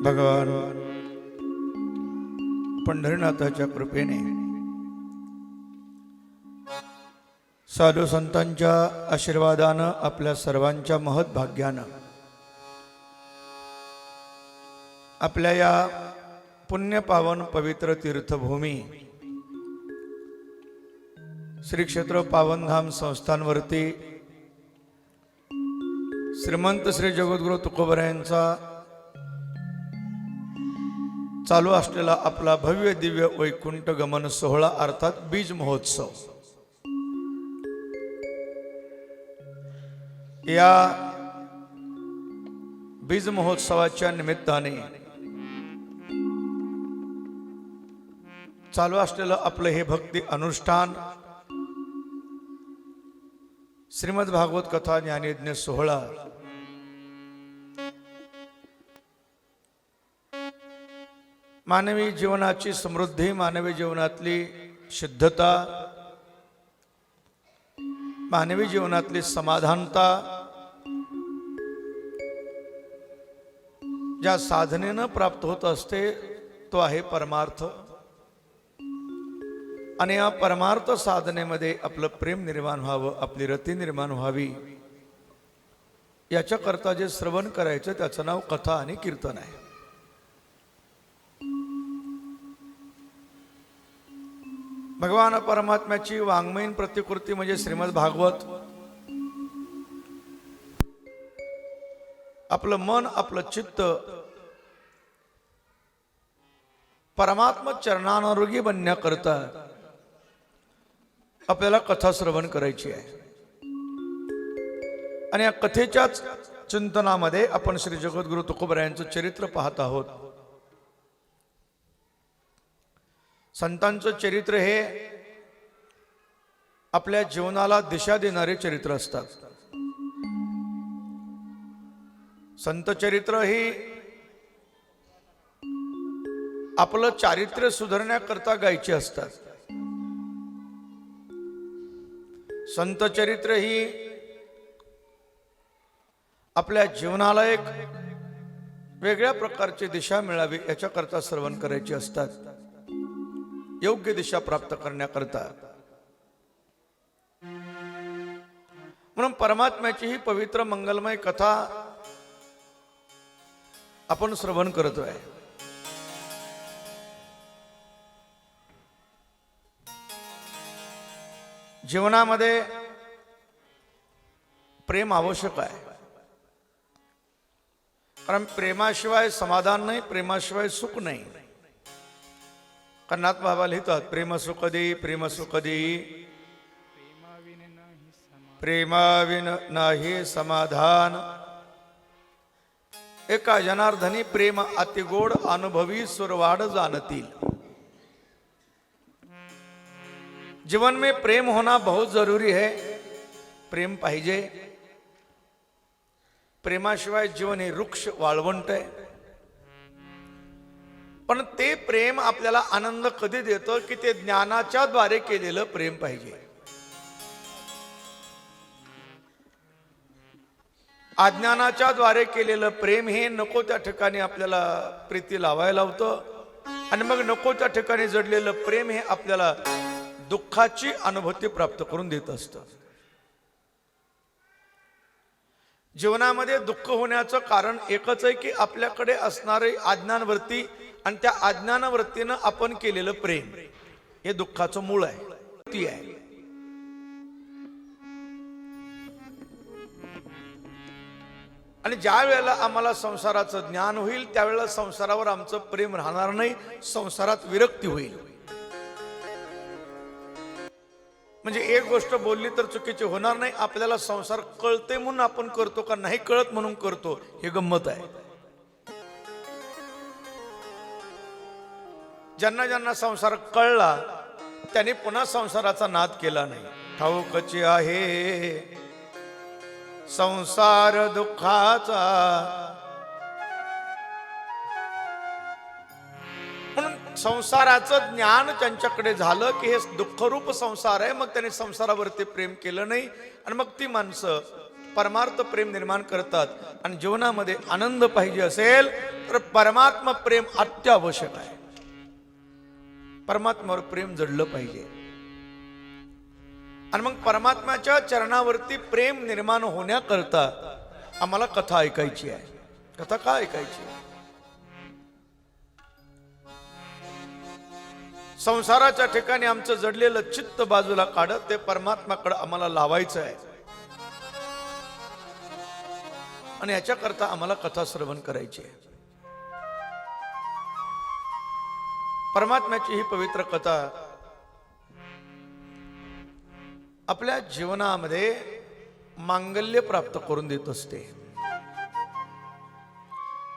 भगवान पंढरीनाथाच्या कृपेने साधू संतांच्या आशीर्वादानं आपल्या सर्वांच्या महत् भाग्यानं आपल्या या पुण्य पावन पवित्र तीर्थभूमी श्री क्षेत्र पावनधाम संस्थांवरती श्रीमंत श्री जगद्गुरु तुकोबरायांचा चालू असलेला आपला भव्य दिव्य वैकुंठ गमन सोहळा अर्थात बीज महोत्सव, या बीज महोत्सवाच्या निमित्ताने चालू असलेलं आपलं हे भक्ती अनुष्ठान श्रीमद भागवत कथा ज्ञानयज्ञ सोहळा मानवी जीवनाची समृद्धी, मानवी जीवनातली शुद्धता, मानवी जीवनातली समाधानता ज्या साधनेनं प्राप्त होत असते तो आहे परमार्थ. आणि या परमार्थ साधनेमध्ये आपलं प्रेम निर्माण व्हावं, आपली रती निर्माण व्हावी, याच्याकरता जे श्रवण करायचं त्याचं नाव कथा आणि कीर्तन आहे. भगवान परमात्म्याची वाङ्मयीन प्रतिकृती म्हणजे श्रीमद भागवत. आपलं मन, आपलं चित्त परमात्मा चरणानुरोगी बनण्याकरता आपल्याला कथा श्रवण करायची आहे. आणि या कथेच्याच चिंतनामध्ये आपण श्री जगद्गुरु तुकोबरायांचं चरित्र पाहत आहोत. संतांचं चरित्र हे आपल्या जीवनाला दिशा देणारे चरित्र असतात. संत चरित्र ही आपलं चारित्र्य सुधारण्याकरता गायची असतात. संत चरित्र ही आपल्या जीवनाला एक वेगळ्या प्रकारची दिशा मिळावी याच्याकरता श्रवण करायची असतात, योग्य दिशा प्राप्त करण्याकरता. म्हणून परमात्म्याची ही पवित्र मंगलमय कथा आपण श्रवण करतोय. जीवनामध्ये प्रेम आवश्यक आहे, कारण प्रेमाशिवाय समाधान नाही, प्रेमाशिवाय सुख नाही. कन्नाथ बाबा लिहितात, प्रेम सुख देई, प्रेम सुख देई, प्रेमाविन नाही समाधान. एका जनार्दनी प्रेम अतिगोड, अनुभवी सुरवाड जानतील. जीवन में प्रेम होना बहुत जरूरी है. प्रेम पाहिजे. प्रेमाशिवाय जीवन हे वृक्ष वाळवंट आहे. पण ते प्रेम आपल्याला आनंद कधी देतं की ते ज्ञानाच्या द्वारे केलेलं प्रेम पाहिजे. अज्ञानाच्या द्वारे केलेलं प्रेम हे नको त्या ठिकाणी आपल्याला प्रीती लावायला लावतं, आणि मग नको त्या ठिकाणी जडलेलं प्रेम हे आपल्याला दुःखाची अनुभूती प्राप्त करून देत असतं. जीवनामध्ये दुःख होण्याचं कारण एकच आहे की आपल्याकडे असणारे अज्ञानवृत्ती आणि त्या अज्ञानवृत्तीनं आपण केलेलं प्रेम हे दुःखाचं मूळ आहे, ती आहे. आणि ज्या वेळेला आम्हाला संसाराचं ज्ञान होईल त्यावेळेला संसारावर आमचं प्रेम राहणार नाही, संसारात विरक्ती होईल. म्हणजे एक गोष्ट बोलली तर चुकीची होणार नाही. आपल्याला संसार कळते म्हणून आपण करतो का नाही कळत म्हणून करतो, हे गंमत आहे. ज्यांना ज्यांना संसार कळला त्यांनी पुन्हा संसाराचा नाद केला नाही. ठाऊकची आहे संसार दुःखाचा, म्हणून संसाराचं ज्ञान त्यांच्याकडे झालं की हे दुःखरूप संसार आहे. मग त्यांनी संसारावरती प्रेम केलं नाही आणि मग ती माणसं परमार्थ प्रेम निर्माण करतात. आणि जीवनामध्ये आनंद पाहिजे असेल तर परमात्मा प्रेम अत्यावश्यक आहे. परमात्म्यावर प्रेम जडलं पाहिजे. आणि मग परमात्म्याच्या चरणावरती प्रेम निर्माण होण्याकरता आम्हाला कथा ऐकायची आहे. कथा का ऐकायची? संसाराच्या ठिकाणी आमचं जडलेलं चित्त बाजूला काढत ते परमात्म्याकडे आम्हाला लावायचं आहे. आणि याच्याकरता आम्हाला कथा श्रवण करायची आहे. परमात्म्याची ही पवित्र कथा आपल्या जीवनामध्ये मांगल्य प्राप्त करून देत असते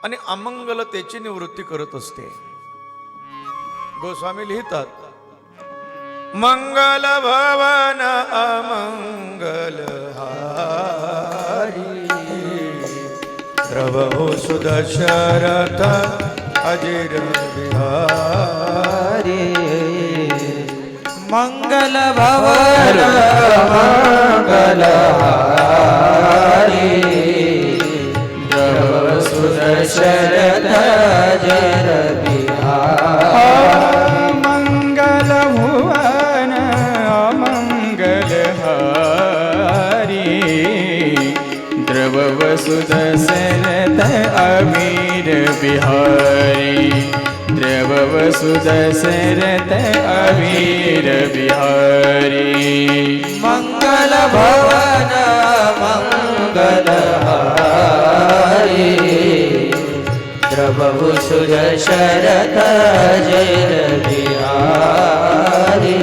आणि अमंगलतेची निवृत्ती करत असते. गोस्वामी लिहितात, मंगल भवन अमंगल हारी प्रभु सुदशरथ अजिर बिहारी. मंगल भवन मंगल हारी प्रभु सुदशरथ अजिर बिहारी. मंगल भुवन अमंगल हारी द्रव सुदशरथ अमीर बिहारी. द्रव सुदशरथ अमीर बिहारी. मंगल भवन मंगल हारी द्रव सुदशरथ अजिर बिहारी.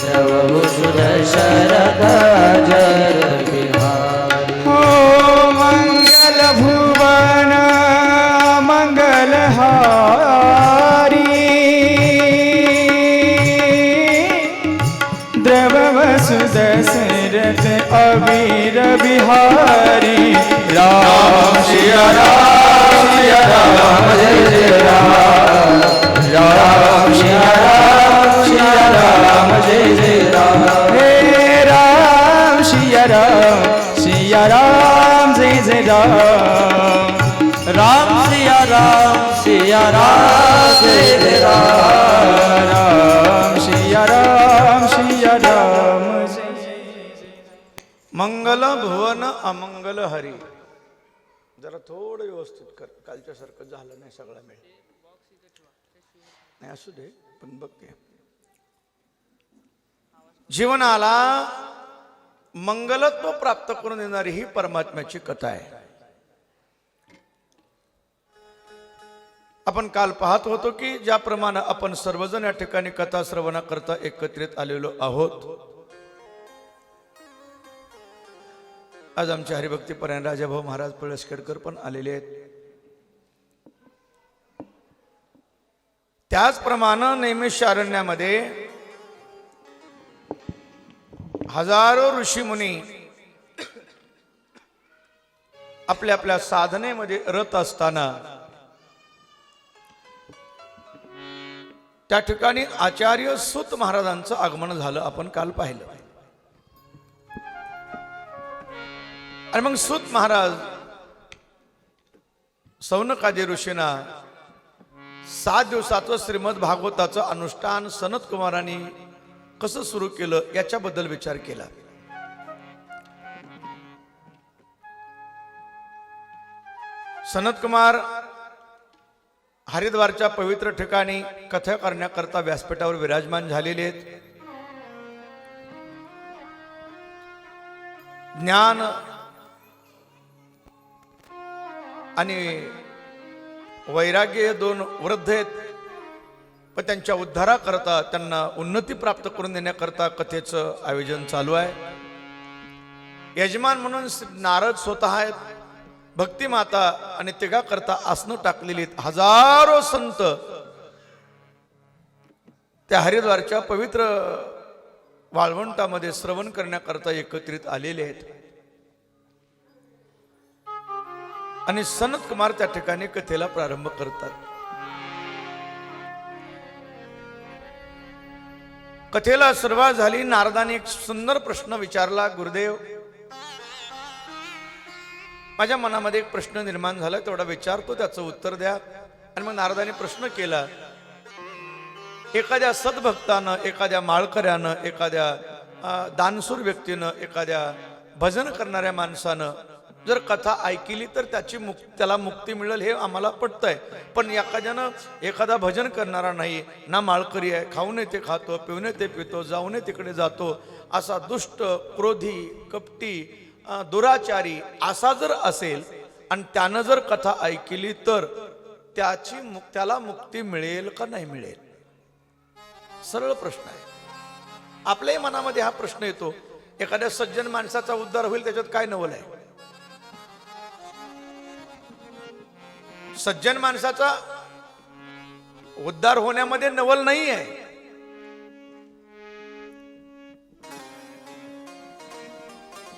द्रव सुदशरथ अजिर बिहारी. हो मंगल भुवन मंगल हारी द्रव सुदशरथ अबीर बिहारी. राम सिया राम जय जय राम. राम सिया राम जय जय राम. हे राम सिया राम जय जय राम. राम सिया राम जय जय राम. राम सिया राम जय. मंगल भुवन अमंगल हरी. जरा थोडं व्यवस्थित कर, कालच्या सारखं झालं नाही सगळा मेळ. नाही असू दे, पण बघते. जीवनाला मंगलत्व प्राप्त करून देणारी ही परमात्म्याची कथा आहे. आपण काल पाहत होतो की ज्याप्रमाणे आपण सर्वजण या ठिकाणी कथा श्रवणाकरता एकत्रित आलेलो आहोत. आज आमचे हरिभक्तीपरायण राजाभाऊ महाराज पळसखेडकर पण आलेले आहेत. त्याचप्रमाणे नैमिषारण्यामध्ये हजारो ऋषीमुनी आपल्या आपल्या साधनेमध्ये रत असताना त्या ठिकाणी आचार्य सूत महाराजांचं आगमन झालं. आपण काल पाहिलं. आणि मग सूत महाराज सौनकादी ऋषींना 7 दिवसाचं श्रीमद भागवताचं अनुष्ठान सनत कुमारांनी कसं सुरू केलं याच्याबद्दल विचार केला. सनत कुमार हरिद्वारच्या पवित्र ठिकाणी कथा करण्याकरता व्यासपीठावर विराजमान झालेले आहेत. ज्ञान आणि वैराग्य 2 वृद्ध आहेत, पण त्यांच्या उद्धाराकरता त्यांना उन्नती प्राप्त करून देण्याकरता कथेचं आयोजन चालू आहे. यजमान म्हणून नारद स्वतः आहेत, भक्तिमाता आणि तिघाकरता आसनं टाकलेली आहेत. हजारो संत त्या हरिद्वारच्या पवित्र वाळवंटामध्ये श्रवण करण्याकरता एकत्रित आलेले आहेत. आणि सनत कुमार त्या ठिकाणी कथेला प्रारंभ करतात. कथेला सुरुवात झाली. नारदाने एक सुंदर प्रश्न विचारला, गुरुदेव माझ्या मनामध्ये एक प्रश्न निर्माण झाला, तेवढा विचारतो, त्याचं उत्तर द्या. आणि मग नारदाने प्रश्न केला, एखाद्या सद्भक्तानं, एखाद्या माळकऱ्यानं, एखाद्या दानशूर व्यक्तीनं, एखाद्या भजन करणाऱ्या माणसानं जर कथा ऐकली तर त्याला मुक्ती मिळेल हे आम्हाला पटतंय. पण एखादा भजन करणारा नाही, ना माळकरी आहे, खाऊन ते खातो, पिऊन ते पितो, जाऊन तिकडे जातो, असा दुष्ट, क्रोधी, कपटी, दुराचारी असा जर असेल आणि त्यानं जर कथा ऐकली तर त्याला मुक्ती मिळेल का नाही मिळेल? सरळ प्रश्न आहे. आपल्याही मनामध्ये हा प्रश्न येतो, एखाद्या सज्जन माणसाचा उद्धार होईल त्याच्यात काय नवल आहे? सज्जन माणसाचा उद्धार होण्यामध्ये नवल नाही आहे.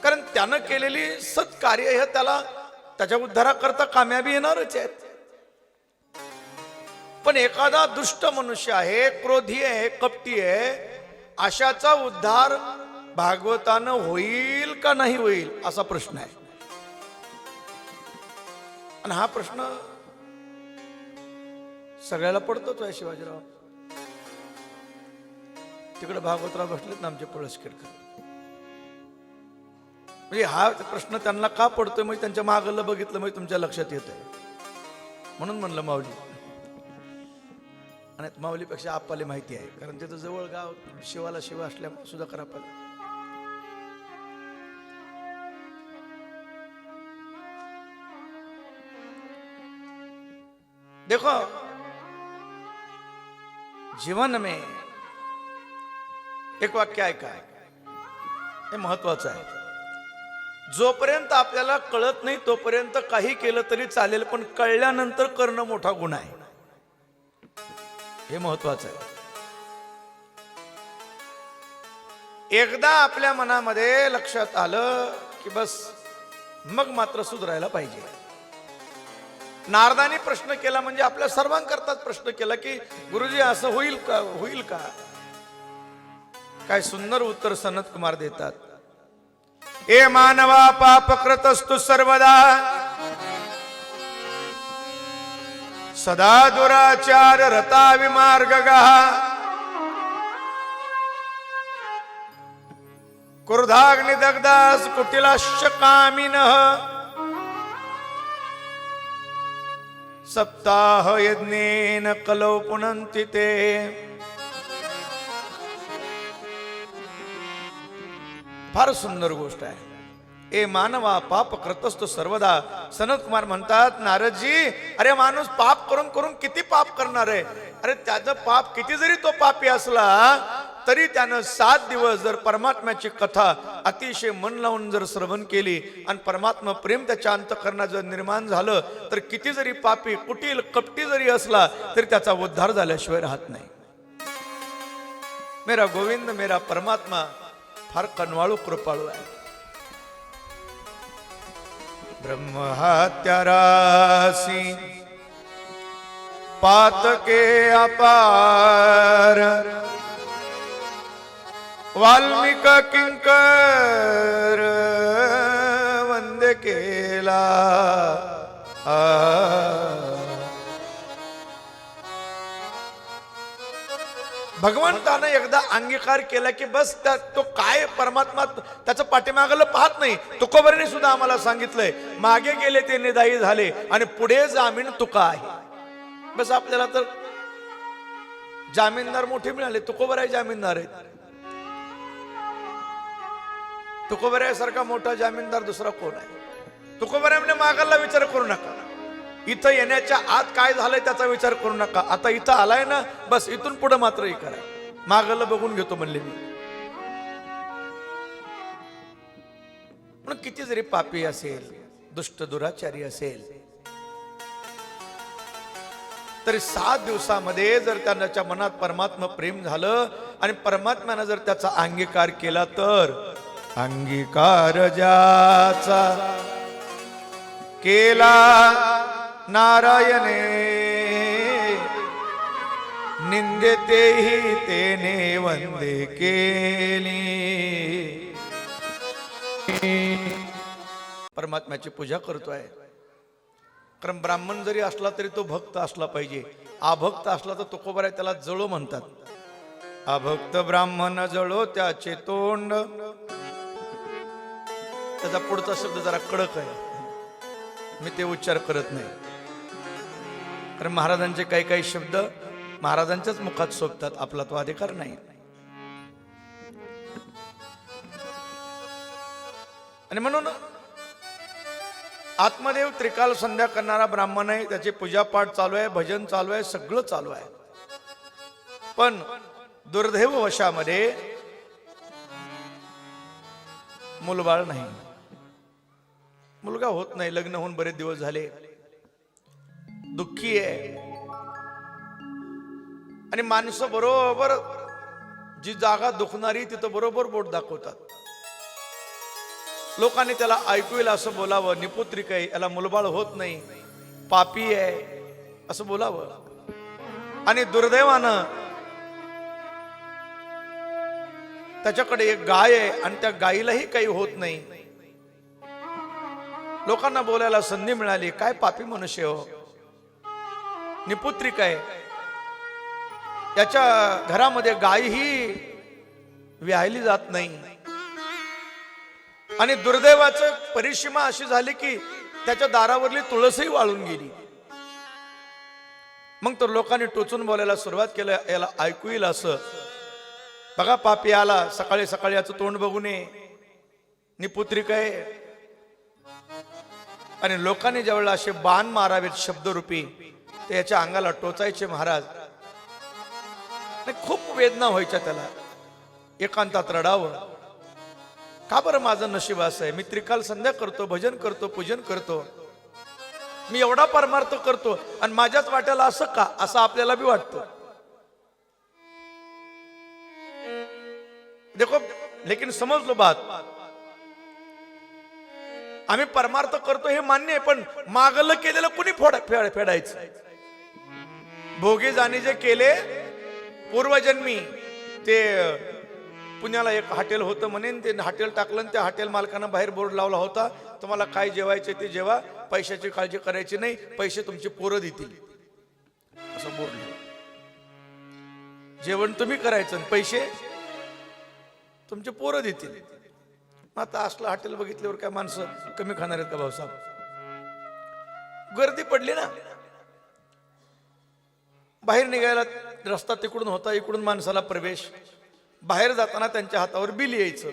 कारण त्यानं केलेली सत्कार्य हे त्याच्या उद्धाराकरता कामयाबी येणारच आहेत. पण एखादा दुष्ट मनुष्य आहे, क्रोधी आहे, कपटी आहे, अशाचा उद्धार भागवतानं होईल का नाही होईल असा प्रश्न आहे. आणि हा प्रश्न सगळ्याला पडतोच आहे. शिवाजीराव तिकडे भागवतराव बसलेत ना आमचे पळसखेडकर, म्हणजे हा प्रश्न त्यांना का पडतोय मग त्यांच्या मागलं बघितलं मग तुमच्या लक्षात येत आहे. म्हणून म्हणलं माऊली, आणि माऊलीपेक्षा आप्पाला माहिती आहे, कारण तिथं जवळ गाव शिवाला शिवा असल्यामुळे सुद्धा करा. देखो, जीवन में एक वाक्य ऐका, हे महत्वाचं आहे. जोपर्यंत आपल्याला कळत नाही तोपर्यंत काही केलं तरी चालेल, पण कळल्यानंतर करणं मोठा गुन्हा आहे. हे महत्वाचं आहे. एकदा आपल्या मनामध्ये लक्षात आलं की बस, मग मात्र सुधारायला पाहिजे. नारदाने प्रश्न केला म्हणजे आपल्या सर्वांकरताच प्रश्न केला की गुरुजी असं होईल का, होईल का? काय सुंदर उत्तर सनत कुमार देतात. ए मानवा पाप कृतस्तु सर्वदा, सदा दुराचार रता विमार्गगा, क्रोधाग्नि दग्धास कुटिलाश्च कामिनः, सप्ताह यज्ञेन कलौ पुनन्ति ते. फार सुंदर गोष्ट आहे. ए मानवा पाप कृतस्तु सर्वदा. सनत कुमार म्हणतात, नारदजी, अरे माणूस पाप करून करून किती पाप करणार आहे? अरे त्याचं पाप किती जरी तो पापी असला तरी त्यानं 7 दिवस जर परमात्म्याची कथा अतिशय मन लावून जर श्रवण केली आणि परमात्मा प्रेम त्याच्या अंतःकरणात जर निर्माण झालं तर किती जरी पापी, कुटील, कपटी जरी असला तरी त्याचा उद्धार झाल्याशिवाय राहत नाही. मेरा गोविंद, मेरा परमात्मा फार कनवाळू, कृपाळू आहे. ब्रह्महत्या रासी पातके अपार, वाल्मिक किंकर वंदे केला. भगवंतानं एकदा अंगीकार केला की बस तो काय परमात्मा त्याचं पाठीमागलं पाहत नाही. तुकोबराने सुद्धा आम्हाला सांगितलंय, मागे गेले ते निदाई झाले आणि पुढे जामीन तुका आहे. बस आपल्याला तर जामीनदार मोठे मिळाले, तुकोबराय जामीनदार आहेत. तुकोबरायासारखा मोठा जामीनदार दुसरा कोण आहे? तुकोबरायाने मागायला विचार करू नका, इथं येण्याच्या आत काय झालंय त्याचा विचार करू नका. आता इथं आलाय ना, बस इथून पुढे मात्र हे करा. मागायला बघून घेतो म्हणले मी. म्हणून किती जरी पापी असेल, दुष्ट दुराचारी असेल, तरी 7 दिवसामध्ये जर त्याच्या मनात परमात्मा प्रेम झालं आणि परमात्म्यानं जर त्याचा अंगीकार केला तर, अंगीकार ज्याचा केला नारायणे, निंदेतेही तेने वंदे केली. परमात्म्याची पूजा करतोय. कारण ब्राह्मण जरी असला तरी तो भक्त असला पाहिजे. अभक्त असला तर तुकोबाराय त्याला जळो म्हणतात. अभक्त ब्राह्मण जळो त्याचे तोंड. त्याचा पुढचा शब्द जरा कडक आहे, मी ते उच्चार करत नाही. कारण महाराजांचे काही काही शब्द महाराजांच्याच मुखात शोभतात, आपला तो अधिकार नाही. आणि म्हणून आत्मदेव त्रिकाल संध्या करणारा ब्राह्मण आहे, त्याची पूजापाठ चालू आहे, भजन चालू आहे, सगळं चालू आहे. पण दुर्दैव वशामध्ये मुलबाळ नाही, मुलगा होत नाही. लग्न होऊन बरेच दिवस झाले, दुःखी आहे. आणि माणसं बरोबर जी जागा दुखणारी तिथं बरोबर बोट दाखवतात. लोकांनी त्याला ऐकू येईल असं बोलावं, निपुत्रिक आहे, याला मुलबाळ होत नाही, पापी आहे असं बोलावं. आणि दुर्दैवानं त्याच्याकडे एक गाय आहे आणि त्या गायीलाही काही होत नाही. लोकांना बोलायला संधी मिळाली, काय पापी मनुष्य हो, निपुत्रिक आहे, याच्या घरामध्ये गायही व्यायली जात नाही. आणि दुर्दैवाचं परिसीमा अशी झाली की त्याच्या दारावरली तुळसही वाळून गेली. मग तर लोकांनी टोचून बोलायला सुरुवात केलं, याला ऐकू येईल असं. बघा पापी आला, सकाळी सकाळी याचं तोंड बघू नये, निपुत्रिक आहे. आणि लोकांनी ज्यावेळेला असे बाण मारावेत शब्दरूपी, ते याच्या अंगाला टोचायचे महाराज. खूप वेदना व्हायच्या त्याला, एकांतात रडावं. का बरं माझं नशीब असं आहे, मी त्रिकाल संध्या करतो, भजन करतो, पूजन करतो, मी एवढा परमार्थ करतो आणि माझ्याच वाट्याला असं का, असं आपल्याला बी वाटतं. देखो लेकिन समज लो बात, आम्ही परमार्थ करतो हे मान्य आहे, पण मागलं केलेलं कुणी फेडायचं. भोगे जाणे जे केले पूर्वजन्मी, ते पुण्याला एक हॉटेल होतं म्हणे, ते हॉटेल टाकलं. त्या हॉटेल मालकानं बाहेर बोर्ड लावला होता, तुम्हाला काय जेवायचे ते जेवा, पैशाची काळजी करायची नाही, पैसे तुमची पोरं देतील, असं बोर्ड. जेवण तुम्ही करायचं, पैसे तुमचे पोरं देतील. आता असलं हॉटेल बघितल्यावर काय माणसं कमी खाणार आहेत का भाऊसाहेब? गर्दी पडली ना. बाहेर निघायला रस्ता तिकडून होता, इकडून माणसाला प्रवेश. बाहेर जाताना त्यांच्या हातावर बिल यायचं.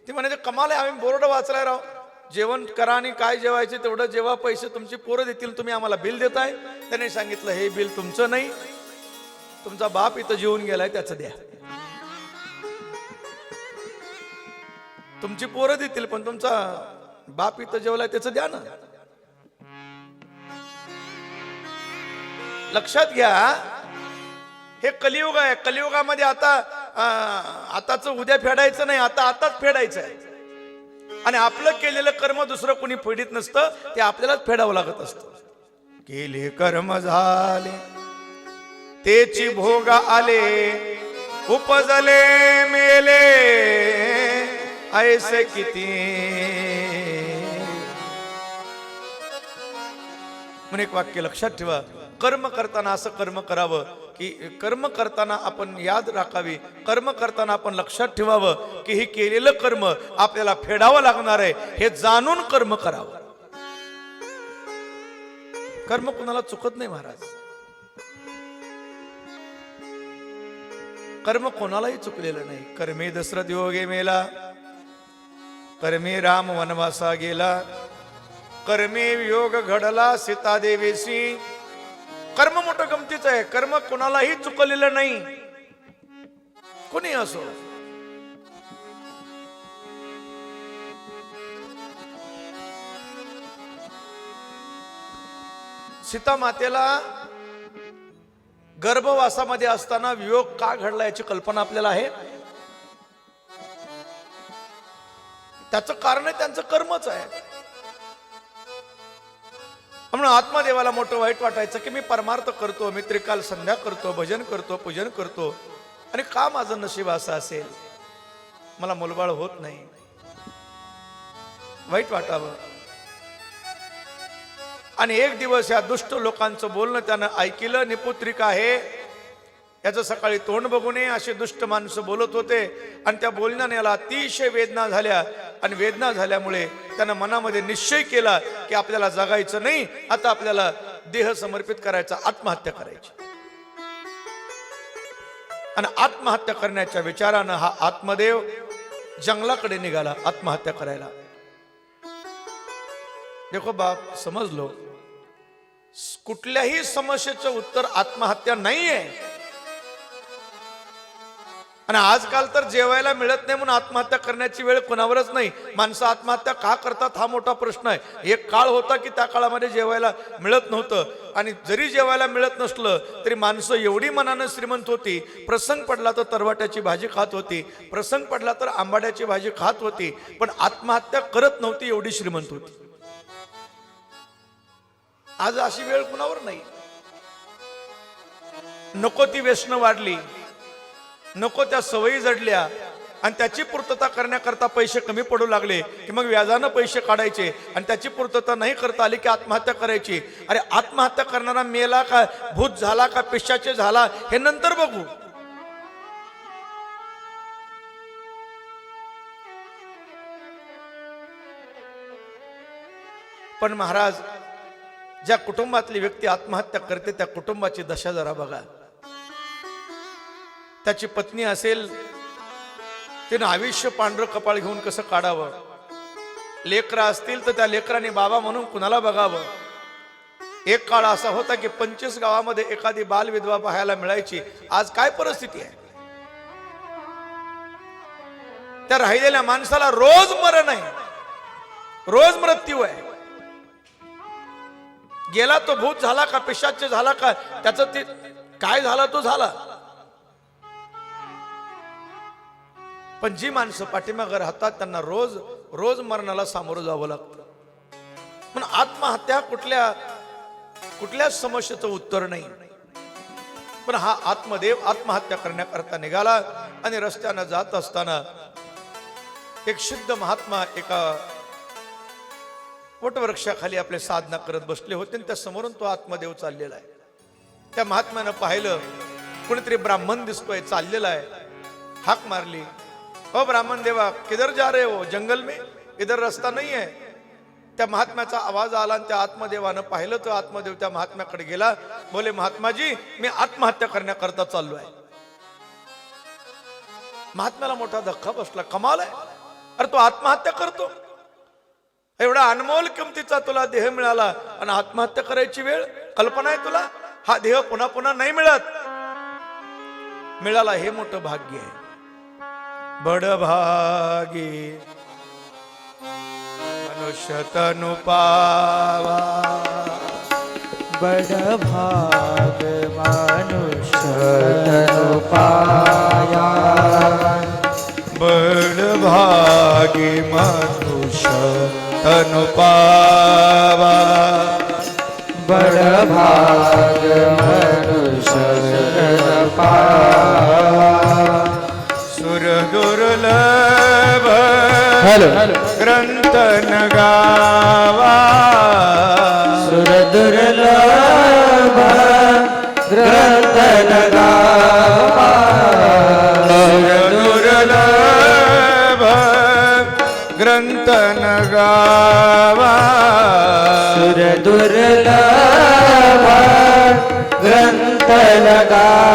ते म्हणायचे कमाल आहे, आम्ही बोर्ड वाचलाय राव, जेवण करा आणि काय जेवायचे तेवढं जेव्हा, पैसे तुमची पोरं देतील, तुम्ही आम्हाला बिल देताय. त्याने सांगितलं हे बिल तुमचं नाही, तुमचा बाप इथं जेवून गेलाय त्याचं द्या. तुमची पोरं देतील पण तुमचा बाप इथं जेवलाय त्याचं द्या ना. लक्षात घ्या, हे कलियुग आहे. कलियुगामध्ये आताच उद्या फेडायचं नाही, आताच फेडायचं आहे. आणि आपलं केलेलं कर्म दुसरं कोणी फेडीत नसतं, ते आपल्यालाच फेडावं लागत असतं. केले कर्म झाले तेची भोग आले, उपजले मेले ऐसे किती. म्हणून एक वाक्य लक्षात ठेवा, कर्म करताना असं कर्म करावं की कर्म करताना आपण याद राखावी, कर्म करताना आपण लक्षात ठेवावं की हे केलेलं कर्म आपल्याला फेडावं लागणार आहे, हे जाणून कर्म करावं. कर्म कुणाला चुकत नाही महाराज, कर्म कोणालाही चुकलेलं नाही. कर्मे दशरथ योगे मेला, कर्मे राम वनवासा गेला, कर्मे योग घडला सीता देवीसी. कर्म मोठं गमतीचं आहे, कर्म कोणालाही चुकलेलं नाही, कोणी असो. सीता मातेला गर्भवासामध्ये असताना वियोग का घडला याची कल्पना आपल्याला आहे. त्याचं कारण आहे त्यांचं कर्मच आहे. म्हणून आत्मदेवाला मोठं वाईट वाटायचं की मी परमार्थ करतो, मी त्रिकाल संध्या करतो, भजन करतो, पूजन करतो, आणि का माझं नशीब असं असेल, मला मुलबाळ होत नाही. वाईट वाटावं. आणि एक दिवस या दुष्ट लोकांचं बोलणं त्यानं ऐकलं. निपुत्रिक आहे, याचं सकाळी तोंड बघू नये असे दुष्ट माणसं बोलत होते. आणि त्या बोलण्याने याला अतिशय वेदना झाल्या. आणि वेदना झाल्यामुळे त्यानं मनामध्ये निश्चय केला की आपल्याला जगायचं नाही, आता आपल्याला देह समर्पित करायचा, आत्महत्या करायची. आणि आत्महत्या करण्याच्या विचारानं हा आत्मदेव जंगलाकडे निघाला आत्महत्या करायला. देखो बाप, समजलो, कुठल्याही समस्येचं उत्तर आत्महत्या नाहीये. आणि आजकाल तर जेवायला मिळत नाही म्हणून आत्महत्या करण्याची वेळ कोणावरच नाही. माणसं आत्महत्या का करतात हा मोठा प्रश्न आहे. एक काळ होता की त्या काळामध्ये जेवायला मिळत नव्हतं. आणि जरी जेवायला मिळत नसलं तरी माणसं एवढी मनानं श्रीमंत होती, प्रसंग पडला तर तरवाट्याची भाजी खात होती, प्रसंग पडला तर आंबाड्याची भाजी खात होती, पण आत्महत्या करत नव्हती, एवढी श्रीमंत होती. आज अशी वेळ कुणावर नाही. नको ती व्यसनं वाढली, नको त्या सवयी जडल्या, आणि त्याची पूर्तता करण्याकरता पैसे कमी पडू लागले की मग व्याजानं पैसे काढायचे, आणि त्याची पूर्तता नाही करता आली की आत्महत्या करायची. अरे आत्महत्या करणारा मेला का, भूत झाला का, पिशाचे झाला, हे नंतर बघू. पण महाराज, ज्या कुटुंबातली व्यक्ती आत्महत्या करते त्या कुटुंबाची दशा जरा बघा. त्याची पत्नी असेल, तिनं आयुष्य पांढरं कपाळ घेऊन कसं काढावं. लेकरं असतील तर त्या लेकरांनी बाबा म्हणून कुणाला बघावं. एक काळ असा होता की 25 गावामध्ये एखादी बाल विधवा पाहायला मिळायची. आज काय परिस्थिती आहे. त्या राहिलेल्या माणसाला रोज मरण आहे, रोज मृत्यू आहे. गेला तो भूत झाला का, पिशाच झाला का, त्याचं ते काय झाला तो झाला. पण जी माणसं पाठीमागे राहतात त्यांना रोज रोज मरणाला सामोरं जावं लागतं. पण आत्महत्या कुठल्याच समस्येचं उत्तर नाही. पण हा आत्मदेव आत्महत्या करण्याकरता निघाला. आणि रस्त्यानं जात असताना एक सिद्ध महात्मा एका वटवृक्षाखाली आपले साधना करत बसले होते, आणि त्या समोरून तो आत्मदेव चाललेला आहे. त्या महात्म्यानं पाहिलं, कोणीतरी ब्राह्मण दिसतोय चाललेला आहे. हाक मारली, ओ ब्राह्मण देवा, किधर जा रहे हो, जंगल में, इधर रस्ता नहीं है. त्या महात्म्याचा आवाज आला आणि त्या आत्मदेवानं पाहिलं. तो आत्मदेव त्या महात्म्याकडे गेला, बोले महात्माजी, मी आत्महत्या करण्याकरता चाललो आहे. महात्म्याला मोठा धक्का बसला. कमाल आहे, अरे तो आत्महत्या करतो. एवढा अनमोल किमतीचा तुला देह मिळाला आणि आत्महत्या करायची वेळ, कल्पना आहे तुला. हा देह पुन्हा पुन्हा नाही मिळत. मिळाला हे मोठं भाग्य आहे. बडभागी मनुष्य तनु पावा, बडभाग मनुष्य तनु पाया, बडभागी मनुष्य तनु पावा, बडभाग मनुष्य तनु पाया. सुर दुर्लभ ग्रंथ न गावा, सुर दुर्लभ ग्रंथ न गावा, सुर दुर्लभ ग्रंथ न गावा, सुर दुर्लभ ग्रंथ न गावा.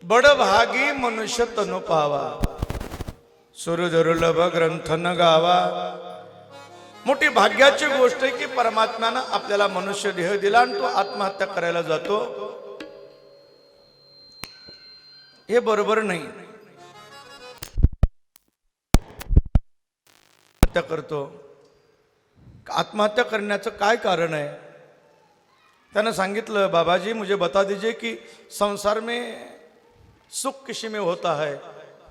बडभागी मनुष्य तनु पावा, सुर दुर्लभ ग्रंथ न गावा. मोठी भाग्याची गोष्ट आहे की परमात्म्यानं आपल्याला मनुष्य देह दिला आणि तो आत्महत्या करायला जातो. हे बरोबर नाही. हत्या करतो. आत्महत्या करण्याचं काय कारण आहे. त्यानं सांगितलं, बाबाजी मुझे बता दीजिए कि संसार में सुख किसी में होता है।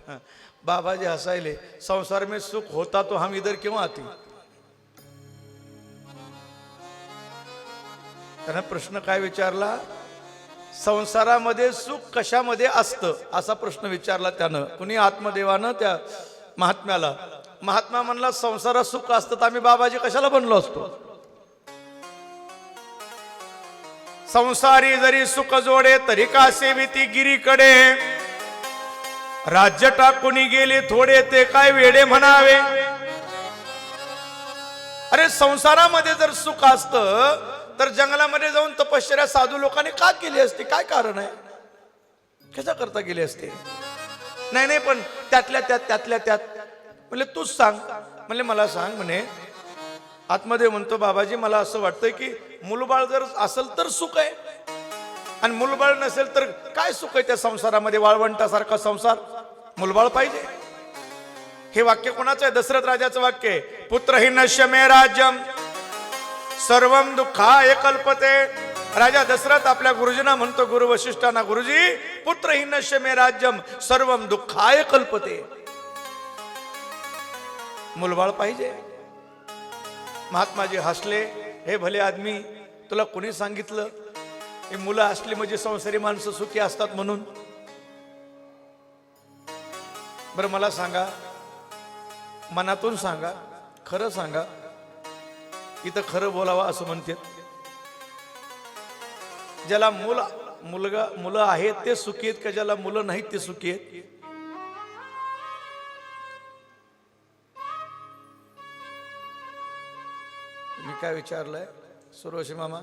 हाँ, बाबा जी हसायले, संसार में सुख होता तो हम इधर क्यों आती। त्यांना प्रश्न काय विचारला, संसारामध्ये सुख कशामध्ये असतं असा प्रश्न विचारला त्यानं, कुणी आत्मदेवानं त्या महात्म्याला। महात्मा म्हणला संसारात सुख असतं तर आम्ही बाबाजी कशाला बनलो असतो। संसारी जरी सुख जोडे तरी का सेविती गिरीकडे, राज्य टाकून गेले थोडे ते काय वेडे म्हणावे। अरे संसारामध्ये जर सुख असतं तर जंगलामध्ये जाऊन तपश्चर्या साधू लोकांनी का केली असती, काय कारण आहे, कशा करता केली असते। नाही नाही पण त्यातल्या त्यात म्हणजे तूच सांग। म्हणजे मला सांग म्हणे, आतमध्ये म्हणतो बाबाजी मला असं वाटतंय की मुलबाळ जर असेल तर सुख आहे आणि मुलबाळ नसेल तर काय सुख आहे त्या संसारामध्ये, वाळवंटासारखा संसार, मुलबाळ पाहिजे। हे वाक्य कोणाचं आहे, दशरथ राजाचं वाक्य आहे। पुत्र हि नश्य मे राज्यम सर्वम दुःखाय कल्पते। राजा दशरथ आपल्या गुरुजींना म्हणतो, गुरु वशिष्ठांना, गुरुजी पुत्र हि नश्य मे राज्यम सर्वम दुःखाय कल्पते, मुलबाळ पाहिजे। महात्माजी हसले, हे भले आदमी तुला कोणी सांगितलं हे मुलं असली म्हणजे संसारी माणसं सुखी असतात म्हणून। बरं मला सांगा, मनातून सांगा, खरं सांगा, इथं खरं बोलावं असं म्हणते। ज्याला मुलं आहेत ते सुखी आहेत का ज्याला मुलं नाहीत ते सुखी आहेत। मी काय विचारलंय सुरोशी मामा,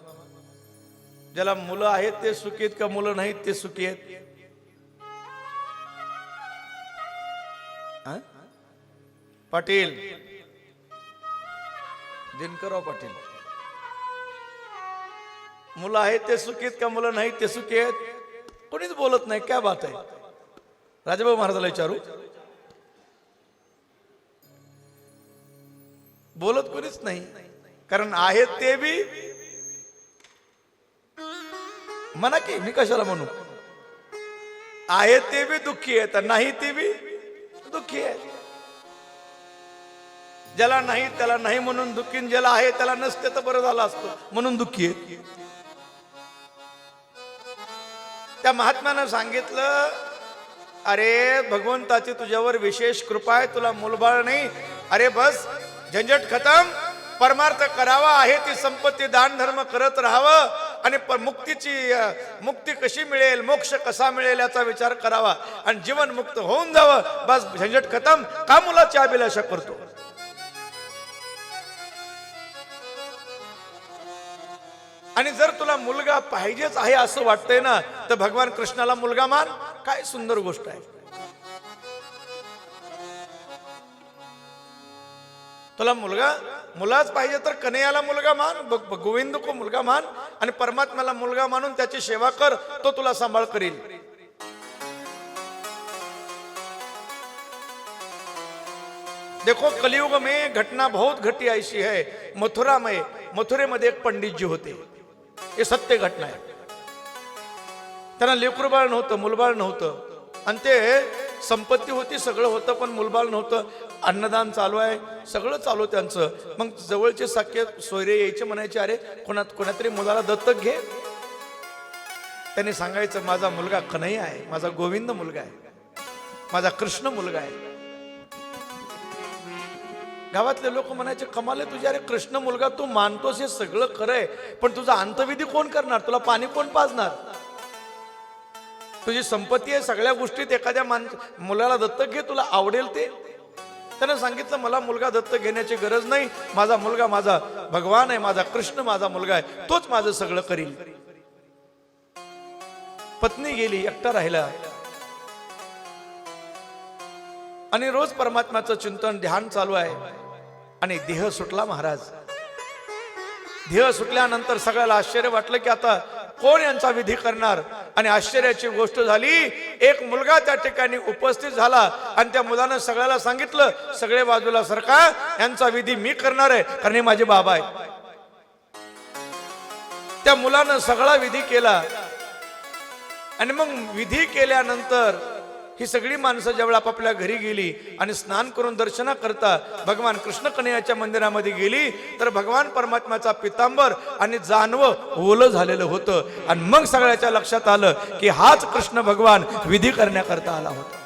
ज्याला मुलं आहेत ते सुखी आहेत का मुलं नाहीत ते सुखी आहेत। पाटील दिनकरराव पाटील, मुलं आहेत ते सुखी आहेत का मुलं नाहीत ते सुखी आहेत। कोणीच बोलत नाही, क्या बात आहे। राजाभाऊ महाराजाला विचारू, बोलत कोणीच नाही, कारण आहेत ते बी म्हणा की, मी कशाला म्हणू, आहेत ते बी दुःखी आहेत, नाही ते बी दुःखी आहेत। ज्याला नाही त्याला नाही म्हणून दुःखी, ज्याला आहे त्याला नसते तर बरं झालं असतं म्हणून दुःखी आहे। त्या महात्म्यानं सांगितलं, अरे भगवंताची तुझ्यावर विशेष कृपा आहे, तुला मुलबाळ नाही, अरे बस झंझट खतम, परमार्थ करावा आहे ती संपत्ती दान धर्म करत राहावं आणि मुक्ती कशी मिळेल, मोक्ष कसा मिळेल याचा विचार करावा आणि जीवन मुक्त होऊन जावं, बस झंझट खतम, का मुलाची अभिलाषा करतो। आणि जर तुला मुलगा पाहिजेच आहे असं वाटतंय ना तर भगवान कृष्णाला मुलगा मान, काय सुंदर गोष्ट आहे। तुला मुलाच पाहिजे तर कन्हैयाला मुलगा मान, गोविंद को मुलगा मान आणि परमात्म्याला मुलगा मानून त्याची सेवा कर, तो तुला सांभाळ करील। देखो कलियुग में घटना बहुत घटी ऐसी है, मथुरेमध्ये एक पंडित जी होते, हे सत्य घटना आहे। त्यांना लेकरूबाळ नव्हतं, मुलबाळ नव्हतं आणि ते संपत्ती होती, सगळं होतं पण मुलबाळ नव्हतं। अन्नदान चालू आहे, सगळं चालू त्यांचं। मग जवळचे सख्खे सोयरे यायचे, म्हणायचे अरे कोणातरी मुलाला दत्तक घे। त्यांनी सांगायचं माझा मुलगा कन्हैया आहे, माझा गोविंद मुलगा आहे, माझा कृष्ण मुलगा आहे। गावातले लोक म्हणायचे कमाल आहे तुझ्या, अरे कृष्ण मुलगा तू मानतोस हे सगळं खरंय, पण तुझा अंतविधी कोण करणार, तुला पाणी कोण पाजणार, तुझी संपत्ती आहे सगळ्या गोष्टीत, एखाद्या मुलाला दत्तक घे, तुला आवडेल ते। त्यानं सांगितलं मला मुलगा दत्तक घेण्याची गरज नाही, माझा मुलगा माझा भगवान आहे, माझा कृष्ण माझा मुलगा आहे, तोच माझं सगळं करील। पत्नी गेली, एकटा राहिला आणि रोज परमात्म्याचं चिंतन ध्यान चालू आहे आणि देह सुटला महाराज। देह सुटल्यानंतर सगळ्याला आश्चर्य वाटलं की आता कोण यांचा विधी करणार, आणि आश्चर्याची गोष्ट झाली, एक मुलगा त्या ठिकाणी उपस्थित झाला आणि त्या मुलानं सगळ्याला सांगितलं सगळे बाजूला सरका, यांचा विधी मी करणार आहे कारण हे माझे बाबा आहेत। त्या मुलानं सगळा विधी केला आणि मग विधी केल्यानंतर ही सगळी माणसं ज्यावेळेला आपापल्या घरी गेली आणि स्नान करून दर्शना करता भगवान कृष्ण कन्हैयाच्या मंदिरामध्ये गेली तर भगवान परमात्म्याचा पितांबर आणि जानवं ओलं झालेलं होतं. आणि मग सगळ्याच्या लक्षात आलं की हाच कृष्ण भगवान विधी करण्याकरता आला होता.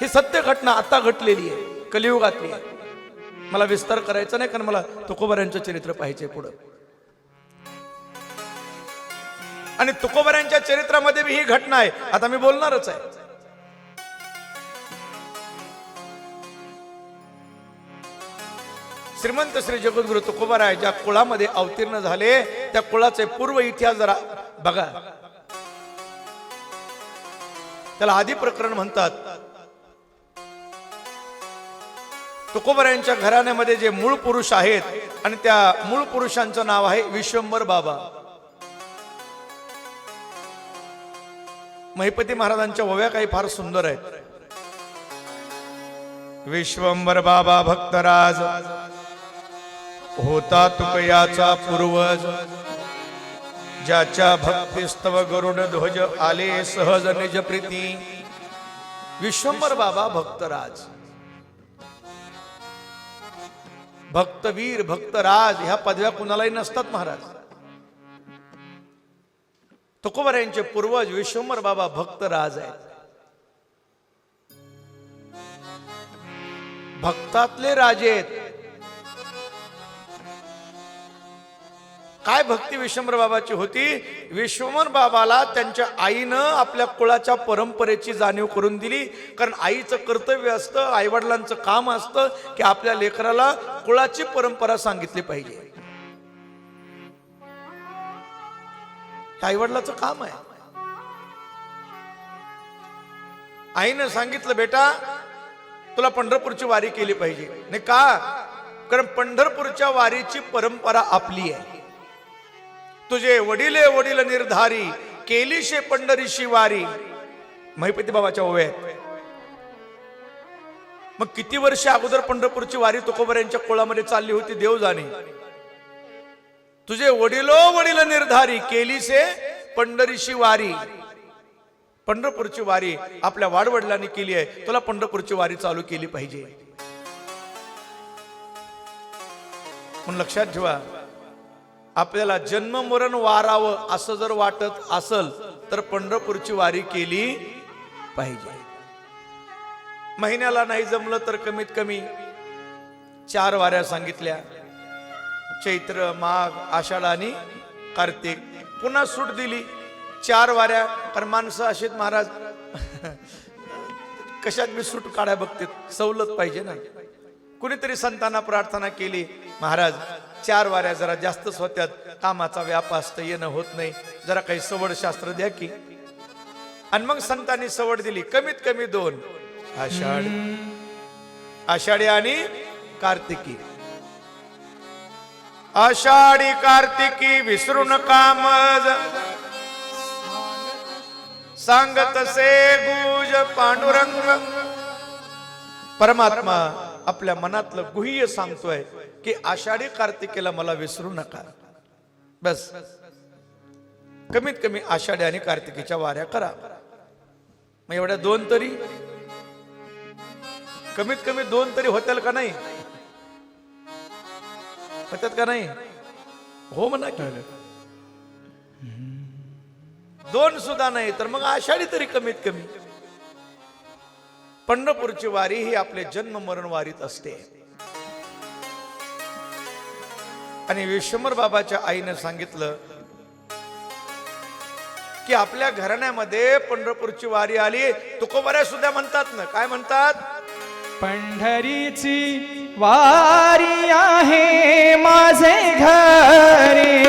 ही सत्य घटना आता घडलेली आहे, कलियुगातली आहे. मला विस्तार करायचा नाही कारण मला तुकोबारांचं चरित्र पाहिजे पुढं. आणि तुकोबारांच्या चरित्रामध्ये ही घटना आहे, आता मी बोलणारच आहे. श्रीमंत श्री जगद्गुरु तुकोबाराय ज्या कुळामध्ये अवतीर्ण झाले त्या कुळाचे पूर्व इतिहास जरा बघा. त्याला आदी प्रकरण म्हणतात. तुकोबारायांच्या घराण्यामध्ये जे मूळ पुरुष आहेत आणि त्या मूळ पुरुषांचं नाव आहे विश्वंभर बाबा. महिपती महाराजांच्या ओव्या काही फार सुंदर आहेत. विश्वंभर बाबा भक्तराज होता तुकयाचा पूर्वज, ज्याच्या भक्तिस्तव गरुड ध्वज आले सहज निज प्रीती. विश्वंभर बाबा भक्तराज, भक्तवीर भक्तराज ह्या पदव्या कुणालाही नसतात महाराज. तुकोबारायांचे पूर्वज विश्वंभर बाबा भक्तराज आहेत. भक्तातले राजे आहेत. काय भक्ती विश्वंभर बाबाची होती? विश्वंभर बाबाला त्यांच्या आईनं आपल्या कुळाच्या परंपरेची जाणीव करून दिली. कारण आईचं कर्तव्य असतं, आईवडिलांचं काम असतं की आपल्या लेकराला कुळाची परंपरा सांगितली पाहिजे. हे आईवडिलाचं काम आहे. आईनं सांगितलं बेटा तुला पंढरपूरची वारी केली पाहिजे. नाही का? कारण पंढरपूरच्या वारीची परंपरा आपली आहे. तुझे वडिले वडील निर्धारी केलीशे पंढरीशी वारी. महिपती बाबाच्या ओव्या. मग किती वर्ष अगोदर पंढरपूरची वारी तुकोबारायांच्या कुळामध्ये चालली होती देव जाणे. तुझे वडिलो वडील निर्धारी केलीशे पंढरीशी वारी. पंढरपूरची वारी आपल्या वाडवडिलांनी केली आहे, तुला पंढरपूरची वारी चालू केली पाहिजे. म्हणून लक्षात ठेवा, आपल्याला जन्म मरण वारावं असं जर वाटत असल तर पंढरपूरची वारी केली पाहिजे. महिन्याला नाही जमलं तर कमीत कमी 4 वाऱ्या सांगितल्या. चैत्र, माघ, आषाढ आणि कार्तिक. पुन्हा सूट दिली 4 वाऱ्या. कारण माणसं अशीत महाराज कशात मी सूट काढाय बघते, सवलत पाहिजे ना. कुणीतरी संतांना प्रार्थना केली, महाराज 4 वाऱ्या जरा जास्तच होत्यात, कामाचा व्याप असतं, येणं होत नाही, जरा काही सवड शास्त्र द्या की. आणि मग संतांनी सवड दिली कमीत कमी 2, आषाढी आणि कार्तिकी. आषाढी कार्तिकी विसरू नका मज, सांगत से गुज पांडुरंग. परमात्मा आपल्या मनातलं गुह्य सांगतोय की आषाढी कार्तिकेला मला विसरू नका. बस कमीत कमी आषाढी आणि कार्तिकीच्या वाऱ्या करा. मग एवढ्या 2 तरी कमीत कमी 2 तरी होतील का नाही? होत्यात का नाही? हो म्हणा की. 2 सुद्धा नाही तर मग आषाढी तरी कमीत कमी. पंढरपूरची वारी ही आपले जन्म मरण वारीत असते. आणि विश्वंभर बाबाच्या आईने सांगितलं की आपल्या घराण्यामध्ये पंढरपूरची वारी आली. तुकोबाऱ्या सुद्धा म्हणतात ना, काय म्हणतात? पंढरीची वारी आहे माझे घरी,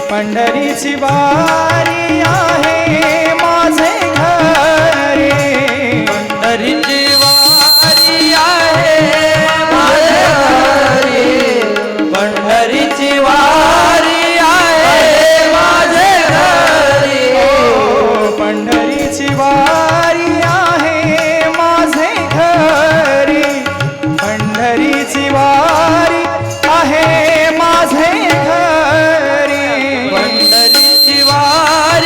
पंढरीची वारी आहे माझे घरी, पंढरीची वारी आहे माझे घरी, पंढरीची वारी आहे माझे घरी, पंढरीची वारी आहे माझे घरी, पंढरीची वारी आहे माझे घरी, पंढरीची वारी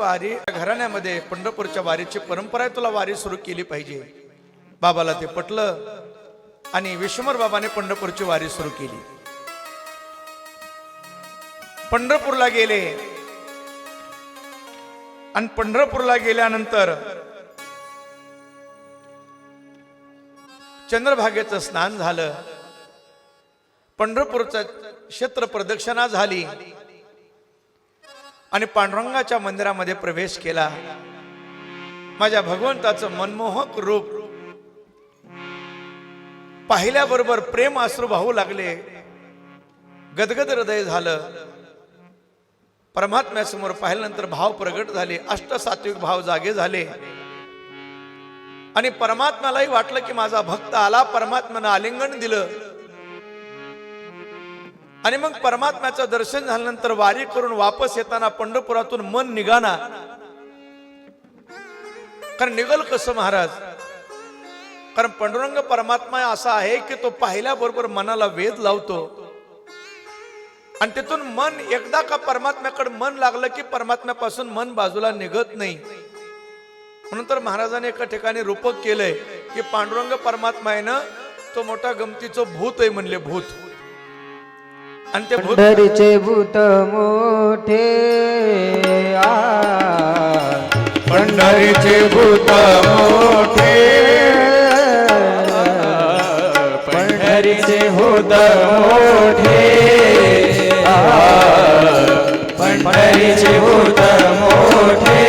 वारी घराण्यामध्ये पंढरपूरच्या वारीची परंपरा आहे, तुला वारी सुरू केली पाहिजे. बाबाला ते पटलं आणि विश्वंभर बाबाने पंढरपूरची वारी सुरू केली. पंढरपूरला गेले आणि पंढरपूरला गेल्यानंतर चंद्रभागेचं स्नान झालं, पंढरपूरचं क्षेत्र प्रदक्षिणा झाली आणि पांडुरंगाच्या मंदिरामध्ये प्रवेश केला. माझ्या भगवंताचं मनमोहक रूप पाहिल्याबरोबर प्रेम अश्रू वाहू लागले, गदगद हृदय झालं. परमात्म्यासमोर पाहिल्यानंतर भाव प्रगट झाले, अष्टसात्विक भाव जागे झाले आणि परमात्म्यालाही वाटलं की माझा भक्त आला. परमात्म्यानं आलिंगन दिलं आणि मग परमात्म्याचं दर्शन झाल्यानंतर वारी करून वापस येताना पंढरपुरातून मन निघाना. कारण निघल कसं महाराज, कारण पांडुरंग परमात्मा असा आहे की तो पाहिल्याबरोबर मनाला वेध लावतो आणि तिथून मन एकदा का परमात्म्याकडे मन लागलं की परमात्म्यापासून मन बाजूला निघत नाही. म्हणून तर महाराजांनी एका ठिकाणी रूपक केलंय की पांडुरंग परमात्मा आहे ना, तो मोठा गमतीचं भूत आहे म्हणले, भूत. आणि ते भूत पंढरीचे भूत मोठे पंढरीचे भूत मोठे, पंढरीचे भूत मोठे, पंढरीचे भूत मोठे,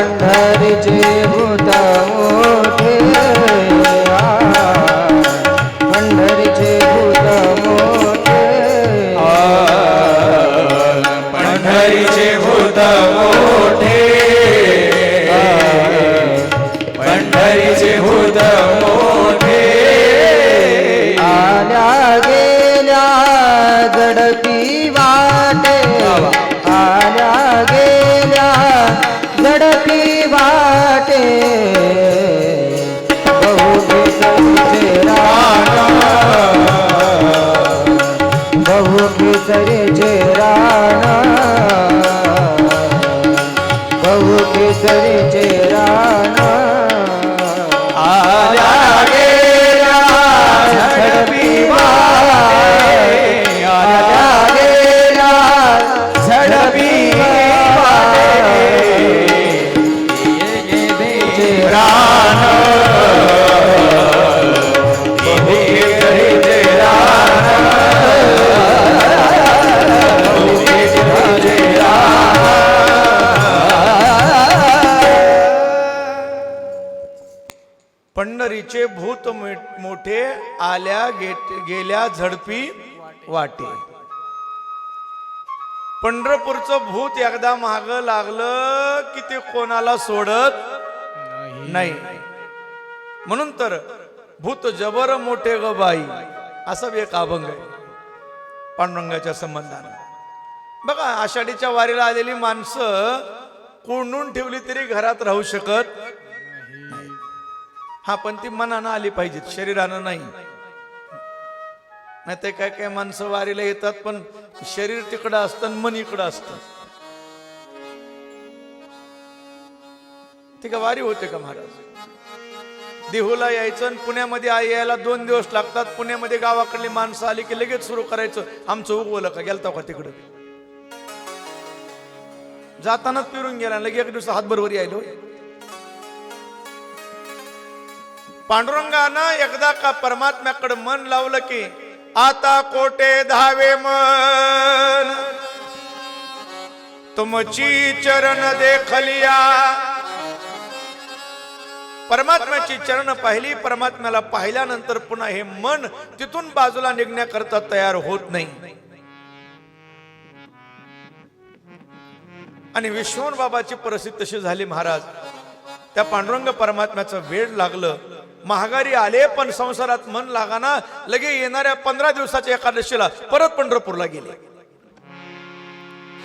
पंढरीचे भूत मोठे, पंढरीचे भूत मोठे, पंढरीचे भूत मोठे, पंढरीचे भूत मोठे. आल्या गेल्या झडपी वाटे, आल्या गेल्या झडपी वाटे, बहुकेसरीचे रान, बहुकेसरीचे रान, बहुकेसरीचे रान. आल्या गेल्या झडपी वाटे, आल्या गेल्या झडपी वाटे, गेलेचे रान, बहुकेसरीचे रान, बहुकेसरीचे रान. पंढरीचे भूत मोठे, आल्या गेल्या झडपी वाटे. पंढरपूरचं भूत एकदा माग लागलं की ते कोणाला सोडत नाही. म्हणून तर भूत जबर मोठे ग बाई, असा एक अभंग आहे पांडुरंगाच्या संबंधाने. बघा, आषाढीच्या वारीला आलेली माणसं कोंडून ठेवली तरी घरात राहू शकत नाही. हा, पण ती मनानं आली पाहिजेत, शरीरानं नाही. नाही ते काय काय माणसं वारीला येतात पण शरीर तिकडं असतं आणि मन इकडं असतं. ती का वारी होते का महाराज? देहूला यायचं आणि पुण्यामध्ये यायला 2 दिवस लागतात. पुण्यामध्ये गावाकडली माणसं आली की लगेच सुरू करायचं, आमचं उगवलं का, गेलता का तिकडं? जातानाच पिरून गेला, लगे एक दिवस हातभरवर यायलो. पांडुरंगानं एकदा का परमात्म्याकडे मन लावलं की आता कोटे धावे मन, तुमची चरण देखलिया. परमात्म्याची चरण पाहिली, परमात्म्याला पाहिल्यानंतर पुन्हा हे मन तिथून बाजूला निघण्याकरता तयार होत नाही. आणि विश्वंभर बाबाची परिस्थिती तशी झाली महाराज. त्या पांडुरंग परमात्म्याचं वेळ लागलं, महागारी आले पण संसारात मन लागाना. लगे येणाऱ्या 15 दिवसाच्या एकादशीला परत पंढरपूरला गेले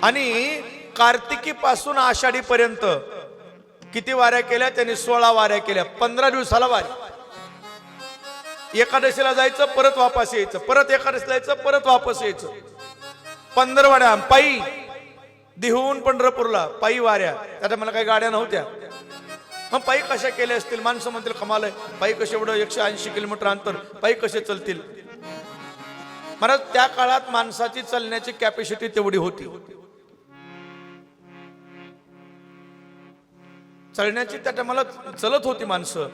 आणि कार्तिकी पासून आषाढी पर्यंत किती वाऱ्या केल्या त्यांनी? 16 वाऱ्या केल्या. 15 दिवसाला वारी. एकादशीला जायचं, परत वापस यायचं, परत एकादशीला जायचं, परत वापस यायचं. 15 वाड्या पायी देहूहून पंढरपूरला पायी वाऱ्या, त्याच्या मला काही गाड्या नव्हत्या. मग पायी कशा केल्या असतील? माणसं म्हणतील कमाल आहे, पायी कसे एवढं 180 किलोमीटर अंतर पायी कसे चलतील? महाराज त्या काळात माणसाची चालण्याची कॅपॅसिटी तेवढी होती. चलण्याची त्या टायमाला चलत होती माणसं.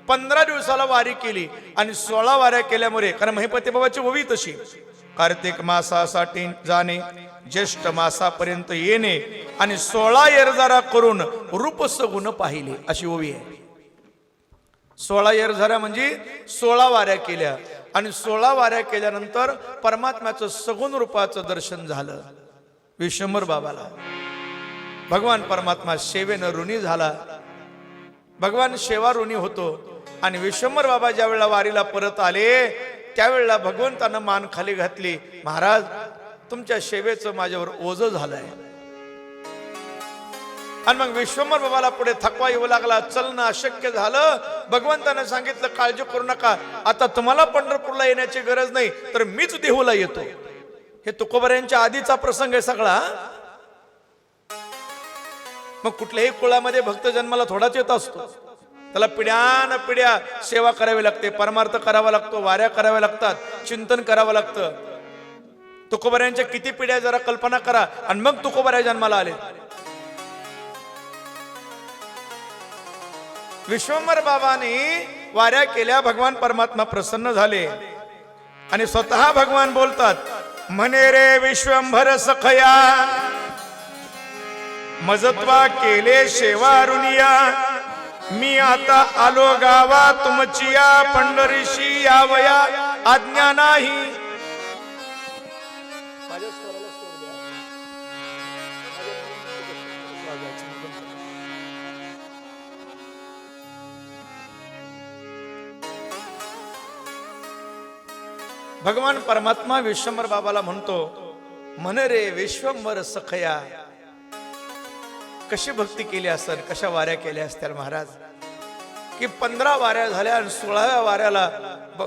15 दिवसाला वारी केली आणि 16 वाऱ्या केल्यामुळे, कारण महिपती बाबाची ओवी तशी, कार्तिक मासासाठी जाणे, ज्येष्ठ मासापर्यंत येणे आणि 16 येरझारा करून रूप सगुण पाहिले, अशी ओवी आहे. 16 येरझारा म्हणजे 16 वाऱ्या केल्या आणि 16 वाऱ्या केल्यानंतर परमात्म्याचं सगुण रूपाचं दर्शन झालं विश्वंभर बाबाला. भगवान परमात्मा सेवेनं ऋणी झाला. भगवान सेवा ऋणी होतो. आणि विश्वंभर बाबा ज्या वेळेला वारीला परत आले त्यावेळेला भगवंतानं मान खाली घातली, महाराज तुमच्या सेवेचं माझ्यावर ओझं झालंय. आणि मग विश्वंभर बाबाला पुढे थकवा येऊ लागला, चलणं अशक्य झालं. भगवंतानं सांगितलं काळजी करू नका, आता तुम्हाला पंढरपूरला येण्याची गरज नाही, तर मीच देहूला येतो. हे तुकोबऱ्यांच्या आधीचा प्रसंग आहे सगळा. मग कुठल्याही कुळामध्ये भक्त जन्माला थोडाच येत असतो. त्याला पिढ्यान पिढ्या सेवा करावी लागते, परमार्थ करावा लागतो, वाऱ्या कराव्या लागतात, चिंतन करावं लागतं. तुकोबऱ्यांच्या किती पिढ्या जरा कल्पना करा. आणि मग तुकोबऱ्या जन्माला आले. विश्वंभर बाबांनी वाऱ्या केल्या, भगवान परमात्मा प्रसन्न झाले आणि स्वतः भगवान बोलतात, म्हणे रे विश्वंभर सखया, मजत्वा केले सेवा ऋणिया, मी आता आलो गावा तुमचिया, पंढरीशी यावया आज्ञा नाही. भगवान परमात्मा विश्वंभर बाबाला म्हणतो, म्हण रे विश्वंभर सखया. कशी भक्ती केली असेल, कशा वाऱ्या केल्या असतील महाराज, की 15 वाऱ्या झाल्या आणि 16व्या वाऱ्याला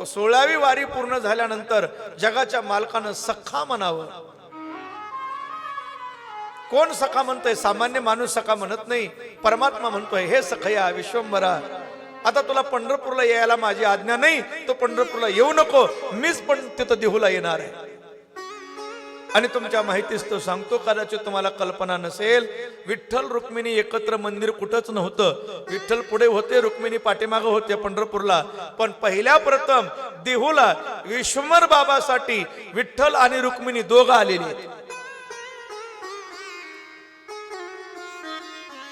16वी वारी पूर्ण झाल्यानंतर जगाच्या मालकानं सखा म्हणावं. कोण सखा म्हणतोय? सामान्य माणूस सखा म्हणत नाही, परमात्मा म्हणतोय, हे सखया विश्वंभरा, आता तुला पंढरपूरला यायला माझी आज्ञा नाही, तो पंढरपूरला येऊ नको, मीच पण तिथं देहूला येणार आहे. आणि तुमच्या माहितीच तो सांगतो, कदाचित तुम्हाला कल्पना नसेल, विठ्ठल रुक्मिणी एकत्र मंदिर कुठंच नव्हतं. विठ्ठल पुढे होते, रुक्मिणी पाठीमागं होते पंढरपूरला. पण पहिल्या प्रथम देहूला विश्वंभर बाबासाठी विठ्ठल आणि रुक्मिणी दोघं आलेली.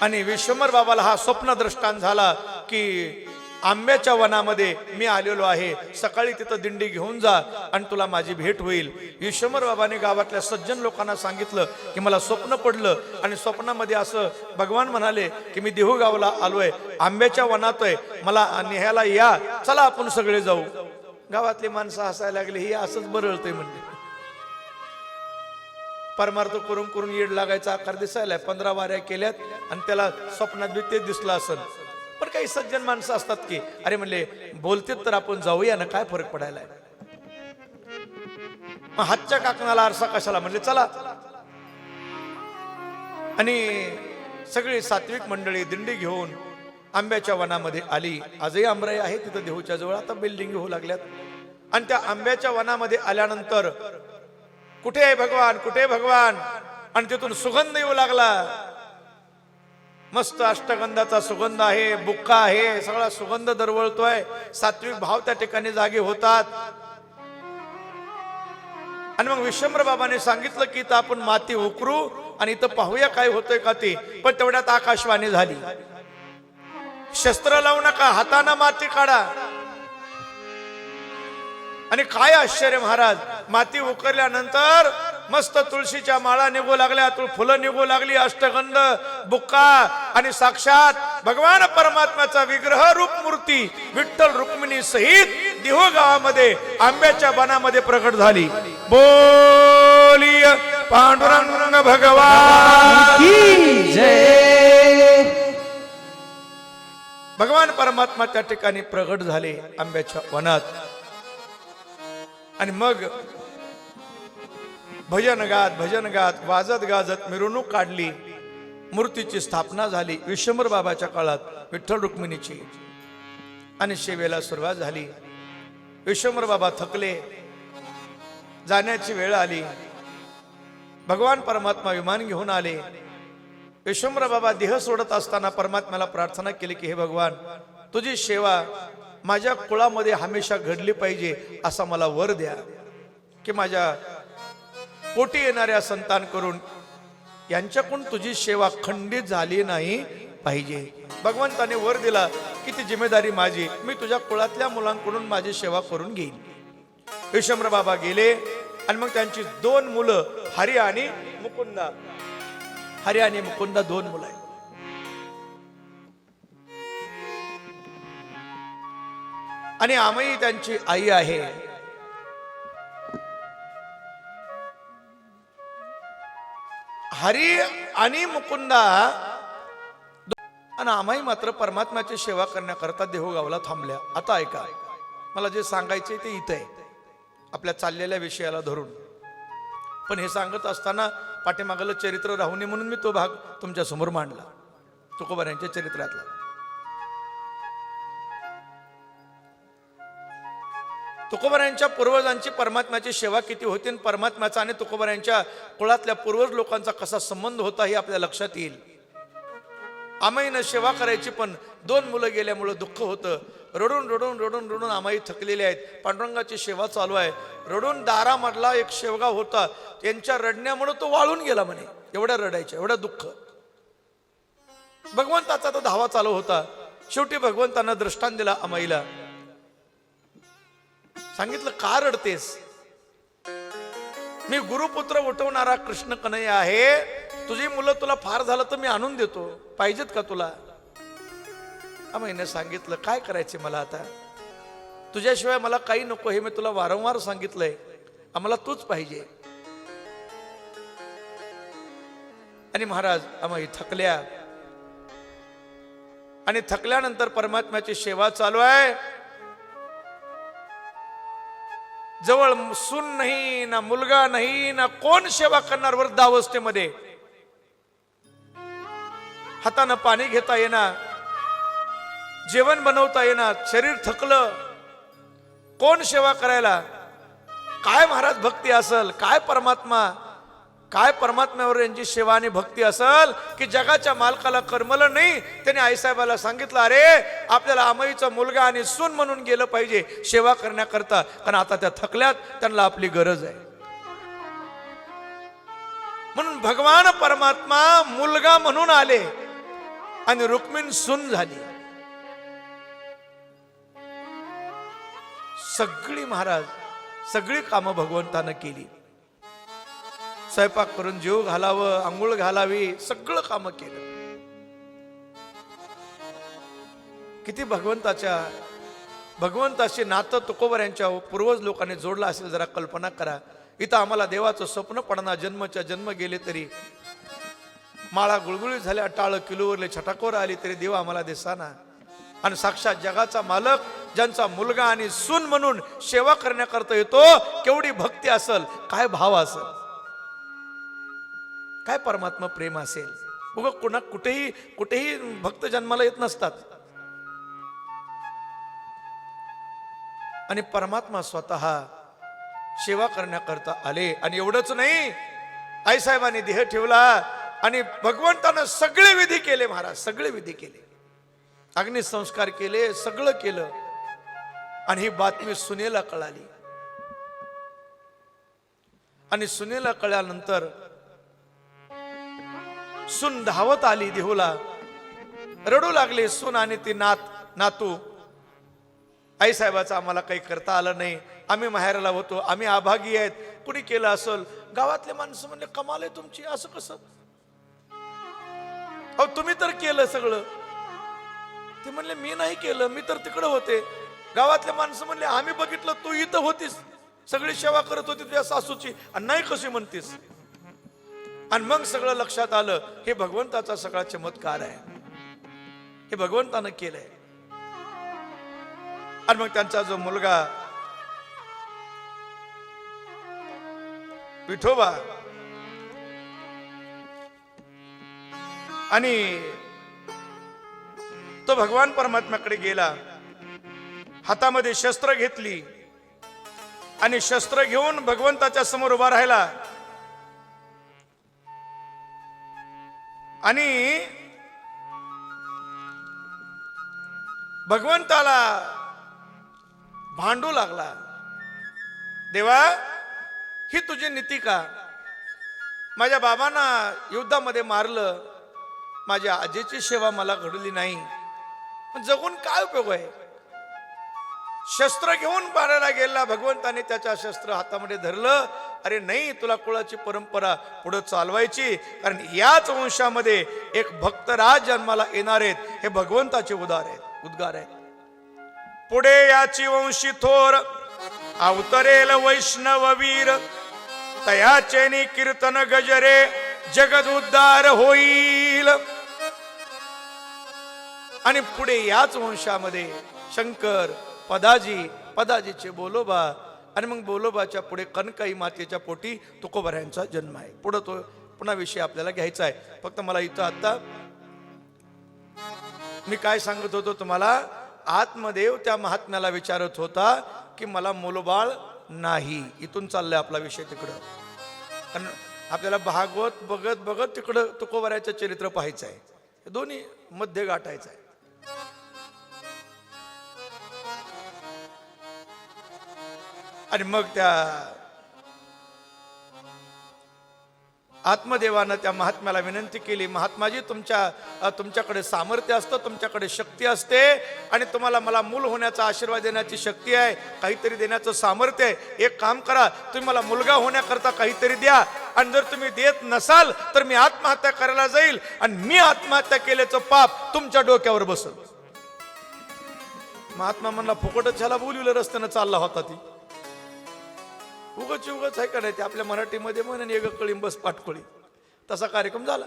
आणि विश्वंभर बाबाला हा स्वप्न दृष्टांत झाला की आंब्याच्या वनामध्ये मी आलेलो आहे, सकाळी तिथं दिंडी घेऊन जा आणि तुला माझी भेट होईल. विश्वंभर बाबाने गावातल्या सज्जन लोकांना सांगितलं की मला स्वप्न पडलं आणि स्वप्नामध्ये असं भगवान म्हणाले की मी देहू गावाला आलोय, आंब्याच्या वनात आहे, मला न्यायला या, चला आपण सगळे जाऊ. गावातली माणसं हसायला लागली, ही असंच बरळतंय म्हणले. परमार्थ करून करून येड लागायचा आकार दिसायला. 15 वाऱ्या केल्यात आणि त्याला स्वप्नात बी ते दिसलं असं. पण काही सज्जन माणसं असतात की अरे म्हणले बोलतेत तर आपण जाऊया ना, काय फरक पडायला. मग हातच्या काकणाला आरसा कशाला, म्हणले चला. आणि सगळी सात्विक मंडळी दिंडी घेऊन आंब्याच्या वनामध्ये आली. आजही आंबराई आहे तिथं देहूच्या जवळ, आता बिल्डिंग होऊ लागल्यात. आणि त्या आंब्याच्या वनामध्ये आल्यानंतर कुठे आहे भगवान, कुठे भगवान, आणि तिथून सुगंध येऊ लागला. मस्त अष्टगंधाचा सुगंध आहे, बुक्का आहे, सगळा सुगंध दरवळतोय. सात्विक भाव त्या ठिकाणी जागे होतात. आणि मग विश्वंभर बाबाने सांगितलं की इथं आपण माती उकरू आणि इथं पाहूया काय होतंय का ते. पण तेवढ्यात आकाशवाणी झाली, शस्त्र लावू नका, हाताने माती काढा. आणि काय आश्चर्य महाराज, माती उकरल्यानंतर मस्त तुळशीच्या माळा निघू लागल्या, फुलं निघू लागली, अष्टगंध, बुक्का, आणि साक्षात भगवान परमात्म्याचा विग्रह रूप मूर्ती विठ्ठल रुक्मिणी सहित देहू गावामध्ये आंब्याच्या वनामध्ये प्रकट झाली. बोलिय पांडुरंग भगवान की जय. भगवान परमात्मा त्या ठिकाणी प्रगट झाले आंब्याच्या वनात. आणि मग भजन गात वाजत गाजत मिरवणूक काढली. मूर्तीची स्थापना झाली विश्वंभर बाबाच्या काळात विठ्ठल रुक्मिणीची, आणि सेवेला सुरुवात झाली. विश्वंभर बाबा थकले, जाण्याची वेळ आली. भगवान परमात्मा विमान घेऊन आले. विश्वंभर बाबा देह सोडत असताना परमात्म्याला प्रार्थना केली की हे भगवान, तुझी सेवा माझ्या कुळामध्ये हमेशा घडली पाहिजे असा मला वर द्या, की माझ्या पोटी येणाऱ्या संतान करून यांच्याकडून तुझी सेवा खंडित झाली नाही पाहिजे. भगवंताने वर दिला की ती जिम्मेदारी माझी, मी तुझ्या कुळातल्या मुलांकडून माझी सेवा करून घेईन. विश्वंभर बाबा गेले आणि मग त्यांची 2 मुलं हरी आणि मुकुंदा. हरी आणि मुकुंदा 2 मुलं आहेत. आणि आम्ही त्यांची आई आहे. हरी आणि मुकुंदा आणि आम्ही मात्र परमात्म्याची सेवा करण्याकरता देहूगावला थांबल्या. आता ऐका, मला जे सांगायचे ते इथे आहे आपल्या चाललेल्या विषयाला धरून. पण हे सांगत असताना पाठीमागलं चरित्र राहू नये म्हणून मी तो भाग तुमच्या समोर मांडला, तुकोबारायांच्या चरित्रातला. तुकोबारायांच्या पूर्वजांची परमात्म्याची सेवा किती होती आणि परमात्म्याचा आणि तुकोबारायांच्या कुळातल्या पूर्वज लोकांचा कसा संबंध होता हे आपल्या लक्षात येईल. आम्हीनं सेवा करायची, पण 2 मुलं गेल्यामुळं दुःख होतं. रडून रडून रडून रडून आम्ही थकलेले आहेत. पांडुरंगाची सेवा चालू आहे. रडून दारामधला एक शेवगा होता, त्यांच्या रडण्यामुळे तो वाळून गेला म्हणे. एवढ्या रडायच्या, एवढं दुःख. भगवंताचा तो धावा चालू होता. शेवटी भगवंतानं दृष्टांत दिला आमाईला. सांगितलं, का रडतेस? मी गुरुपुत्र उठवणारा कृष्ण कन्हैया आहे. तुझी मुलं तुला फार झालं तर मी आणून देतो, पाहिजेत का तुला? आम्ही सांगितलं, काय करायचे मला आता? तुझ्याशिवाय मला काही नको हे मी तुला वारंवार सांगितलंय. आम्हाला तूच पाहिजे. आणि महाराज आम्ही थकल्या. आणि थकल्यानंतर परमात्म्याची सेवा चालू आहे. जवळ सून नाही, ना मुलगा नाही, ना कोण सेवा करणार वृद्धावस्थेमध्ये. हातानं पाणी घेता येणार, जेवण बनवता येणार, शरीर थकलं, कोण सेवा करायला? काय महाराज भक्ती असल, काय परमात्मा, काय परमात्म्यावर यांची सेवा आणि भक्ती असल की जगाच्या मालकाला करमलं नाही. त्याने आईसाहेबाला सांगितलं, अरे आपल्याला आमाईचा मुलगा आणि सून म्हणून गेलं पाहिजे सेवा करण्याकरता, कारण आता त्या थकल्यात, त्यांना आपली गरज आहे. म्हणून भगवान परमात्मा मुलगा म्हणून आले आणि रुक्मिणी सून झाली. सगळी महाराज सगळी कामं भगवंतानं केली. स्वयंपाक करून जेव घालावं, आंघोळ घालावी, सगळं कामं केलं. किती भगवंताशी नातं तुकोबारायांच्या पूर्वज लोकांनी जोडलं असेल जरा कल्पना करा. इथं आम्हाला देवाचं स्वप्न पडणार, जन्मच्या जन्म गेले तरी, माळा गुळगुळीत झाल्या, टाळ किलोवरले छटाकोर आली तरी देव आम्हाला दिसाना. आणि साक्षात जगाचा मालक ज्यांचा मुलगा आणि सून म्हणून सेवा करण्याकरता येतो, केवढी भक्ती असेल, काय भाव असेल, काय परमात्मा प्रेम असेल. उगा कुठेही भक्त जन्माला येत नसतात. आणि परमात्मा स्वतः सेवा करण्याकरता आले. आणि एवढंच नाही, आईसाहेबांनी देह ठेवला आणि भगवंतानं सगळे विधी केले. महाराज सगळे विधी केले, अग्निसंस्कार केले, सगळं केलं. आणि ही बातमी सुनेला कळाली. आणि सुनेला कळल्यानंतर सून धावत आली देहूला, रडू लागले. सून आणि ती नातू, आई साहेबाचं आम्हाला काही करता आलं नाही, आम्ही माहेराला होतो, आम्ही अभागी आहेत, कुणी केलं असल. गावातले माणसं म्हणले, कमाल आहे तुमची, असं कसं? अहो तुम्ही तर केलं सगळं. ते म्हणले, मी नाही केलं, मी तर तिकडं होते. गावातले माणसं म्हणले, आम्ही बघितलं, तू इथं होतीस, सगळी सेवा करत होती तुझ्या सासूची, आणि नाही कशी म्हणतीस? आणि मग सगळं लक्षात आलं, हे भगवंताचा सगळा चमत्कार आहे, हे भगवंतानं केलंय. आणि मग त्यांचा जो मुलगा विठोबा आणि तो भगवान परमात्म्याकडे गेला, हातामध्ये शस्त्र घेतली आणि शस्त्र घेऊन भगवंताच्या समोर उभा राहिला आणि भगवंताला भांडू लागला, देवा ही तुझी नीती का? माझ्या बाबांना युद्धामध्ये मारलं, माझ्या आजीची सेवा मला घडली नाही, पण जगून काय उपयोग आहे? शस्त्र घेऊन मारायला गेला, भगवंताने त्याच्या शस्त्र हातामध्ये धरलं. अरे नाही, तुला कुळाची परंपरा पुढे चालवायची, कारण याच वंशामध्ये एक भक्तराज जन्माला येणार आहेत. हे भगवंताचे उद्गार आहेत. पुढे याची वंशी थोर अवतरेल वैष्णव वीर, तयाचेनी कीर्तन गजरे जगद उद्धार होईल. आणि पुढे याच वंशामध्ये शंकर, पदाजीचे बोलोबा, आणि मग बोलोबाच्या पुढे कनकाई मातेच्या पोटी तुकोबऱ्यांचा जन्म आहे. पुढे तो पुन्हा विषय आपल्याला घ्यायचा आहे. फक्त मला इथं आता मी काय सांगत होतो तुम्हाला, आत्मदेव त्या महात्म्याला विचारत होता की मला मुलबाळ नाही. इथून चाललंय आपला विषय तिकडं. कारण आपल्याला भागवत बघत बघत तिकडं तुकोबऱ्याचं चरित्र पाहायचं आहे. दोन्ही मध्ये गाठायचं आहे. आणि मग त्या आत्मदेवानं त्या महात्म्याला विनंती केली, महात्माजी तुमच्याकडे सामर्थ्य असतं, तुमच्याकडे शक्ती असते, आणि तुम्हाला मला मूल होण्याचा आशीर्वाद देण्याची शक्ती आहे, काहीतरी देण्याचं सामर्थ्य आहे. एक काम करा, तुम्ही मला मुलगा होण्याकरता काहीतरी द्या, आणि जर तुम्ही देत नसाल तर मी आत्महत्या करायला जाईल, आणि मी आत्महत्या केल्याचं पाप तुमच्या डोक्यावर बसल. महात्मा म्हणला, फुकटच ह्याला बोलवलं, रस्त्यानं चालला होता ती. उगच आहे का नाही, ते आपल्या मराठीमध्ये म्हणून एक कळीम बस पाटकोळी, तसा कार्यक्रम झाला.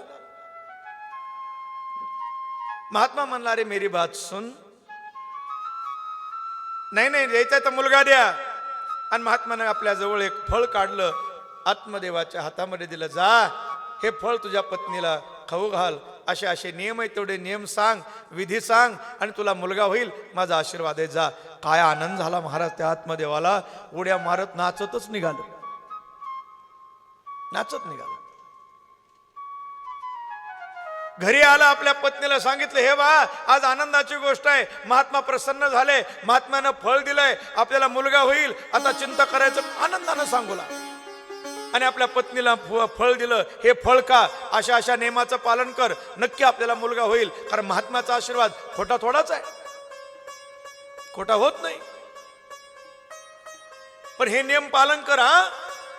महात्मा म्हणला, अरे मेरी बात सुन, नाही द्यायचा तर मुलगा द्या. आणि महात्माने आपल्या जवळ एक फळ काढलं, आत्मदेवाच्या हातामध्ये दिलं, जा हे फळ तुझ्या पत्नीला खाऊ घाल, असे नियम आहे, तेवढे नियम सांग, विधी सांग, आणि तुला मुलगा होईल, माझा आशीर्वाद आहे, जा. काय आनंद झाला महाराज त्या आत्मदेवाला. उड्या मारत नाचतच निघालं. घरी आला, आपल्या पत्नीला सांगितलं, हे बा आज आनंदाची गोष्ट आहे, महात्मा प्रसन्न झाले, महात्म्यानं फळ दिलंय, आपल्याला मुलगा होईल, आता चिंता करायचं, आनंदानं सांगूला. आणि आपल्या पत्नीला फळ दिलं, हे फळ का? अशा नियमाचं पालन कर, नक्की आपल्याला मुलगा होईल. कारण महात्म्याचा आशीर्वाद खोटा थोडाच आहे, खोटा होत नाही. पण हे नियम पालन कर. हा,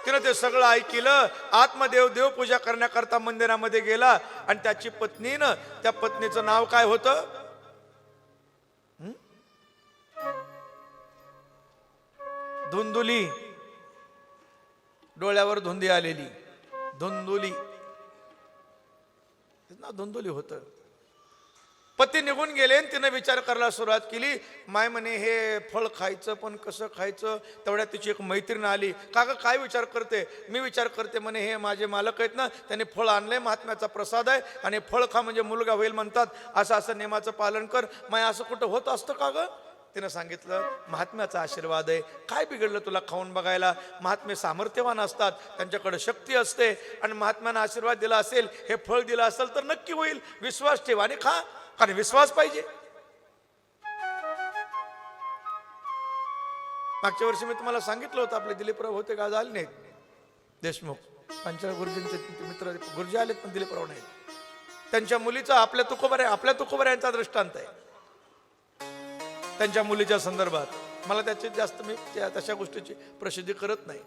तिनं ते सगळं ऐकलं. आत्मदेव देवपूजा करण्याकरता मंदिरामध्ये गेला, आणि त्याची पत्नीनं, त्या पत्नीचं नाव काय होतं? धुंदुली. डोळ्यावर धुंदी आलेली धुंदुली, धुंदुली होत. पती निघून गेले, तिने विचार करायला सुरुवात केली. माय म्हणे हे फळ खायचं, पण कसं खायचं? तेवढ्यात तिची एक मैत्रीण आली. का ग काय विचार करते? मी विचार करते म्हणे, हे माझे मालक आहेत ना, त्यांनी फळ आणलंय, महात्म्याचा प्रसाद आहे, आणि फळ खा म्हणजे मुलगा होईल म्हणतात, असं नियमाचं पालन कर. माय असं कुठं होत असतं का ग? तिनं सांगितलं, महात्म्याचा आशीर्वाद आहे, काय बिघडलं तुला खाऊन बघायला? महात्मे सामर्थ्यवान असतात, त्यांच्याकडे शक्ती असते, आणि महात्म्यानं आशीर्वाद दिला असेल, हे फळ दिलं असेल तर नक्की होईल. विश्वास ठेवा आणि खा, कारण विश्वास पाहिजे. मागच्या वर्षी मी तुम्हाला सांगितलं होतं, आपले दिलीपराव होते का? झाले नाहीत. देशमुख पंचाळ गुरुजींचे मित्र गुरुजी आलेत, पण दिलीपराव नाहीत. त्यांच्या मुलीचा आपल्या तुकोबऱ्यांचा दृष्टांत आहे. त्यांच्या मुलीच्या संदर्भात मला त्याची जास्त मी तशा गोष्टीची प्रसिद्धी करत नाही.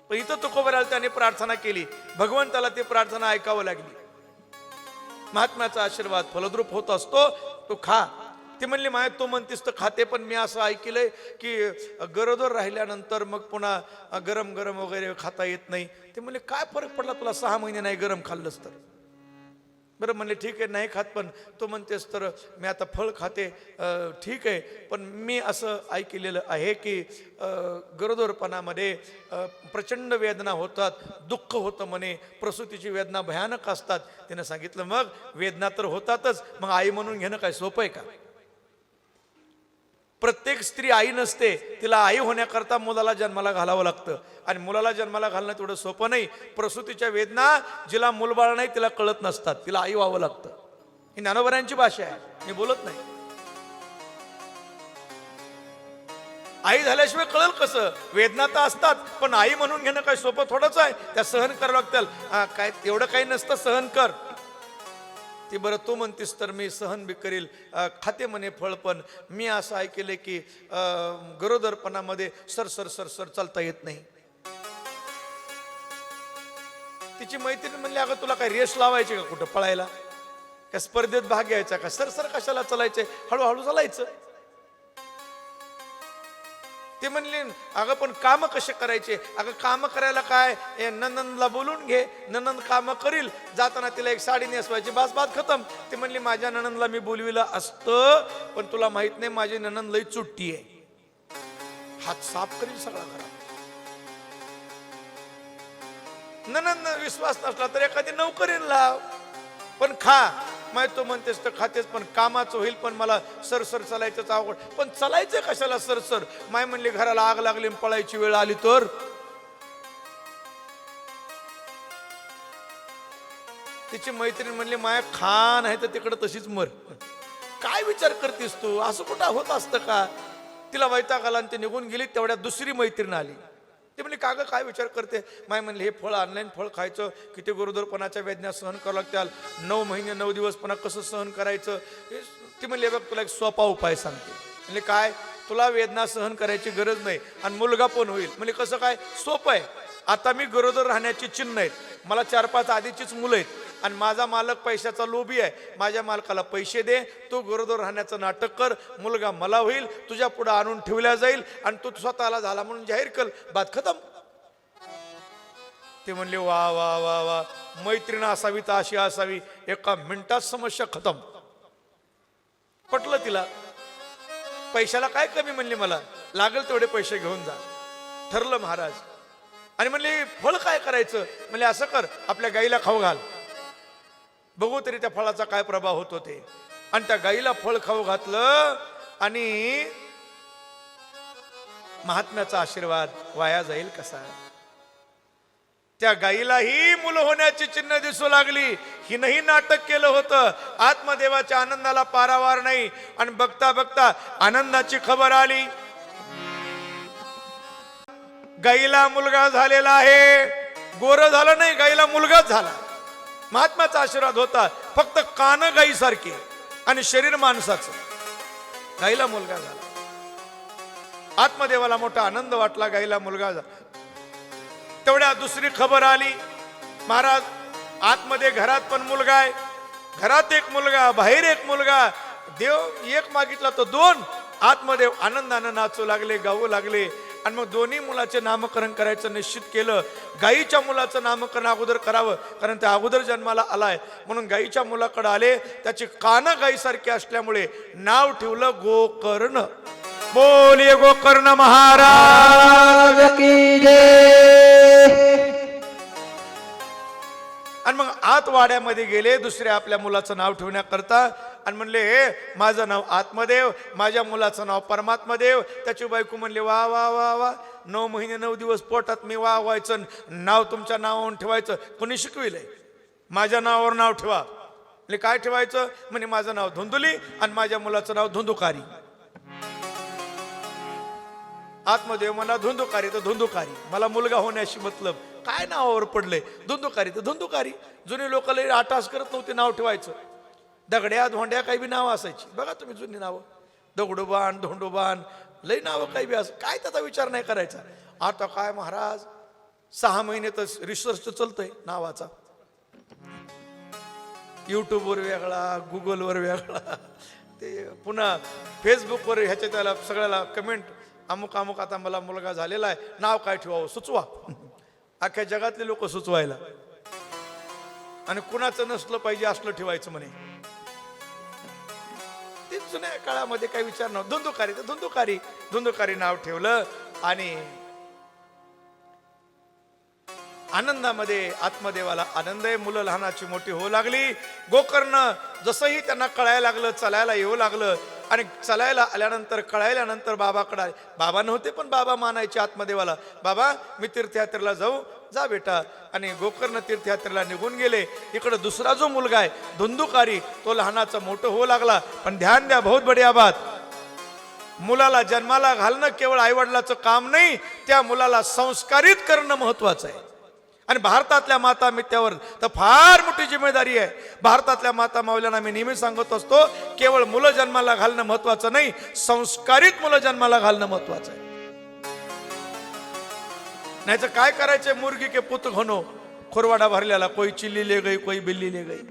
पण इथं तुकोबऱ्याला त्याने प्रार्थना केली, भगवंताला ती प्रार्थना ऐकावं लागली. महात्म्याचा आशीर्वाद फलद्रूप होत असतो, तो खा. ती म्हणली, माय तू म्हणतीस तर खाते, पण मी असं ऐकलंय की गरोदर राहिल्यानंतर मग पुन्हा गरम वगैरे खाता येत नाही. ते म्हणले, काय फरक पडला तुला 6 महिने नाही गरम खाल्लंस तर? बरं म्हणले ठीक आहे नाही खात, पण तो म्हणतेस तर मी आता फळ खाते. ठीक आहे, पण मी असं ऐकलेलं आहे की गरोदरपणामध्ये प्रचंड वेदना होतात, दुःख होतं म्हणे, प्रसूतीची वेदना भयानक असतात. त्यानं सांगितलं मग वेदना तर होतातच, मग आई म्हणून घेणं काय सोपं आहे का? प्रत्येक स्त्री आई नसते, तिला आई होण्याकरता मुलाला जन्माला घालावं लागतं, आणि मुलाला जन्माला घालणं तेवढं सोपं नाही. प्रसूतीच्या वेदना जिला मूलबाळ नाही तिला कळत नसतात, तिला आई व्हावं लागतं. ही ज्ञानोबरांची भाषा आहे, मी बोलत नाही. आई झाल्याशिवाय कळल कसं? वेदना तर असतात, पण आई म्हणून घेणं काय सोपं थोडंच आहे, त्या सहन करावं लागतं. काय एवढं काही नसतं, सहन कर. ती बरं तू म्हणतीस तर मी सहन बी करील, खाते म्हणे फळ, पण मी असं ऐकले की गरोदरपणामध्ये सर सर सर सर चालता येत नाही. तिची मैत्रीण म्हणली अगं तुला काय रेस लावायची का, कुठं पळायला का, स्पर्धेत भाग घ्यायचा का, सर सर कशाला चालायचे, हळूहळू चालायचं. ते म्हणले अगं पण काम कसे करायचे? अगं काम करायला काय, ननंदला बोलून घे, ननंद काम करील, जाताना तिला एक साडी नेसवायची, बस बात खतम. ते म्हणली माझ्या ननंदला मी बोलविलं असतं, पण तुला माहित नाही माझी ननंद लई चुट्टी आहे, हात साफ करील सगळा करा. ननंद विश्वास नसला तर एखादी नोकरीन लाव, पण खा. माहित तो म्हणतेस तर खातेच, पण कामाचं होईल, पण मला सरसर चालायचंच अवघड. पण चालायचं कशाला सरसर? माय म्हणली घराला आग लागली पळायची वेळ आली तर. तिची मैत्रीण म्हणली माया खा नाही तर तिकडं तशीच मर. काय विचार करतेस तू, असं कुठं होत असतं का? तिला वैताग आला आणि ती निघून गेली. तेवढ्या दुसरी मैत्रीण आली, ती म्हणली का ग काय विचार करते? माय म्हणले हे फळ ऑनलाईन फळ खायचं, किती गरोदरपणाच्या वेदना सहन करावं लागतात, 9 महिने 9 दिवस पुन्हा कसं सहन करायचं. ती म्हणली बघ तुला एक सोपा उपाय सांगते. म्हणजे काय? तुला वेदना सहन करायची गरज नाही आणि मुलगा पण होईल. म्हणजे कसं काय? सोपं आहे. आता मी गरोदर राहण्याची चिन्ह आहेत, मला 4-5 आधीचीच मुलं आहेत, आणि माझा मालक पैशाचा लोभी आहे. माझ्या मालकाला पैसे दे, तू गरोदर राहण्याचं नाटक कर, मुलगा मला होईल, तुझ्या पुढे आणून ठेवल्या जाईल, आणि तू स्वतःला झाला म्हणून जाहीर कर, बात खतम. ते म्हणले वा वा वा वा, मैत्रीण असावी तर अशी असावी, एका मिनिटात समस्या खतम. पटलं तिला. पैशाला काय कमी म्हणले, मला लागेल तेवढे पैसे घेऊन जा. ठरलं महाराज. आणि म्हणले फळ काय करायचं? म्हणले असं कर, आपल्या गाईला खाऊ घाल, बघू तरी त्या फळाचा काय प्रभाव होतो ते. आणि त्या गाईला फळ खाऊ घातलं, आणि महात्म्याचा आशीर्वाद वाया जाईल कसा? त्या गाईलाही मुलं होण्याची चिन्ह दिसू लागली. हिनंही नाटक केलं होतं, आत्मदेवाच्या आनंदाला पारावार नाही, आणि बघता बघता आनंदाची खबर आली. गाईला मुलगा झालेला आहे. गोरं झालं नाही, गाईला मुलगाच झाला. महात्म्याचा आशीर्वाद होता, फक्त कान गाईसारखे आणि शरीर माणसाचं. गाईला मुलगा झाला. आत्मदेवाला मोठा आनंद वाटला, गाईला मुलगा झाला. तेवढ्या दुसरी खबर आली, महाराज आतमध्ये घरात पण मुलगा आहे, घरात एक मुलगा, बाहेर एक मुलगा. देव एक मागितला तो 2. आत्मदेव आनंदानं नाचू लागले, गाऊ लागले. आणि मग दोन्ही मुलाचे नामकरण करायचं निश्चित केलं. गाईच्या मुलाचं नामकरण अगोदर करावं, कारण त्या अगोदर जन्माला आलाय, म्हणून गाईच्या मुलाकडे आले. त्याची कान गाईसारखी असल्यामुळे नाव ठेवलं गोकर्ण. बोलिये गोकर्ण महाराज की जय. आणि मग आत वाड्यामध्ये गेले दुसऱ्या आपल्या मुलाचं नाव ठेवण्याकरता, आणि म्हणले हे माझं नाव आत्मदेव, माझ्या मुलाचं नाव परमात्मदेव. त्याची बायको म्हणले वा वा वा वा, 9 महिने 9 दिवस पोटात मी वावायचं, नाव तुमच्या नावावरून ठेवायचं, कोणी शिकविलंय? माझ्या नावावर नाव ठेवा. म्हणजे काय ठेवायचं? म्हणजे माझं नाव धुंदुली आणि माझ्या मुलाचं नाव धुंदुकारी. आत्मदेव म्हणा धुंदुकारी तर धुंदुकारी, मला मुलगा होण्याशी मतलब. काय नावावर पडलंय? धुंदुकारी तर धुंदुकारी. जुनी लोक लई आटास करत नव्हते नाव ठेवायचं. दगड्या धोंड्या काही बी नावं असायची, बघा तुम्ही जुनी नावं, दगडोबान धोंडोबान, लई नावं काही बी असं, काय त्याचा विचार नाही करायचा. आता काय महाराज 6 महिने तर रिसर्च चालतंय नावाचा. युट्यूबवर वेगळा, गुगलवर वेगळा, ते पुन्हा फेसबुकवर ह्याच्या त्याला सगळ्याला कमेंट, अमुक अमुक आता मला मुलगा झालेला आहे, नाव काय ठेवावं सुचवा. अख्ख्या जगातले लोक सुचवायला. आणि कुणाचं नसलं पाहिजे असलं ठेवायचं म्हणे. ते जुन्या काळामध्ये काही विचार नव्हता. धुंदुकारी तर धुंदुकारी नाव ठेवलं आणि आनंदामध्ये आत्मदेवाला आनंद आहे. मुलं लहानाची मोठी होऊ लागली. गोकर्ण जसंही त्यांना कळायला लागलं, चालायला येऊ लागलं आणि चालायला आल्यानंतर कळायल्यानंतर बाबाकडे आले. बाबा नव्हते पण बाबा मानायचे आत्मदेवाला. बाबा मी तीर्थयात्रेला जाऊ, जा बेटा. आणि गोकर्ण तीर्थयात्रेला निघून गेले. इकडं दुसरा जो मुलगा आहे धुंदुकारी, तो लहानाचा मोठं होऊ लागला. पण ध्यान द्या, बहुत बढिया बात, मुलाला जन्माला घालणं केवळ आईवडिलाचं काम नाही, त्या मुलाला संस्कारित करणं महत्वाचं आहे. आणि भारतातल्या माता मित्यावर तर फार मोठी जिम्मेदारी आहे. भारतातल्या माता माऊल्यांना मी नेहमी सांगत असतो, केवळ मुलं जन्माला घालणं महत्वाचं नाही, संस्कारित मुलं जन्माला घालणं महत्वाचं आहे. नाही तर काय करायचंय, मुर्गी के पुत घनो खुरवाडा भरलेला, कोई चिल्ली ले गई कोई बिल्ली ले गई.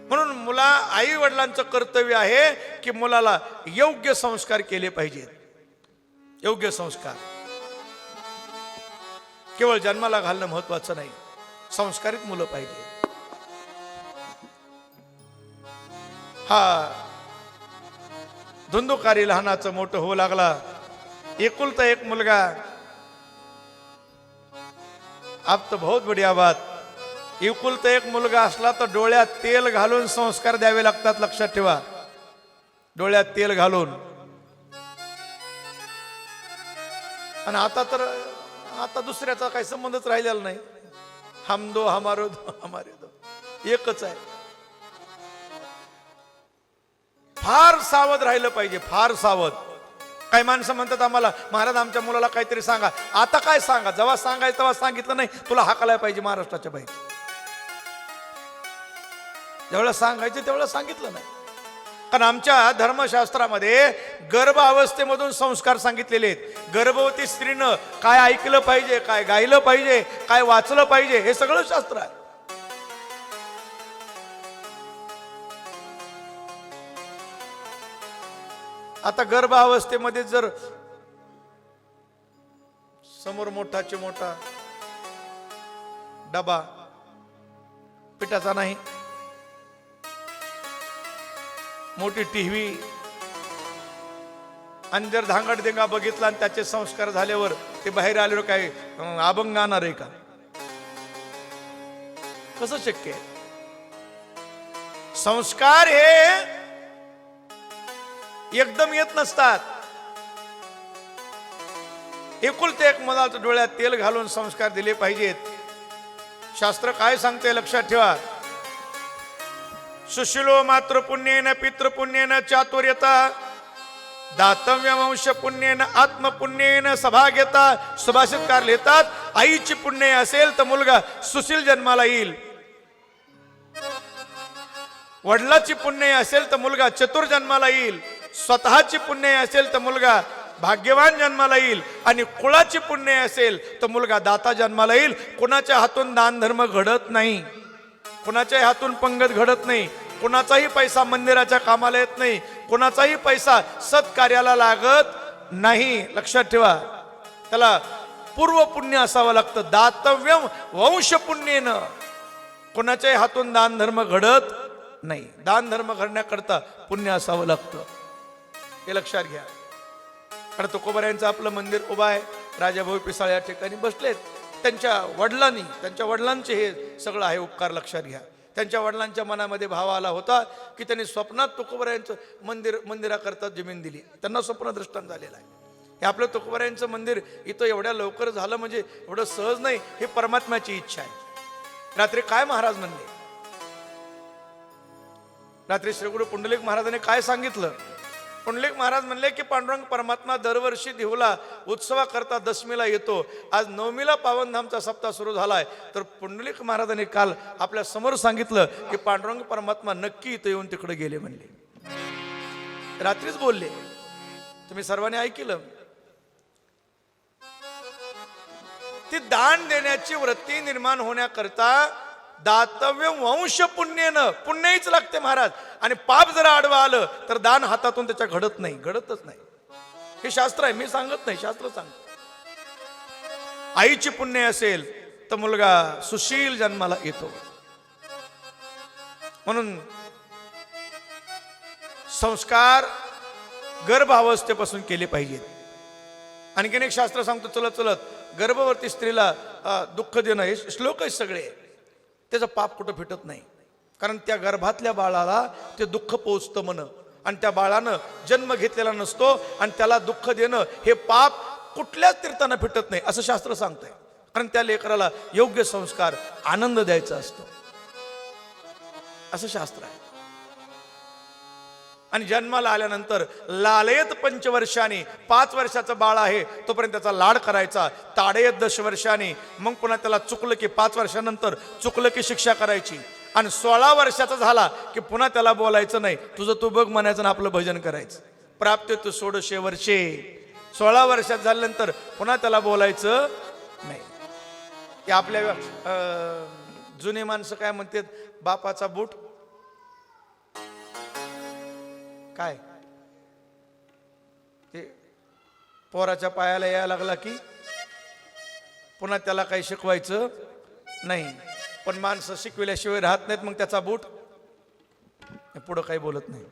म्हणून मुला आई वडिलांचं कर्तव्य आहे की मुलाला योग्य संस्कार केले पाहिजेत. योग्य संस्कार, केवळ जन्माला घालणं महत्वाचं नाही, संस्कारित मुलं पाहिजे. हा धुंदुकारी लहानाचं मोठं होऊ लागला. एकुलता एक मुलगा. अब तो बहुत बढ़िया बात, एकुलता एक मुलगा असला तर डोळ्यात तेल घालून संस्कार द्यावे लागतात. लक्षात ठेवा, डोळ्यात तेल घालून. आणि आता दुसऱ्याचा काही संबंधच राहिलेला नाही. हम दो हमारे दो एकच आहे. फार सावध राहिलं पाहिजे, फार सावध. काही माणसं म्हणतात आम्हाला, महाराज आमच्या मुलाला काहीतरी सांगा. आता काय सांगा, जेव्हा सांगायचं तेव्हा सांगितलं नाही. तुला हाकायला पाहिजे महाराष्ट्राच्या बाहेर. जेवढं सांगायचं तेवढं सांगितलं नाही. कारण आमच्या धर्मशास्त्रामध्ये गर्भ अवस्थेमधून संस्कार सांगितलेले आहेत. गर्भवती स्त्रीनं काय ऐकलं पाहिजे, काय गायलं पाहिजे, काय वाचलं पाहिजे, हे सगळं शास्त्र आहे. आता गर्भ अवस्थेमध्ये जर समोर मोठाचे मोठा डबा, पिठाचा नाही, मोठी टीव्ही, आणि जर धांगड देंगा बघितला आणि त्याचे संस्कार झाल्यावर ते बाहेर आल्यावर काय अभंग आणणार आहे का? कसं शक्य आहे? संस्कार हे एकदम येत नसतात. एकुलते एक मुलाच्या डोळ्यात तेल घालून संस्कार दिले पाहिजेत. शास्त्र काय सांगते लक्षात ठेवा. सुशिलो मातृपुण्येन पितृपुण्येन चातुर्यता दातव्य वंश पुण्येन आत्मपुण्येन सभाग्यता. सुभाषितकार लिहितात, आईची पुण्य असेल तर मुलगा सुशील जन्माला येईल, वडिलाची पुण्य असेल तर मुलगा चतुर जन्माला येईल, स्वतःची पुण्य असेल तर मुलगा भाग्यवान जन्माला येईल, आणि कुळाची पुण्य असेल तर मुलगा दाता जन्माला येईल. कुणाच्या हातून दान धर्म घडत नाही, कुणाच्याही हातून पंगत घडत नाही, कुणाचाही पैसा मंदिराच्या कामाला येत नाही, कुणाचाही पैसा सत्कार्याला लागत नाही. लक्षात ठेवा, त्याला पूर्व पुण्य असावं लागतं. दातव्यम वंश पुण्येनं. कुणाच्याही हातून दान धर्म घडत नाही. दान धर्म घडण्याकरता पुण्य असावं लागतं, हे लक्षात घ्या. कारण तुकोबाऱ्यांचं आपलं मंदिर उभं आहे. राजाभाऊ पिसाळ या ठिकाणी बसलेत. त्यांच्या वडिलांचे हे सगळं आहे उपकार. लक्षात घ्या, त्यांच्या वडिलांच्या मनामध्ये भाव आला होता की त्यांनी स्वप्नात तुकोबाऱ्यांचं मंदिराकरता जमीन दिली. त्यांना स्वप्न दृष्टांत झालेलं आहे. हे आपलं तुकोबाऱ्यांचं मंदिर इथं एवढ्या लवकर झालं म्हणजे एवढं सहज नाही, हे परमात्म्याची इच्छा आहे. रात्री काय महाराज म्हणले, रात्री श्री गुरु पुंडलिक महाराजांनी काय सांगितलं? पुंडलिक महाराज म्हणले की पांडुरंग परमात्मा दरवर्षी देहुला उत्सवाकरता दशमीला येतो. आज नवमीला पावनधामचा सप्ताह सुरू झालाय. तर पुंडलिक महाराजांनी काल आपल्या समोर सांगितलं की पांडुरंग परमात्मा नक्की इथं येऊन तिकडे गेले म्हणले. रात्रीच बोलले, तुम्ही सर्वांनी ऐकलं. ती दान देण्याची वृत्ती निर्माण होण्याकरता दातव्य वंश पुण्येनं, पुण्यच लागते महाराज. आणि पाप जर आडवा आलं तर दान हातातून त्याच्या घडतच नाही. हे शास्त्र आहे, मी सांगत नाही, शास्त्र सांगत. आईची पुण्य असेल तर मुलगा सुशील जन्माला येतो. म्हणून संस्कार गर्भावस्थेपासून केले पाहिजेत. आणखीन एक शास्त्र सांगतो, चलत चलत गर्भवती स्त्रीला दुःख देणं हे श्लोक आहेत सगळे, त्याचं पाप कुठं फिटत नाही. कारण त्या गर्भातल्या बाळाला ते दुःख पोचतं म्हण, आणि त्या बाळानं जन्म घेतलेला नसतो आणि त्याला दुःख देणं हे पाप कुठल्याच तीर्थानं फिटत नाही असं शास्त्र सांगतंय. कारण त्या लेकराला योग्य संस्कार आनंद द्यायचा असतो असं शास्त्र आहे. आणि जन्माला आल्यानंतर लालयत 5 वर्षांनी, 5 वर्षाचं बाळ आहे तोपर्यंत त्याचा लाड करायचा. ताडयत 10 वर्षांनी, मग पुन्हा त्याला चुकलं की 5 वर्षानंतर चुकलं की शिक्षा करायची. आणि 16 वर्षाचा झाला की पुन्हा त्याला बोलायचं नाही, तुझं तू बघ म्हणायचं आणि आपलं भजन करायचं. प्राप्त तू 16 वर्षे, 16 वर्षात झाल्यानंतर पुन्हा त्याला बोलायचं नाही. की आपल्या जुने माणसं काय म्हणतात, बापाचा बूट काय ते पोराच्या पायाला यायला लागला की पुन्हा त्याला काही शिकवायचं नाही. पण माणसं शिकविल्याशिवाय राहत नाहीत, मग त्याचा बूट पुढं काही बोलत नाही.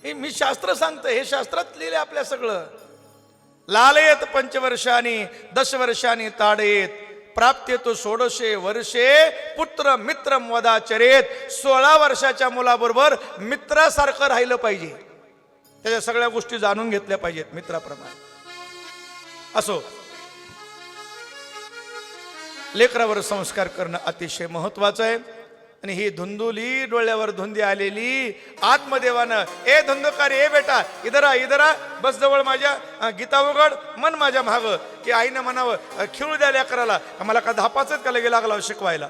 हे मी शास्त्र सांगतो, हे शास्त्रात लिहिले आपल्या सगळं. लालयत 5 वर्षांनी 10 वर्षांनी ताडयेत, प्राप्ते तो 16 वर्षे पुत्र मित्र वदाचरेत. 16 वर्षाच्या मुलाबरोबर मित्रासारखं राहिलं पाहिजे, त्याच्या सगळ्या गोष्टी जाणून घेतल्या पाहिजेत मित्राप्रमाणे. असो, लेकरावर संस्कार करणं अतिशय महत्वाचं आहे. आणि ही धुंदुली डोळ्यावर धुंदी आलेली आत्मदेवानं, ए धुंदुकारी, ए बेटा इधरा इधरा बस जवळ माझ्या, गीता उघड, मन माझ्या माग, की आईनं म्हणावं खिळू द्या लेकराला, मला का धापाच का लगे लागला शिकवायला.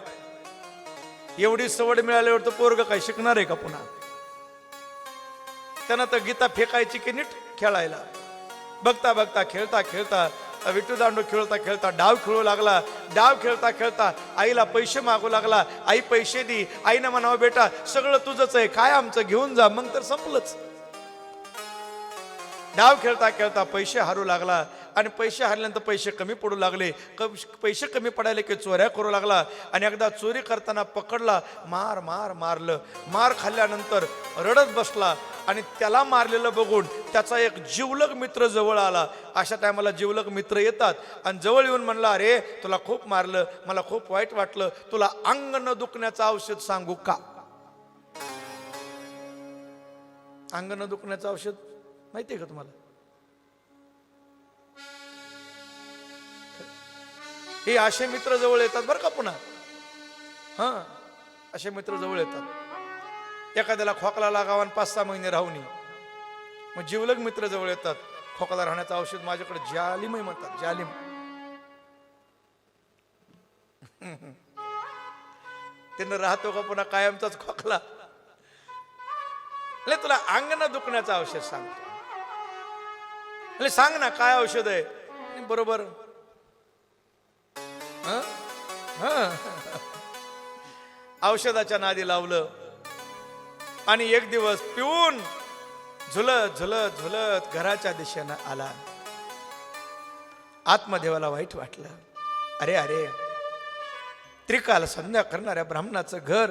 एवढी सवड मिळाल्यावर तर पोरग काय शिकणार आहे का पुन्हा. त्यानं तर गीता फेकायची की नीट खेळायला. बघता बघता खेळता खेळता विट्टू दांडू खेळता खेळता डाव खेळू लागला. डाव खेळता खेळता आईला पैसे मागू लागला. आई पैसे दी. आईनं म्हणावं बेटा सगळं तुझंच आहे, काय आमचं घेऊन जा. मग तर संपलंच. डाव खेळता खेळता पैसे हारू लागला आणि पैसे हारल्यानंतर पैसे कमी पडू लागले. पैसे कमी पडायले की चोऱ्या करू लागला. आणि एकदा चोरी करताना पकडला, मारलं. मार खाल्ल्यानंतर रडत बसला. आणि त्याला मारलेलं बघून त्याचा एक जिवलग मित्र जवळ आला. अशा टायमाला जिवलग मित्र येतात आणि जवळ येऊन म्हणला, अरे तुला खूप मारलं, मला खूप वाईट वाटलं, तुला अंग न दुखण्याचं औषध सांगू का. अंग न दुखण्याचं औषध माहितीये का तुम्हाला. हे असे मित्र जवळ येतात बरं का पुन्हा. असे मित्र जवळ येतात. एखाद्याला खोकला लागावा आणि 5-6 महिने राहून, मग जिवलग मित्र जवळ येतात. खोकला राहण्याचं औषध माझ्याकडे जालिम म्हणतात, जालिम. त्यानं राहतो का पुन्हा कायमचाच खोकला. तुला अंग न दुखण्याचं औषध सांगतो. सांग ना काय औषध आहे. बरोबर औषधाच्या नादी लावलं. आणि एक दिवस पिऊन झुलत झुलत झुलत घराच्या दिशेनं आला. आत्मदेवाला वाईट वाटलं. अरे अरे, त्रिकाल संध्या करणाऱ्या ब्राह्मणाचं घर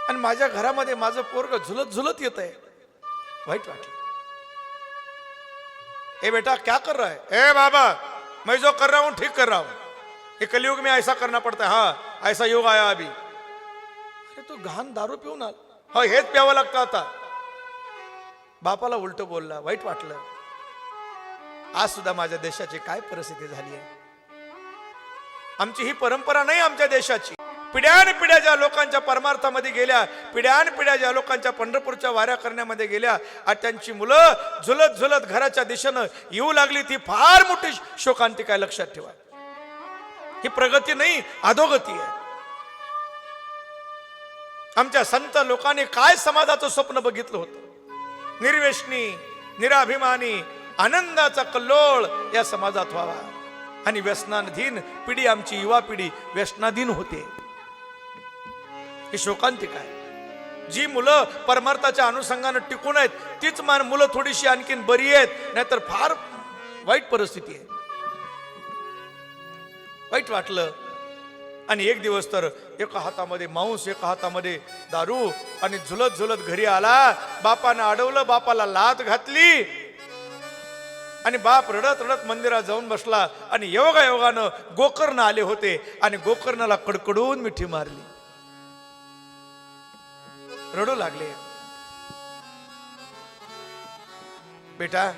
आणि माझ्या घरामध्ये माझं पोरग झुलत झुलत येत आहे. वाईट वाटलं. ए बेटा क्या कर रहा है. ए बाबा मैं जो कर रहा हूं ठीक कर रहा हूं. ये कलयुग में ऐसा करना पड़ता है. हाँ ऐसा युग आया अभी. अरे तू घाण दारू पिऊन आला. हा हेच प्यावं लागतं आता. बापाला उलट बोलला. वाईट वाटलं. आज सुद्धा माझ्या देशाची काय परिस्थिती झाली आहे. आमची ही परंपरा नाही आमच्या देशाची. पिढ्यान पिढ्या ज्या लोकांच्या परमार्थामध्ये गेल्या, पिढ्यान पिढ्या ज्या लोकांच्या पंढरपूरच्या वाऱ्या करण्यामध्ये गेल्या, आणि त्यांची मुलं झुलत झुलत घराच्या दिशेनं येऊ लागली, ती फार मोठी शोकांतिका आहे. लक्षात ठेवा. ही प्रगती नाही, अधोगती आहे. आमच्या संत लोकांनी काय समाजाचं स्वप्न बघितलं होतं. निर्व्यसनी, निराभिमानी, आनंदाचा कल्लोळ या समाजात व्हावा. आणि व्यसनाधीन पिढी, आमची युवा पिढी व्यसनाधीन होते. ही शोकांतिका आहे. जी मुलं परमार्थाच्या अनुषंगानं टिकून आहेत तीच मुलं थोडीशी आणखीन बरी आहेत, नाहीतर फार वाईट परिस्थिती आहे. वाईट वाटलं. आणि एक दिवस तर एका हातामध्ये मांस एका हातामध्ये दारू आणि झुलत झुलत घरी आला. बापानं अडवलं, बापाला लाथ घातली आणि बाप रडत रडत मंदिरात जाऊन बसला. आणि योगायोगानं गोकर्ण आले होते आणि गोकर्णाला कडकडून मिठी मारली. रडू लागले. बेटा,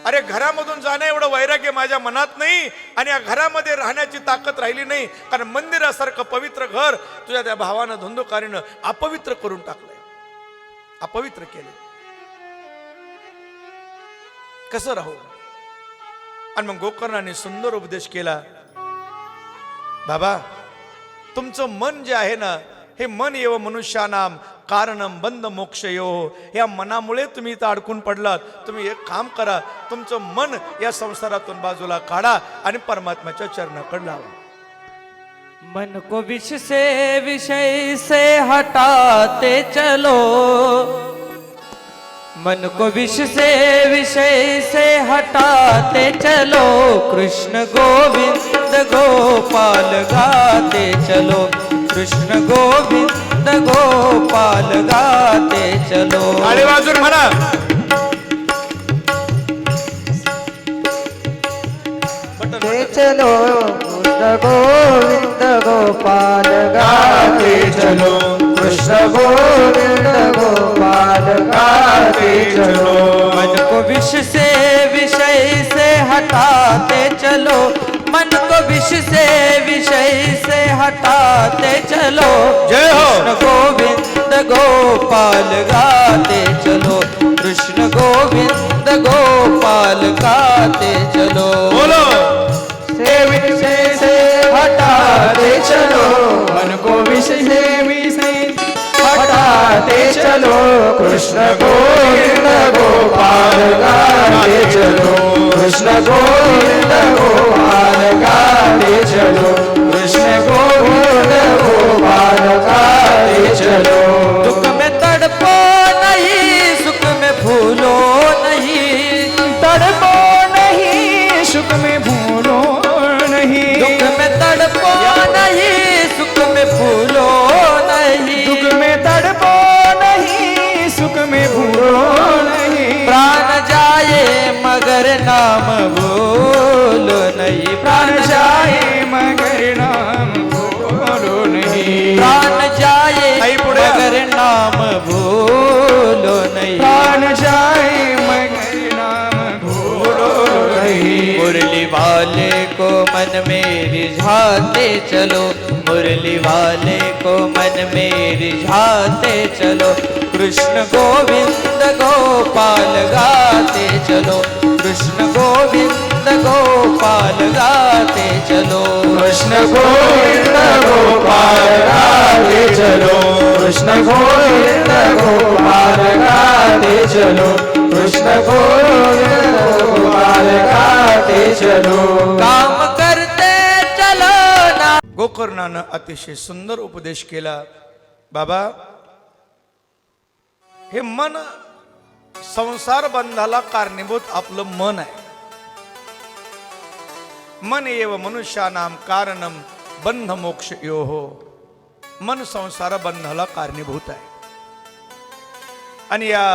अरे घरामधून जाणं एवढं वैराग्य माझ्या मनात नाही आणि या घरामध्ये राहण्याची ताकद राहिली नाही, कारण मंदिरासारखं पवित्र घर तुझ्या त्या भावानं धुंदुकारीनं अपवित्र करून टाकलंय, अपवित्र केलं. कसं राहू? आणि मग गोकर्णाने सुंदर उपदेश केला. बाबा, तुमचं मन जे आहे ना, हे मन एव मनुष्यानाम कारणम बंद मोक्षयो. या मनामुळे तुम्ही इथं अडकून पडलात. तुम्ही एक काम करा, तुमचं मन या संसारातून बाजूला काढा आणि परमात्म्याच्या चरणाकडे लावा. मन को विषय से हटाते चलो, मन को विषय से हटाते चलो, कृष्ण गोविंद गोपाल गाते चलो, कृष्ण गोविंद गोपाल गाते चलो. टाळी वाजून म्हणा. ते चलो, कृष्ण गोविंद गोपाल गाते चलो, कृष्ण गोविंद गोपाल गाते चलो. मन को विषय से हटाते चलो, मन को विषय से हटाते चलो, जय हो. कृष्ण गोविंद गोपाल गाते चलो, कृष्ण गोविंद गोपाल गाते चलो. बोलो. विषय से हटाते चलो, मन को विषय हटाते चलो, कृष्ण गोविंद गोपाल गाते चलो, कृष्ण गोविंद गोपाल गाते चलो, कृष्ण गोविंद गोपाल गाते चलो. दुख में तड़पो नहीं, सुख में भूलो नहीं, तड़पो नहीं, सुख में भूलो नहीं, दुख में तड़पो नहीं, सुख में भूलो नहीं, दुख में तड़पो नहीं, सुख में भूलो नहीं. प्राण जाए मगर नाम भूलो नहीं, प्राण जाए मगर नाम भूलो नहीं, प्राण जाए मगर नाम भूलो नहीं, प्राण जाए मगर नाम भूलो नहीं. मुरली वाले को मन में रिझाते चलो, मुरली वाले को मन में रिझाते चलो, कृष्ण गोविंद गोपाल गाते चलो, कृष्ण गोविंद गोपाल गाते चलो, कृष्ण गोविंद गोपाल गाते चलो, कृष्ण गोविंद गोपाल गाते चलो, कृष्ण गोविंद गोपाल गाते चलो. काम करते चलो ना. गोकर्णानं अतिशय सुंदर उपदेश केला. बाबा, हे मन संसार बंधाला कारणीभूत आपलं मन आहे. मन एव मनुष्यानाम कारणम बंध मोक्ष योहो. मन संसार बंधाला कारणीभूत आहे. आणि या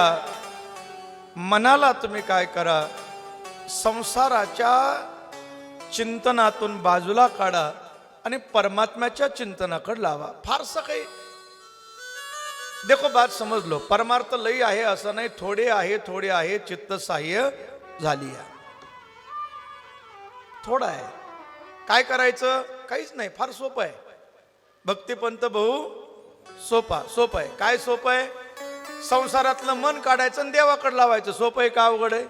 मनाला तुम्ही काय करा, संसाराच्या चिंतनातून बाजूला काढा आणि परमात्म्याच्या चिंतनाकडे लावा. फारसं काही देखो बात समज लो. परमार्थ लई आहे असं नाही, थोडे आहे चित्त सहाय्य झाली आहे. थोडं आहे. काय करायचं? काहीच नाही, फार सोपं आहे. भक्तिपंत भाऊ सोपं आहे. काय सोपं आहे? संसारातलं मन काढायचं आणि देवाकडे लावायचं. सोपं आहे का अवघड आहे?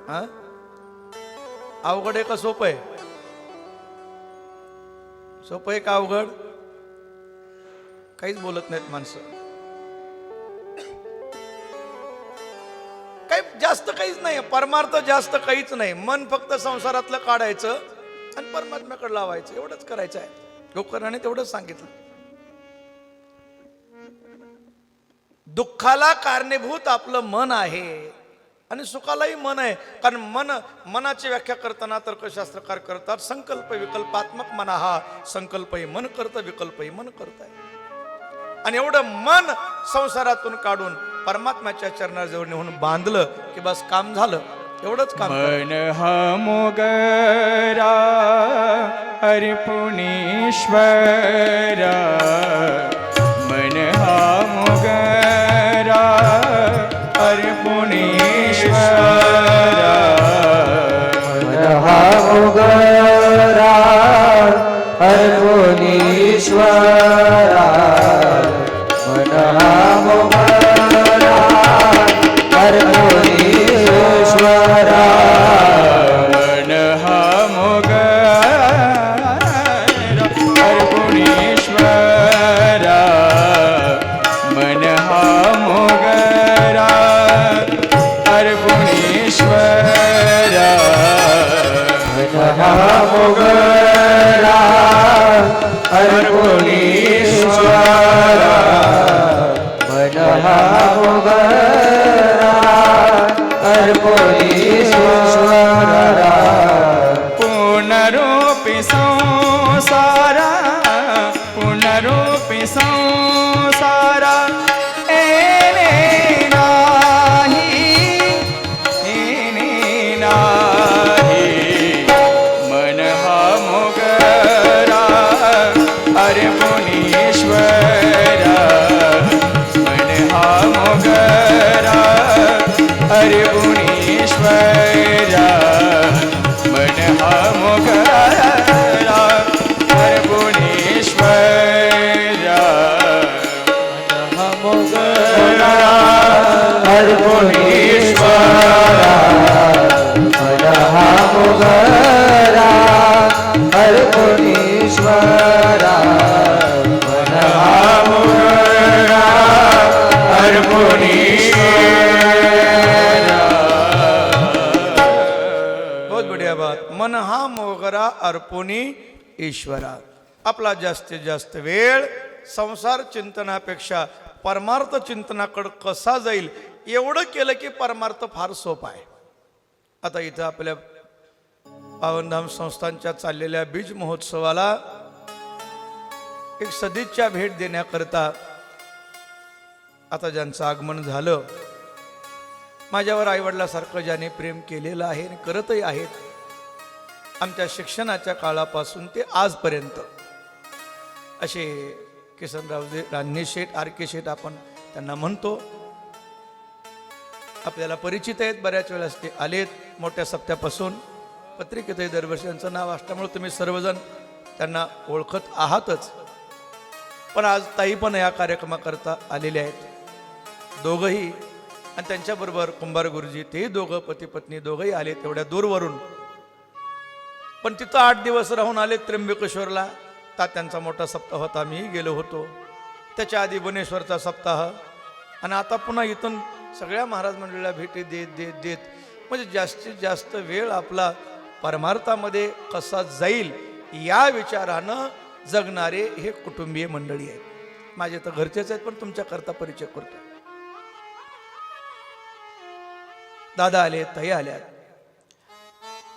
हा, अवघड आहे का सोपं आहे? सोपं आहे का अवघड? काहीच बोलत नाहीत माणसं. काही जास्त काहीच नाही, परमार्थ जास्त काहीच नाही. मन फक्त संसारातलं काढायचं आणि परमात्म्याकडे लावायचं, एवढंच करायचं आहे. गोकर्णाने तेवढंच सांगितलं. दुःखाला कारणीभूत आपलं मन आहे आणि सुखालाही मन आहे. कारण मनाची व्याख्या करताना तर्कशास्त्रकार करतात संकल्प विकल्पात्मक मना हा संकल्पही मन करतं विकल्पही मन करत आहे. आणि एवढं मन संसारातून काढून परमात्म्याच्या चरणाजवळ नेऊन बांधलं की बस काम झालं. एवढंच काम. मन हा मोगरा अर्पुणेश्वरा, मन हा मोगरा अर्पुणेश्वरा, मन हा मोगरा अर्पुणेश्वरा, मन हा मोगरा अर्पुणेश्वरा, मन हा मोगरा अर्पुणेश्वरा, मन हा मोगरा अर्पुणेश्वरा, मन हा मोगरा अर्पुणेश्वरा, मन हा मोगरा अर्पुणेश्वरा, पुनरूपी संसारा, पुनरूपी संसारा एने नाही, एने नाही, मन हा मोगरा अर्पुणेश्वरा, मन हा मोगरा अर्पुणेश्वरा, मन हा मोगरा अर्पुणेश्वरा, मन हा मोगरा अर्पुणेश्वरा, मन हा मोगरा अर्पुणेश्वरा, मन हा मोगरा अर्पुणेश्वरा. बहुत बढ़िया बात. मन हा मोगरा अर्पुणी ईश्वरा. आपला जास्तीत जास्त वेळ संसार चिंतनापेक्षा परमार्थ चिंतनाकडे कसा जाईल एवढं केलं की परमार्थ फार सोपा आहे. आता इथं आपल्या पावनधाम संस्थांच्या चाललेल्या बीज महोत्सवाला एक सदिच्छा भेट देण्याकरता आता ज्यांचं आगमन झालं, माझ्यावर आईवडिलासारखं ज्याने प्रेम केलेलं आहे आणि करतही आहेत, आमच्या शिक्षणाच्या काळापासून ते आजपर्यंत असे किसनरावजी रान्हे शेठ, आर के शेठ आपण त्यांना म्हणतो. आपल्याला परिचित आहेत, बऱ्याच वेळेस ते आलेत मोठ्या सप्त्यापासून. पत्रिकेतही दरवर्षी त्यांचं नाव असल्यामुळे तुम्ही सर्वजण त्यांना ओळखत आहातच. पण आज ताई पण या कार्यक्रमाकरता आलेल्या आहेत, दोघंही. आणि त्यांच्याबरोबर कुंभार गुरुजी, तेही दोघं पती पत्नी दोघंही आले तेवढ्या दूरवरून. पण तिथं 8 दिवस राहून आले त्र्यंबकेश्वरला. तात्यांचा मोठा सप्ताह होता, आम्हीही गेलो होतो. त्याच्या आधी बनेश्वरचा सप्ताह, आणि आता पुन्हा इथून सगळ्या महाराज मंडळीला भेटी देत देत देत म्हणजे जास्तीत जास्त वेळ आपला परमार्थामध्ये कसा जाईल या विचारानं जगणारे हे कुटुंबीय मंडळी आहेत. माझे तर घरचेच आहेत, पण तुमच्याकरता परिचय करतो. दादा आले, ताई आल्या.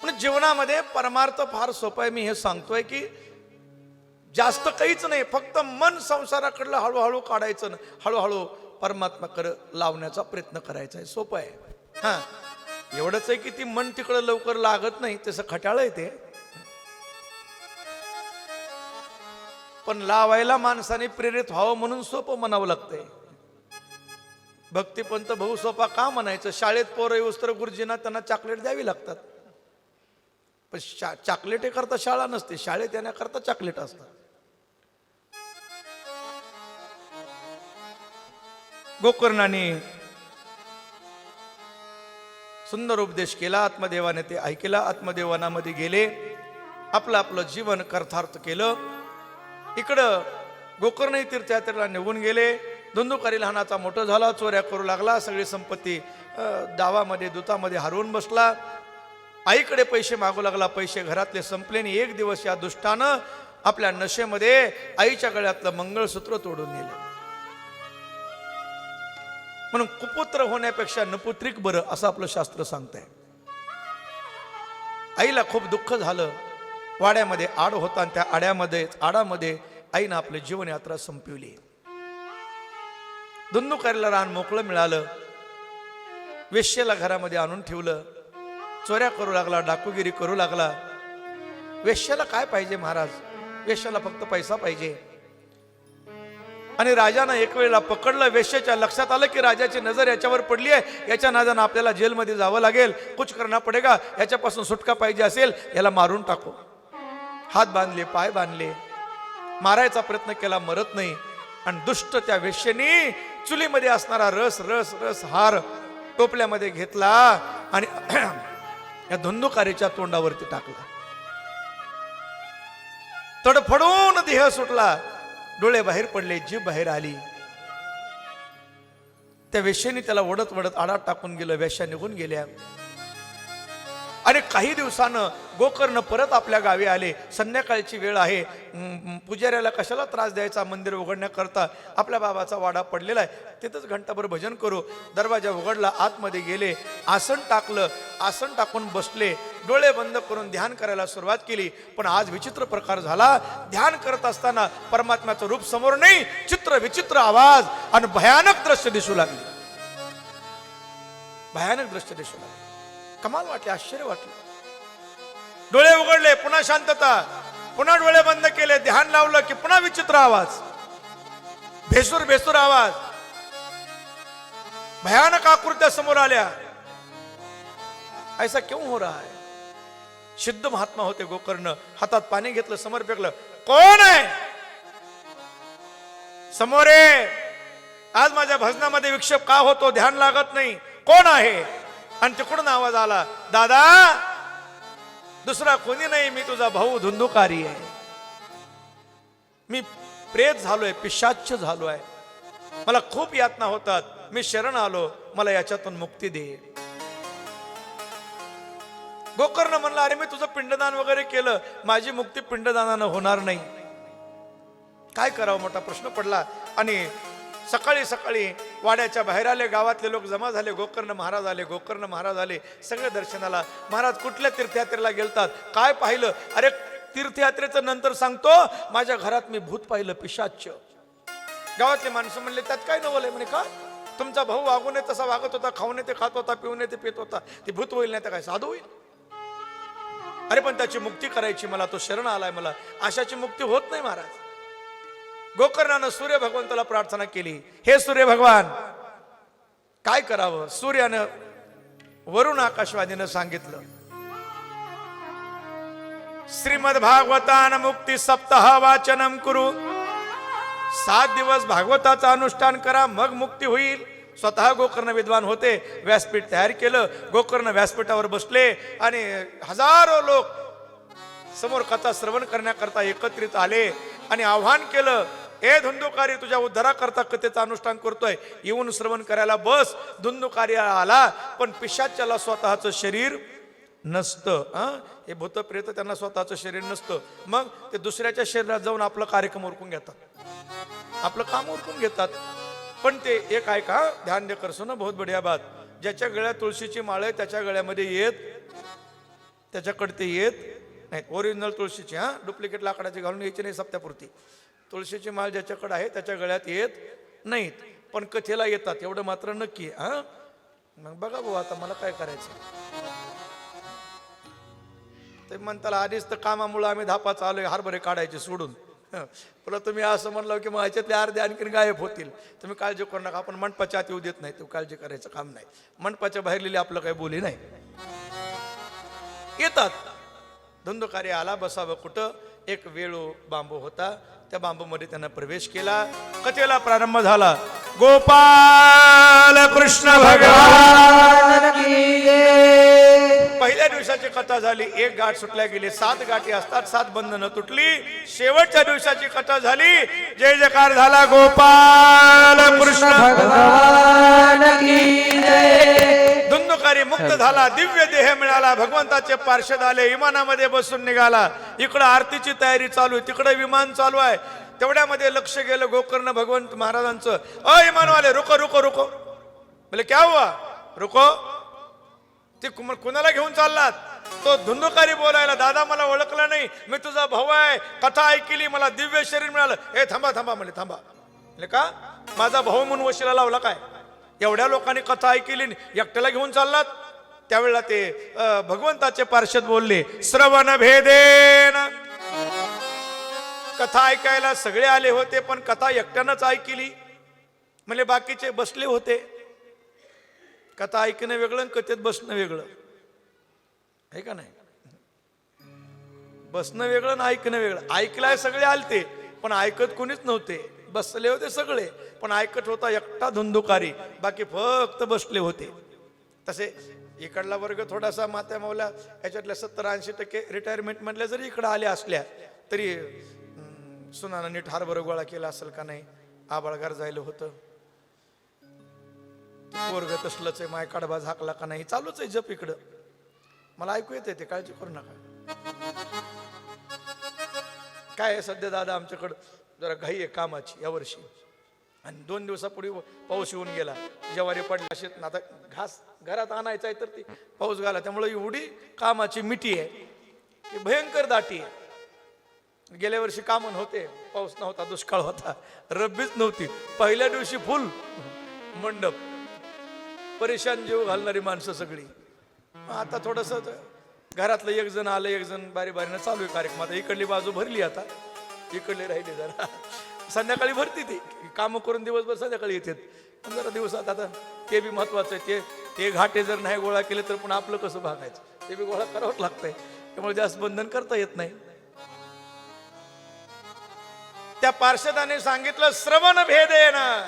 पण जीवनामध्ये परमार्थ फार सोपं आहे. मी हे सांगतोय की जास्त काहीच नाही, फक्त मन संसाराकडलं हळूहळू काढायचं, हळूहळू परमात्माकडे लावण्याचा प्रयत्न करायचा आहे. सोपं आहे. हां, एवढंच आहे की ती मन तिकडं लवकर लागत नाही, तसं खटाळ आहे ते. पण लावायला माणसाने प्रेरित व्हावं म्हणून सोपं म्हणावं लागतंय. भक्तिपंत भाऊ सोपा का म्हणायचं? शाळेत पोरं येऊस्तर गुरुजींना त्यांना चॉकलेट द्यावी लागतात. पण चॉकलेट करता शाळा नसते, शाळेत येण्याकरता चॉकलेट असतात. गोकर्णाने सुंदर उपदेश केला, आत्मदेवाने ते ऐकला, आत्मदेवानामध्ये गेले, आपलं आपलं जीवन कर्थार्थ केलं. इकडं गोकर्ण तीर्थयात्रेला निघून गेले. धुंदुकारी लहानाचा मोठा झाला, चोऱ्या करू लागला, सगळी संपत्ती दावामध्ये दुतामध्ये हरवून बसला. आईकडे पैसे मागू लागला, पैसे घरातले संपले. आणि एक दिवस या दुष्टानं आपल्या नशेमध्ये आईच्या गळ्यातलं मंगळसूत्र तोडून नेलं. म्हणून कुपुत्र होण्यापेक्षा नपुत्रिक बरं असं आपलं शास्त्र सांगतंय. आईला खूप दुःख झालं. वाड्यामध्ये आड होता आणि त्या आडामध्ये आईनं आपली जीवनयात्रा संपवली. धुंदुकारीला रान मोकळं मिळालं. वेश्येला घरामध्ये आणून ठेवलं. चोऱ्या करू लागला, डाकूगिरी करू लागला. वेश्याला काय पाहिजे महाराज? वेश्याला फक्त पैसा पाहिजे. आणि राजानं एक वेळेला पकडलं. वेश्येच्या लक्षात आलं की राजाची नजर याच्यावर पडली आहे, याच्या नादानं आपल्याला जेलमध्ये जावं लागेल, कुछ करना पडेगा, याच्यापासून सुटका पाहिजे असेल, याला मारून टाकू. हात बांधले, पाय बांधले, मारायचा प्रयत्न केला, मरत नाही. आणि दुष्ट त्या वेश्येनी चुलीमध्ये असणारा रस रस रस हार टोपल्यामध्ये घेतला आणि या धुंदुकारीच्या तोंडावरती टाकला. तडफडून देह सुटला. डोळे बाहेर पडले, जीभ बाहेर आली. त्या वेश्येने त्याला ओढत ओढत आडात टाकून गेलं. वेश्या निघून गेल्या. आणि काही दिवसानं गोकर्ण परत आपल्या गावी आले. संध्याकाळची वेळ आहे. पुजाऱ्याला कशाला त्रास द्यायचा मंदिर उघडण्याकरता? आपल्या बाबाचा वाडा पडलेला आहे, तिथंच घंटाभर भजन करू. दरवाजा उघडला, आतमध्ये गेले, आसन टाकलं, आसन टाकून बसले, डोळे बंद करून ध्यान करायला सुरुवात केली. पण आज विचित्र प्रकार झाला. ध्यान करत असताना परमात्म्याचं रूप समोर नाही, चित्र विचित्र आवाज आणि भयानक दृश्य दिसू लागले. भयानक दृश्य दिसू लागले. कमाल वाटले, आश्चर्य वाटलं. डोळे उघडले, पुन्हा शांतता, पुन्हा डोळे बंद केले, ध्यान लावलं की पुन्हा विचित्र आवाज, भेसूर भेसूर आवाज, भयानक आकृत्या समोर आल्या. ऐसा क्यों हो रहा है? सिद्ध महात्मा होते गोकर्ण. हातात पाणी घेतलं, समोर फेकलं. कोण आहे? समोर आहे. आज माझ्या भजनामध्ये विक्षेप का होतो? ध्यान लागत नाही. कोण आहे? आणि तिकडून आवाज आला, दादा दुसरा कोणी नाही, मी तुझा भाऊ धुंदुकारी आहे. मी प्रेत झालोय, पिशाच्च झालोय, मला खूप यातना होतात, मी शरण आलो, मला याच्यातून मुक्ती दे. गोकर्ण म्हणला, अरे मी तुझं पिंडदान वगैरे केलं, माझी मुक्ती पिंडदानानं होणार नाही. काय करावं? मोठा प्रश्न पडला. आणि सकाळी सकाळी वाड्याच्या बाहेर आले, गावातले लोक जमा झाले. गोकर्ण महाराज आले, गोकर्ण महाराज आले, सगळे दर्शनाला. महाराज कुठल्या तीर्थयात्रेला गेलतात? काय पाहिलं? अरे तीर्थयात्रेचं नंतर सांगतो, माझ्या घरात मी भूत पाहिलं, पिशाच्च. गावातले माणसं म्हणले, त्यात काय नवलंय? म्हणे, का तुमचा भाऊ वागून तसा वागत होता, खाऊन ते खात होता, पिऊन ते पित होता, ते भूत होईल नाही तर काय साधू होईल? अरे पण त्याची मुक्ती करायची, मला तो शरण आलाय, मला अशाची मुक्ती होत नाही महाराज. गोकर्णानं सूर्य भगवंताला प्रार्थना केली, हे सूर्य भगवान काय करावं? सूर्यानं वरून आकाशवाणीनं सांगितलं, श्रीमद भागवतान मुक्ती सप्ताह वाचनम कुरु. 7 दिवस भागवताचं अनुष्ठान करा, मग मुक्ती होईल. स्वतः गोकर्ण विद्वान होते. व्यासपीठ तयार केलं. गोकर्ण व्यासपीठावर बसले आणि हजारो लोक समोर कथा श्रवण करण्याकरता एकत्रित आले आणि आव्हान केलं, ए धुंदुकारी, तुझ्या उद्धाराकरता कथेचं अनुष्ठान करतोय, येऊन श्रवण करायला बस. धुंदुकारी आला, पण पिशाच्याला स्वतःचं शरीर नसतं. हे भूत प्रेत त्यांना स्वतःचं शरीर नसतं. मग ते दुसऱ्याच्या शरीरात जाऊन आपलं कार्यक्रम उरकून घेतात, आपलं काम उरकून घेतात. पण ते एक ऐका, ध्यान दे करसो ना, बहुत बढिया बात. ज्याच्या गळ्यात तुळशीची माळ आहे त्याच्या गळ्यामध्ये येत, त्याच्याकडे ते येत नाही. ओरिजिनल तुळशीची, डुप्लिकेट लाकडाची घालून घ्यायची नाही सप्त्यापुरती. तुळशीची माळ ज्याच्याकडे आहे त्याच्या गळ्यात येत नाहीत, पण कथेला येतात, एवढं मात्र नक्की. मग बघा भाऊ, आता मला काय करायचं? ते म्हणतात, आधीच तर कामामुळे आम्ही धापा चालू हरभरे काढायचे सोडून. पुन्हा तुम्ही असं म्हणलं की मग ह्याच्यातले अर्धे आणखीन गायब होतील. तुम्ही काळजी करू नका, आपण मंडपाच्या आत येऊ देत नाही, तू काळजी करायचं काम नाही. मंडपाच्या बाहेर लिहिले आपलं काही बोली नाही. येतात. धुंदुकारी आला, बसावं कुठं? एक वेळू बांबू होता, त्या बांबूमध्ये त्यानं प्रवेश केला. कथेला प्रारंभ झाला. गोपाल कृष्ण भगवान की जय. पहिल्या दिवसाची कथा झाली, एक गाठ सुटल्या गेली. 7 गाठी असतात, 7 बंधनं तुटली. शेवटच्या दिवसाची कथा झाली, जय जयकार झाला. गोपाल कृष्ण भगवान की जय. धुंदुकारी मुक्त झाला, दिव्य देह मिळाला, भगवंताचे पार्षद आले, विमानामध्ये बसून निघाला. इकडं आरतीची तयारी चालू आहे, तिकडे विमान चालू आहे. तेवढ्यामध्ये लक्ष गेलं गोकर्ण भगवंत महाराजांचं. विमानवाले, रुको रुको रुको. बोले क्या हुआ, रुको. ते कुणाला घेऊन चाललात? तो धुंदुकारी बोलायला, दादा मला ओळखलं नाही, मी तुझा भाऊ आहे, कथा ऐकली, मला दिव्य शरीर मिळालं. ए थांबा थांबा म्हणले, थांबा. म्हणजे का माझा भाऊ म्हणून वशिला लावला काय? एवढ्या लोकांनी कथा ऐकली, एकट्याला घेऊन चाललात? त्यावेळेला ते भगवंताचे पार्षद बोलले, श्रवण भेदेन. कथा ऐकायला सगळे आले होते, पण कथा एकट्यानंच ऐकली. म्हणजे बाकीचे बसले होते. कथा ऐकणं वेगळं आणि कथेत बसणं वेगळं आहे का नाही? बसणं वेगळं आणि ऐकणं वेगळं. ऐकलाय सगळे आलते, पण ऐकत कोणीच नव्हते. बसले होते सगळे, पण ऐकत होता एकटा धुंदुकारी, बाकी फक्त बसले होते. तसे इकडला वर्ग थोडासा मात्या मावल्या याच्यातल्या 70-80% रिटायरमेंट मधल्या जरी इकडे आल्या असल्या तरी सुनानं नीट हारभर गोळा केला असेल का नाही, आबाळगार जायला होतं, पोरग तसलंच आहे, माय काढबा झाकला का नाही, चालूच आहे जप इकडं. मला ऐकू येते ते, काळजी करू नका. काय आहे सध्या दादा आमच्याकडं जरा घाई आहे कामाची यावर्षी, आणि 2 दिवसापूर्वी पाऊस येऊन गेला, ज्वारी पडला शेत, आता घास घरात आणायचा आहे तर ती पाऊस घाला, त्यामुळे एवढी कामाची मिठी आहे की भयंकर दाटी आहे. गेल्या वर्षी कामं होते, पाऊस नव्हता, दुष्काळ होता, रब्बीच नव्हती. पहिल्या दिवशी फुल मंडप, परेशान जीव घालणारी माणसं सगळी. आता थोडस घरातलं एक जण आलं, एक जण बारी बारीनं चालू आहे कार्यक्रम. आता इकडली बाजू भरली, आता इकडली राहिली जरा. संध्याकाळी भरती ती कामं करून दिवसभर संध्याकाळी येतात. जरा दिवसात आता ते बी महत्वाचं आहे. ते घाटे जर नाही गोळा केले तर पण आपलं कसं भागायचं, ते बी गोळा करावंच लागतंय. त्यामुळे जास्त बंधन करता येत नाही. त्या पार्षदाने सांगितलं श्रवण भेद आहे ना,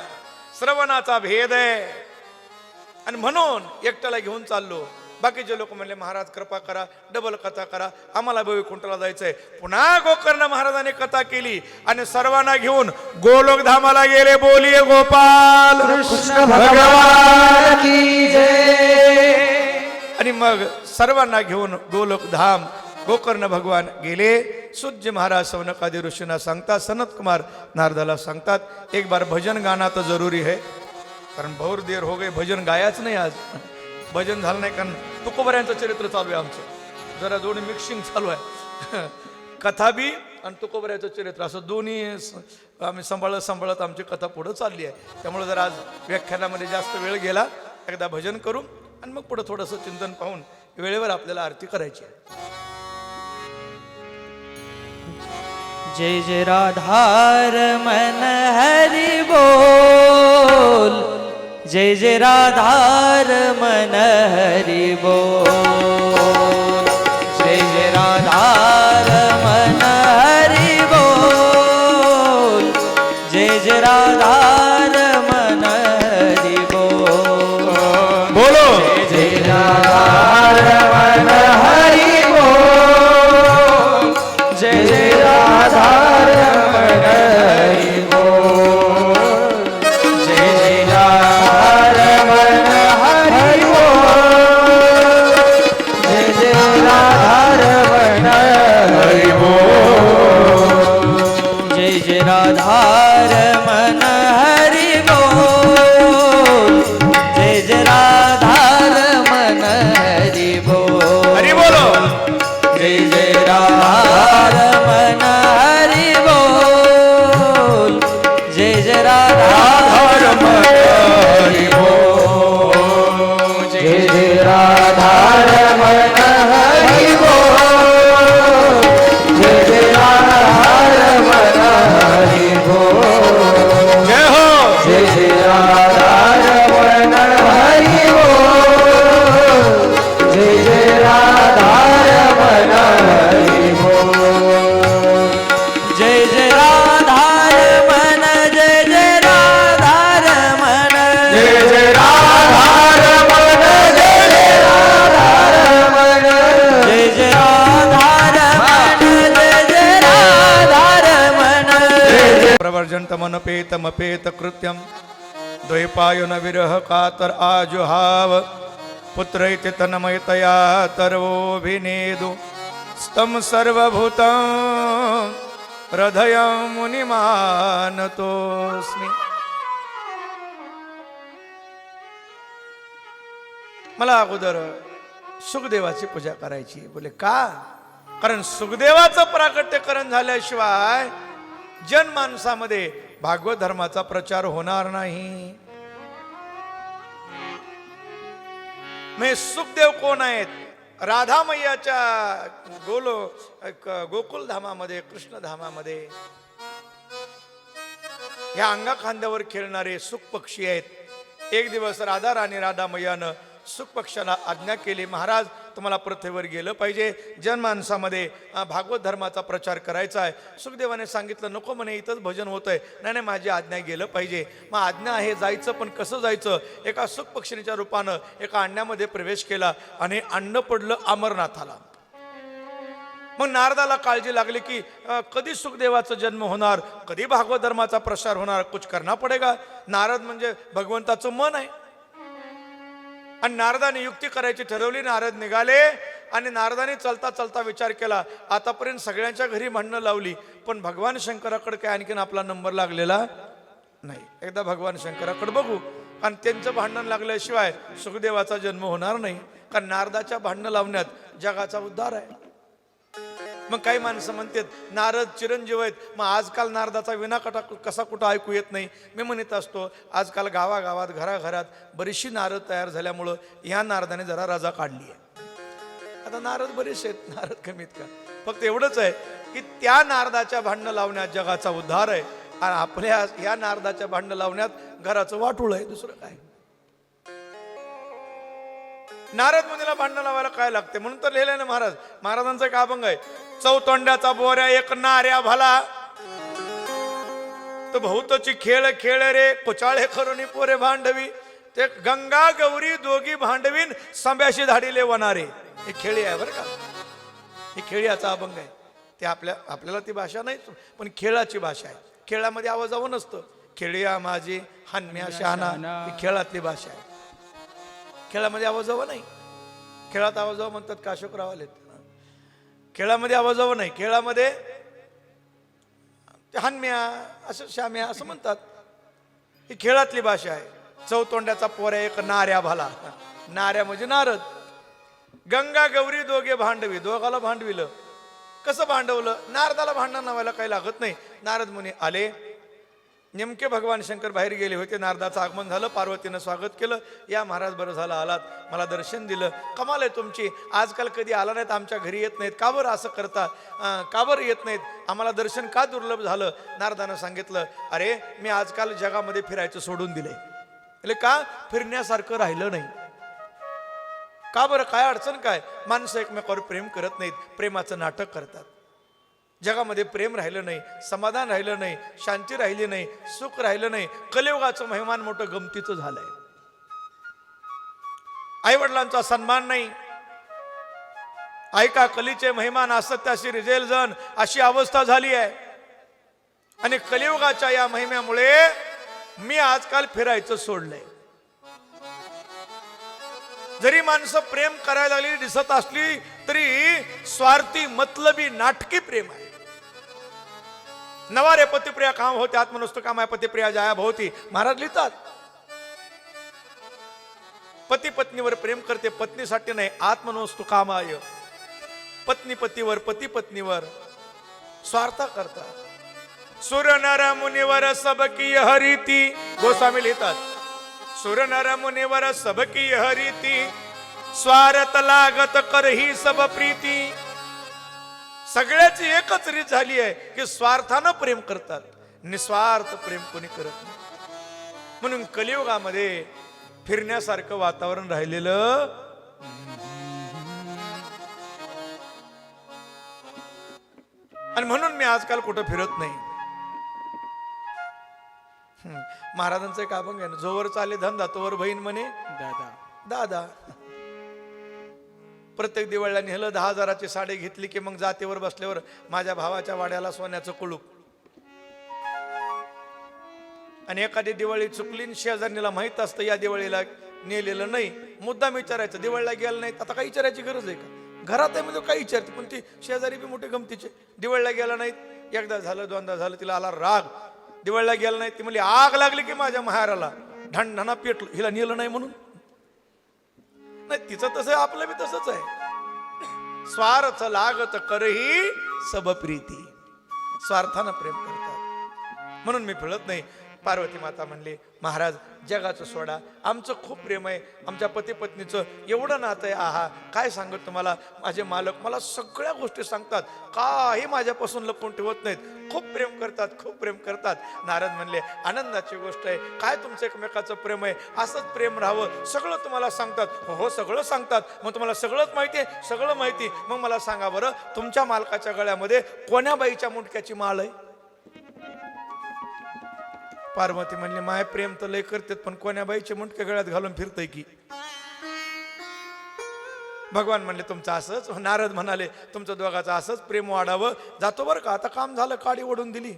श्रवणाचा भेद आहे, आणि म्हणून एकट्याला घेऊन चाललो. बाकीचे लोक म्हणले महाराज कृपा करा, डबल कथा करा, आम्हाला वैकुंठाला जायचंय. पुन्हा गोकर्ण महाराजांनी कथा केली आणि सर्वांना घेऊन गोलोक धामाला गेले. बोलिये गोपाल कृष्ण भगवान की जय. आणि मग सर्वांना घेऊन गोलोक धाम गोकर्ण भगवान गेले. सूज्य महाराज सौनकादी ऋषींना सांगतात, सनत कुमार नारदाला सांगतात, एक बार भजन गाना तर जरूरी है, कारण बहुत देर हो गई भजन गायाच नाही. आज भजन झालं नाही, कारण तुकोबऱ्यांचं चरित्र चालू आहे आमचं, जरा दोन्ही मिक्सिंग चालू आहे. कथा बी आणि तुकोबऱ्याचं चरित्र, असं दोन्ही आम्ही सांभाळत आमची कथा पुढं चालली आहे. त्यामुळे जर आज व्याख्यानामध्ये जास्त वेळ गेला, एकदा भजन करू आणि मग पुढं थोडंसं चिंतन पाहून वेळेवर आपल्याला आरती करायची आहे. जय जय राधार मन हरि बोल, जय जय राधार मन हरि बोल, जय जय राधार मन हरि बोल, जय जय राधार मन हरि बोल. बोलो जय जय राधार मन हरि बोल, जय जय राधार मन हरि बोल, जय जय राधार मन हरि बोल, जय जय राधार मन हरि बोल, जय जय राधार मन हरि बोल, जय जय राधार मन हरि बोल. हरी बोलो. जय जय राधार मन हरि बोल, जय जय राधार मन हरि बोल, जय जय राधार मन हरि बोल, जय जय राधार मन हरि बोल. जय हो. जय जय राधार मन हरि बोल, जय जय राधार मन हरि बोल, जय जय राधार मन, जय जय राधार मन, जय जय राधार मन, जय जय राधार मन, जय जय राधार मन, जय जय राधार मन, जय जय. प्रवर्जन्तमनपेतमपेत कृत्यं द्वैपायन विरह कातर आजुहाव. पुत्र इति तन्मयतया तर्वोऽभिनेदु स्तं सर्वभूतं हृदयं मुनिमानतोऽस्मि. मला अगोदर सुखदेवाची पूजा करायची. बोले का? कारण सुखदेवाचं प्राकट्यकरण झाल्याशिवाय जनमानसामध्ये भागवत धर्माचा प्रचार होणार नाही. म्हणजे सुखदेव कोण आहेत? राधा मैयाच्या गोकुल धामामध्ये, कृष्ण धामामध्ये ह्या अंगा खांद्यावर खेळणारे सुख पक्षी आहेत. एक दिवस राधा राणी राधा मैयानं सुख पक्षाला आज्ञा केली, महाराज तुम्हाला पृथ्वीवर गेलं पाहिजे, जनमानसामध्ये भागवत धर्माचा प्रचार करायचा आहे. सुखदेवाने सांगितलं नको म्हणे, इथंच भजन होतंय. नाही, माझी आज्ञा गेलं पाहिजे. मग आज्ञा आहे जायचं, पण कसं जायचं? एका सुख पक्षिणीच्या रूपानं एका अंड्यामध्ये प्रवेश केला आणि अंड पडलं अमरनाथाला. मग नारदाला काळजी लागली की कधी सुखदेवाचा जन्म होणार, कधी भागवत धर्माचा प्रसार होणार, कुछ करना पडेगा. नारद म्हणजे भगवंताचं मन आहे. आणि नारदाने युक्ती करायची ठरवली. नारद निघाले आणि नारदाने चलता चलता विचार केला, आतापर्यंत सगळ्यांच्या घरी भांडणं लावली, पण भगवान शंकराकडे काय आणखीन आपला नंबर लागलेला नाही. एकदा भगवान शंकराकडे बघू, कारण त्यांचं भांडण लागल्याशिवाय सुखदेवाचा जन्म होणार नाही. कारण नारदाच्या भांडणं लावण्यात जगाचा उद्धार आहे. मग काही माणसं म्हणतात नारद चिरंजीव आहेत, मग आजकाल नारदाचा विनाकटा कसा कुठं ऐकू येत नाही. मी म्हणत असतो आजकाल गावागावात घराघरात बरीचशी नारद तयार झाल्यामुळं ह्या नारदाने जरा रजा काढली आहे. आता नारद बरेचसे आहेत, नारद कमीत का. फक्त एवढंच आहे की त्या नारदाच्या भांडणं लावण्यात जगाचा उद्धार आहे आणि आपल्या या नारदाच्या भांडणं लावण्यात घराचं वाटूळ आहे, दुसरं काय. नारद मुनीला भांडण लावायला काय लागते म्हणून तर लिहिलंय ना महाराज. महाराजांचा एक अभंग आहे, चौतोंड्याचा बोऱ्या एक नाऱ्या भला, तो बहुतची खेळ खेळ रे, कुचाळे करुणी पोरे भांडवी, ते गंगा गौरी दोघी भांडवीन संब्याशी धाडीले वनारे. हे खेळी आहे बरं का, हे खेळीचा अभंग आहे. ते आपल्याला ती भाषा नाही, पण खेळाची भाषा आहे. खेळामध्ये आवाजावं नसतं. खेळिया माझी हन्म्या शहाणा, ही खेळातली भाषा आहे. खेळामध्ये आवाजावं नाही. खेळात आवाजावं म्हणतात का अशोकराव आलेत. खेळामध्ये आवाजावं नाही, खेळामध्ये हन्म्या असं श्याम्या असं म्हणतात. ही खेळातली भाषा आहे. चौतोंड्याचा पोऱ्या एक नाऱ्या भला, नाऱ्या म्हणजे नारद. गंगा गौरी दोघे भांडवी, दोघाला भांडविलं. कसं भांडवलं? नारदाला भांडण लावायला काही लागत नाही. नारद मुनी आले, नेमके भगवान शंकर बाहेर गेले होते. नारदाचं आगमन झालं, पार्वतीनं स्वागत केलं. या महाराज बरं झालं आलात, मला दर्शन दिलं. कमाल आहे तुमची, आजकाल कधी आला नाहीत, आमच्या घरी येत नाहीत, का बरं असं करता, का बरं येत नाहीत, आम्हाला दर्शन का दुर्लभ झालं? नारदानं सांगितलं, अरे मी आजकाल जगामध्ये फिरायचं सोडून दिलंय. म्हणजे का? फिरण्यासारखं राहिलं नाही. का बरं? काय अडचण काय? माणसं एकमेकावर प्रेम करत नाहीत, प्रेमाचं नाटक करतात. जगामध्ये प्रेम राहिलं नाही, समाधान राहिलं नाही, शांती राहिली नाही, सुख राहिलं नाही. कलियुगाचं महिमान मोठं गमतीचं झालंय. आई वडिलांचा सन्मान नाही. ऐका, कलीचे महिमान असत्याशी रिजेल जण, अशी अवस्था झाली आहे. आणि कलियुगाच्या या महिम्यामुळे मी आजकाल फिरायचं सोडलंय. जरी माणसं प्रेम करायला लागली दिसत असली तरी स्वार्थी मतलबी नाटकी प्रेम आहे. नवारे पतिप्रिया काम होते, आत्मनस्तु कामाय पतिप्रिया जाया भवती. महाराज लिहितात, पती पत्नीवर प्रेम करते, पत्नीसाठी नाही. आत्मनस्तु कामाय, पत्नी पतीवर, पती पत्नीवर स्वार्थ करतात. सुर नर मुनीवर सबकी हरिती, गोस्वामी लिहितात, सुर नर मुनीवर सबकी हरिती, स्वार्थ लागत करही सब प्रीती. सगळ्याची एकच रीत झाली आहे की स्वार्थानं प्रेम करतात, निस्वार्थ प्रेम कोणी करत नाही. म्हणून कलियुगामध्ये फिरण्यासारखं वातावरण राहिलेलं. आणि म्हणून मी आजकाल कुठं फिरत नाही. महाराजांचं एक अभंग आहे ना, जोवर चाले धंदा तोवर बहीण म्हणे दादा दादा. प्रत्येक दिवाळीला नेलं, 10,000ची साडी घेतली की मग जातीवर बसल्यावर माझ्या भावाच्या वाड्याला सोन्याचं कुलूप. आणि एखादी दिवाळी चुकली, शेजारणीला माहित असतं या दिवाळीला नेलेलं नाही, मुद्दाम विचारायचं. दिवाळीला गेलं नाही, आता काही विचारायची गरज आहे का? घरात आहे म्हणजे काही विचारते, पण ती शेजारी बी मोठे गमतीचे. दिवाळीला गेला नाही, एकदा झालं दोनदा झालं, तिला आला राग. दिवाळीला गेला नाही, ती म्हणली आग लागली की माझ्या माहेराला ढणढणा पेटलो, हिला नेलं नाही म्हणून. नाही तिचं तसं आपलं बी तसंच आहे. स्वार्थ लागत करही सब प्रीती, स्वार्थानं प्रेम करतात. म्हणून मी फिरत नाही. पार्वती माता म्हणली महाराज जगाचं सोडा, आमचं खूप प्रेम आहे, आमच्या पती पत्नीचं एवढं नातं आहे. आहा काय सांगत तुम्हाला, माझे मालक मला सगळ्या गोष्टी सांगतात, काही माझ्यापासून लपवून ठेवत नाहीत, खूप प्रेम करतात, खूप प्रेम करतात. नारद म्हणले आनंदाची गोष्ट आहे, काय तुमचं एकमेकाचं प्रेम आहे, असंच प्रेम राहावं. सगळं तुम्हाला सांगतात. हो हो सगळं सांगतात. मग तुम्हाला सगळंच माहिती आहे? सगळं माहिती. मग मला सांगा बरं, तुमच्या मालकाच्या गळ्यामध्ये कोण्या बाईच्या मुंडक्याची माळ आहे? पार्वती म्हणली माय प्रेम तर लय करतात, पण कोण्या बाईचे मुंडके गळ्यात घालून फिरतय की? भगवान म्हणले तुमचं असंच. नारद म्हणाले तुमचं दोघाचं असंच प्रेम वाढावं. जातो बरं का, आता काम झालं, काडी ओढून दिली,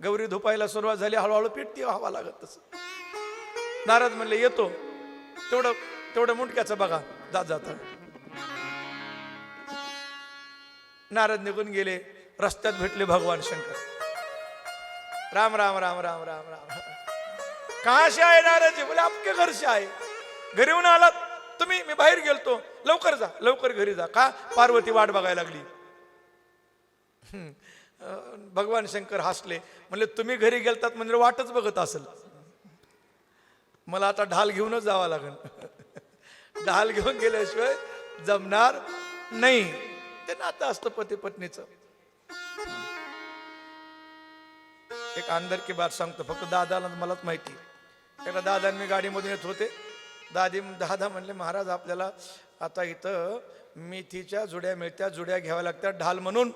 गौरी धुपायला सुरुवात झाली, हळूहळू पेटती व्हावं लागत तसं. नारद म्हणले येतो, तेवढं मुंडक्याचं बघा, जाता. नारद निघून गेले. रस्त्यात भेटले भगवान शंकर. राम राम राम राम राम राम. कहाँ से आए नारद जी? बोले आपके घर से आए. घरी येऊन आलात तुम्ही? मी बाहेर गेलतो. लवकर जा, लवकर घरी जा. का? पार्वती वाट बघायला लागली. भगवान शंकर हसले, म्हणले तुम्ही घरी गेलतात म्हणजे वाटच बघत असेल. मला आता ढाल घेऊनच जावं लागेल. ढाल घेऊन गेल्याशिवाय जमणार नाही. ते नातं असतं पती पत्नीचं. एक अंदर की बात सांगतो, फक्त दादाला मलाच माहिती. एकदा दादा मी गाडीमधून येत होते. दादा म्हणले महाराज आपल्याला आता इथं मेथीच्या जुड्या मिळत्या, जुड्या घ्याव्या लागतात ढाल म्हणून.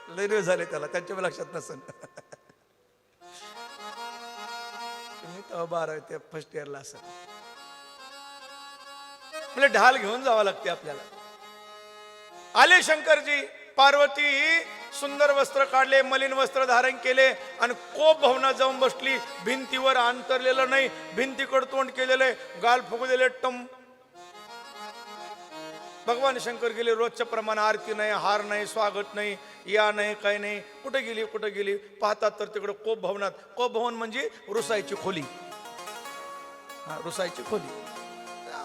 लय दिवस झाले त्याला, त्यांच्या लक्षात नसेल. तुम्ही तर 12 ते फर्स्ट इयरला असेल. म्हणजे ढाल घेऊन जावं लागते आपल्याला. आले शंकरजी. पार्वती सुंदर वस्त्र काढले, मलिन वस्त्र धारण केले आणि कोप भवनात जाऊन बसली. भिंतीवर अंतरलेलं नाही, भिंतीकड तोंड केलेलं, गाल फुगलेले टम. भगवान शंकर गेले रोजच्या प्रमाणे. आरती नाही, हार नाही, स्वागत नाही, या नाही, काही नाही. कुठे गेली पाहतात तर तिकडे कोप भवनात. कोप भवन म्हणजे रुसायची खोली. रुसायची खोली.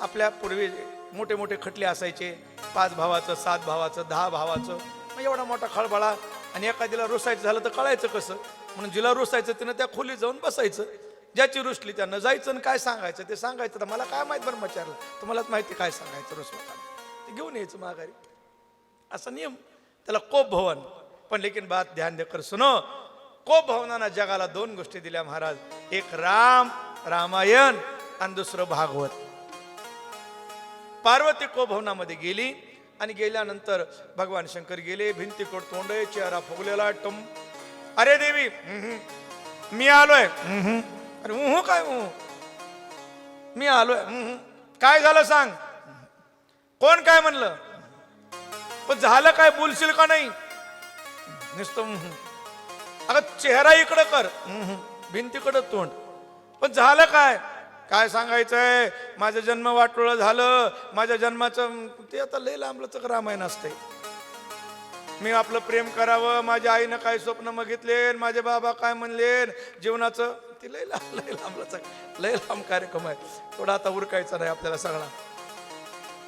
आपल्या पूर्वी मोठे मोठे खटले असायचे, 5 भावाचं, 7 भावाचं, 10 भावाचं. मग एवढा मोठा खळबळा, आणि एखाद्याला रुसायचं झालं तर कळायचं कसं? म्हणून जिला रुसायचं तिनं त्या खोलीत जाऊन बसायचं. ज्याची रुसली त्यानं जायचं आणि काय सांगायचं ते सांगायचं. तर मला काय माहित बरं मचारलं, तुम्हालाच माहिती काय सांगायचं रुसवताना. ते घेऊन यायचं माघारी, असा नियम. त्याला कोप भवन. पण लेकिन बात ध्यान देकर सुनो, कोप भवनानं जगाला 2 गोष्टी दिल्या महाराज. एक रामायण आणि दुसरं भागवत. पार्वती कोप भवनामध्ये गेली आणि गेल्यानंतर भगवान शंकर गेले. भिंतीकोड तोंड, चेहरा फुगलेला टम. अरे देवी मी आलोय. अरे काय मी आलोय. काय झालं सांग. कोण काय म्हणलं? पण झालं काय, बोलशील का नाही? नुसतं अगं चेहरा इकडं कर, भिंतीकडं तोंड. पण झालं काय? काय सांगायचंय? माझं जन्म वाटोळं झालं, माझ्या जन्माचं ते आता लय लांबलंच रामायण असतंय. मी आपलं प्रेम करावं, माझ्या आईनं काय स्वप्न बघितले, माझे बाबा काय म्हणले जीवनाचं, ते लय लांबलंच, लय लांब कार्यक्रम आहे. थोडा आता उरकायचा नाही आपल्याला सगळा.